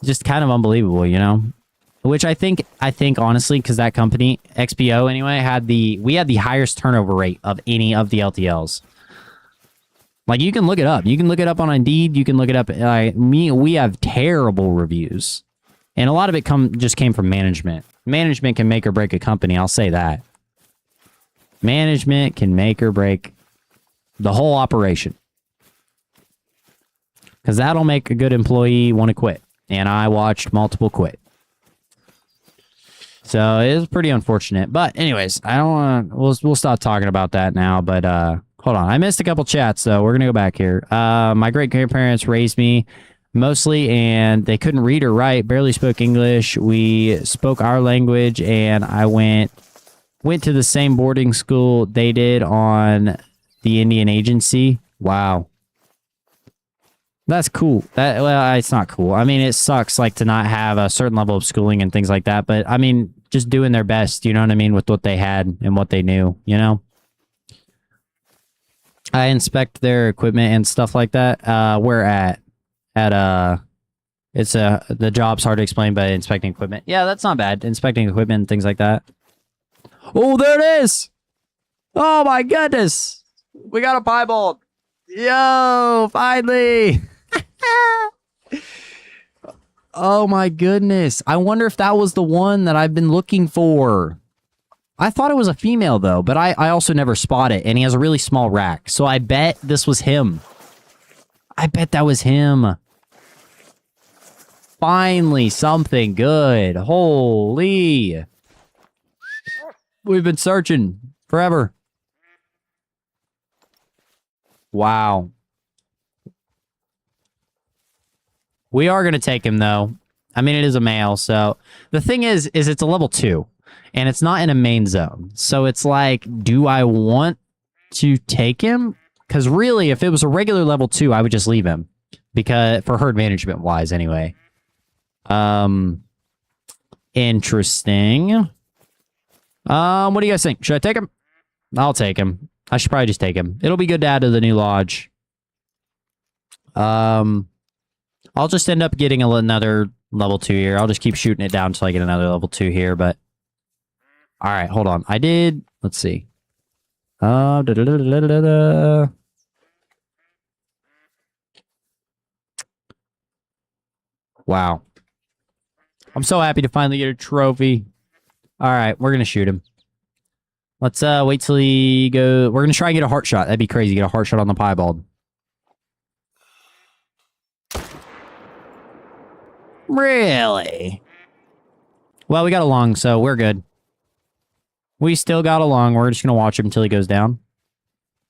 Just kind of unbelievable, you know? Which I think honestly, because that company, XPO anyway, we had the highest turnover rate of any of the LTLs. Like, you can look it up. You can look it up on Indeed. You can look it up. We have terrible reviews. And a lot of it just came from management. Management can make or break a company, I'll say that. Management can make or break the whole operation. Because that'll make a good employee want to quit. And I watched multiple quit. So it was pretty unfortunate. But anyways, I don't want to... We'll stop talking about that now. But hold on. I missed a couple chats, so we're going to go back here. My great-grandparents raised me mostly, and they couldn't read or write, barely spoke English. We spoke our language, and I went to the same boarding school they did on the Indian Agency. Wow. That's cool. Well, it's not cool. I mean, it sucks like to not have a certain level of schooling and things like that. But I mean, just doing their best, you know what I mean, with what they had and what they knew, you know? I inspect their equipment and stuff like that. Where at the job's hard to explain, but inspecting equipment. Yeah, that's not bad. Inspecting equipment and things like that. Oh, there it is. Oh my goodness. We got a piebald. Yo, finally. Oh my goodness. I wonder if that was the one that I've been looking for. I thought it was a female though, but I also never spot it, and he has a really small rack. So I bet this was him. I bet that was him. Finally, something good. Holy. We've been searching forever. Wow. We are going to take him, though. I mean, it is a male, so... The thing is it's a level 2, and it's not in a main zone. So it's like, do I want to take him? Because really, if it was a regular level 2, I would just leave him. Because, for herd management-wise, anyway. Interesting. What do you guys think? Should I take him? I'll take him. I should probably just take him. It'll be good to add to the new lodge. I'll just end up getting another level 2 here. I'll just keep shooting it down until I get another level 2 here, but... Alright, hold on. I did... Let's see. Wow. I'm so happy to finally get a trophy. Alright, we're gonna shoot him. Let's wait till he go... We're gonna try and get a heart shot. That'd be crazy. Get a heart shot on the piebald. Really? Well, we got along, so we're good. We still got along. We're just going to watch him until he goes down.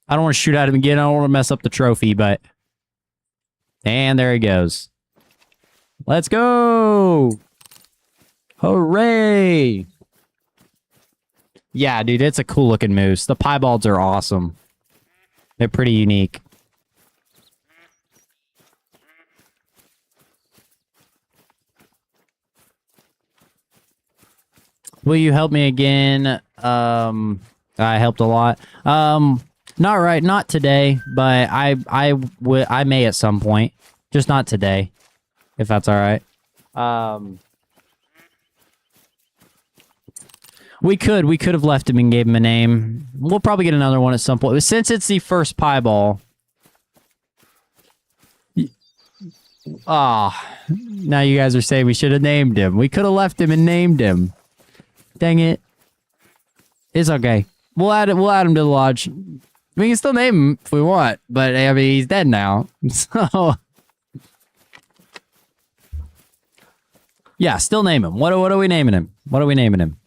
I don't want to shoot at him again. I don't want to mess up the trophy, but... And there he goes. Let's go! Hooray! Yeah, dude, it's a cool-looking moose. The piebalds are awesome. They're pretty unique. Will you help me again? I helped a lot. Not today, but I may at some point. Just not today, if that's all right. We could have left him and gave him a name. We'll probably get another one at some point. Since it's the first pieball. Ah, now you guys are saying we should have named him. We could have left him and named him. Dang it. It's okay. We'll add him to the lodge. We can still name him if we want, but I mean he's dead now. So yeah, still name him. What are we naming him? What are we naming him?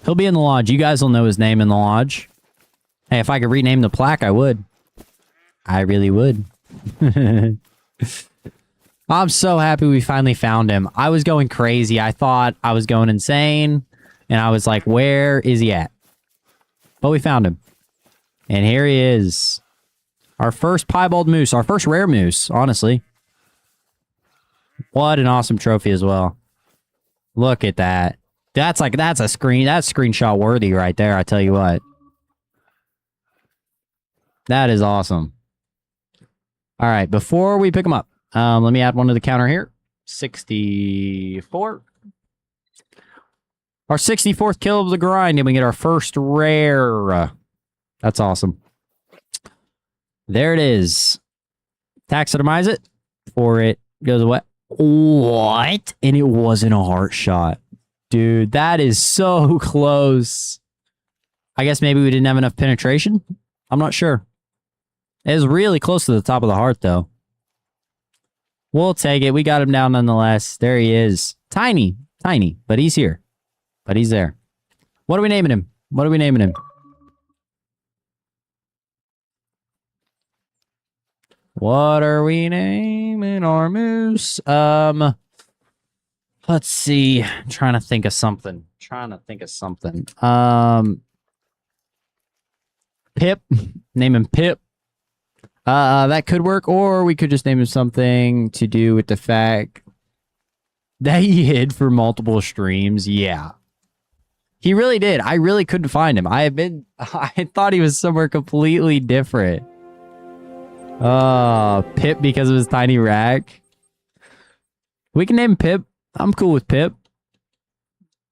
He'll be in the lodge. You guys will know his name in the lodge. Hey, if I could rename the plaque, I would. I really would. I'm so happy we finally found him. I was going crazy. I thought I was going insane. And I was like, where is he at? But we found him. And here he is. Our first piebald moose. Our first rare moose, honestly. What an awesome trophy as well. Look at that. That's screenshot worthy right there, I tell you what. That is awesome. All right, before we pick them up, let me add one to the counter here. 64. Our 64th kill of the grind, and we get our first rare. That's awesome. There it is. Taxidermize it before it goes away. What? And it wasn't a heart shot. Dude, that is so close. I guess maybe we didn't have enough penetration? I'm not sure. It was really close to the top of the heart, though. We'll take it. We got him down nonetheless. There he is. Tiny, but he's here. But he's there. What are we naming him? What are we naming him? What are we naming our moose? Let's see. I'm trying to think of something. Pip. Name him Pip. That could work, or we could just name him something to do with the fact that he hid for multiple streams. Yeah. He really did. I really couldn't find him. I thought he was somewhere completely different. Pip because of his tiny rack. We can name him Pip. I'm cool with Pip.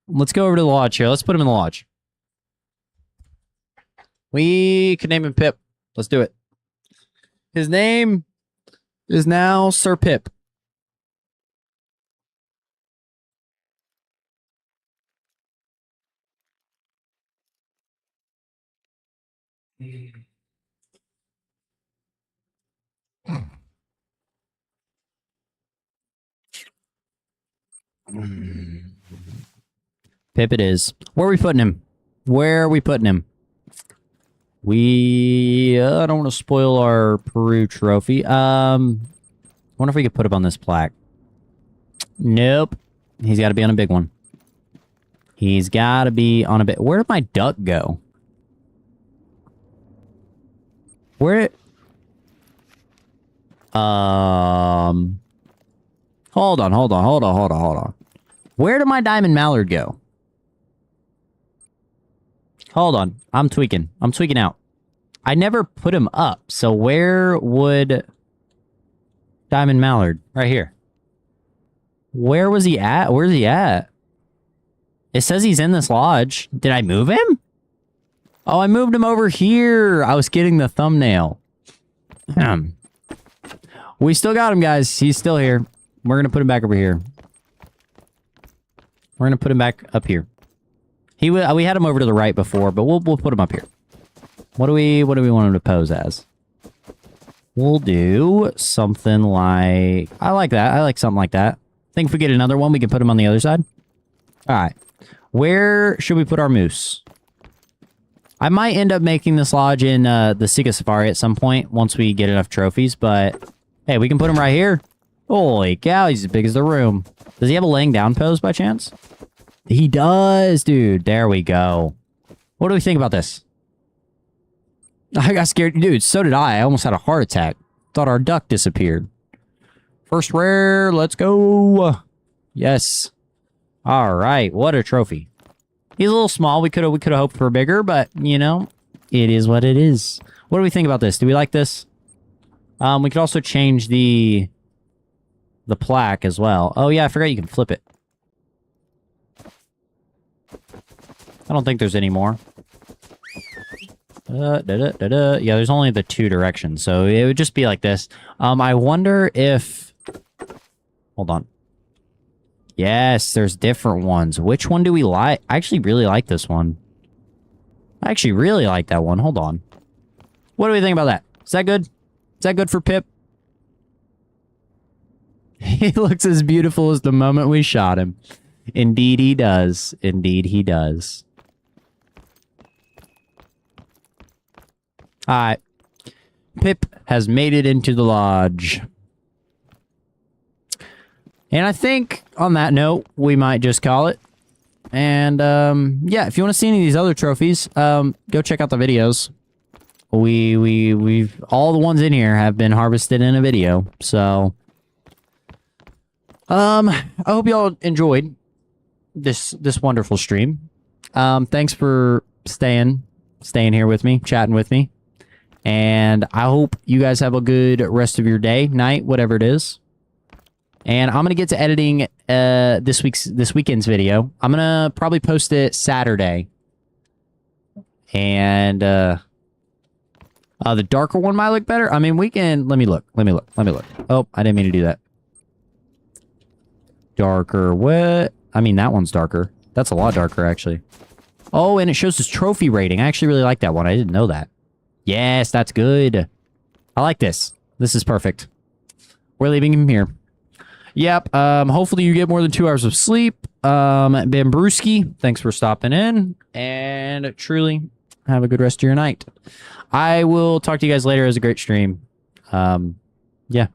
Let's go over to the lodge here. Let's put him in the lodge. We can name him Pip. Let's do it. His name is now Sir Pip. Pip it is. Where are we putting him? I don't want to spoil our Peru trophy. Wonder if we could put him on this plaque. Nope. He's got to be on a big one. He's got to be on a bit. Where did my duck go? Where? Hold on. Where did my diamond mallard go? Hold on. I'm tweaking out. I never put him up. So where would diamond mallard? Right here. Where was he at? Where's he at? It says he's in this lodge. Did I move him? Oh, I moved him over here. I was getting the thumbnail. We still got him, guys. He's still here. We're going to put him back over here. We're going to put him back up here. We had him over to the right before, but we'll put him up here. What do we want him to pose as? We'll do something like... I like that. I like something like that. I think if we get another one, we can put him on the other side. All right. Where should we put our moose? I might end up making this lodge in the Sika Safari at some point once we get enough trophies, but hey, we can put him right here. Holy cow, he's as big as the room. Does he have a laying down pose by chance? He does, dude. There we go. What do we think about this? I got scared. Dude, so did I. I almost had a heart attack. Thought our duck disappeared. First rare. Let's go. Yes. All right. What a trophy. He's a little small. We could have hoped for bigger, but, you know, it is what it is. What do we think about this? Do we like this? We could also change the plaque as well. Oh, yeah, I forgot you can flip it. I don't think there's any more. Yeah, there's only the 2 directions, so it would just be like this. I wonder if... Hold on. Yes, there's different ones. Which one do we like? I actually really like this one. I actually really like that one. Hold on. What do we think about that? Is that good? Is that good for Pip? He looks as beautiful as the moment we shot him. Indeed he does. Indeed he does. Alright. Pip has made it into the lodge. And I think, on that note, we might just call it. And, yeah, if you want to see any of these other trophies, go check out the videos. We've all the ones in here have been harvested in a video, so... I hope y'all enjoyed this wonderful stream. Thanks for staying here with me, chatting with me. And I hope you guys have a good rest of your day, night, whatever it is. And I'm gonna get to editing this weekend's video. I'm gonna probably post it Saturday. And the darker one might look better. I mean, we can... Let me look. Oh, I didn't mean to do that. Darker. What? I mean, that one's darker. That's a lot darker, actually. Oh, and it shows his trophy rating. I actually really like that one. I didn't know that. Yes, that's good. I like this. This is perfect. We're leaving him here. Yep. Hopefully you get more than 2 hours of sleep. Ben Brewski, thanks for stopping in. And truly, have a good rest of your night. I will talk to you guys later. It was a great stream. Yeah.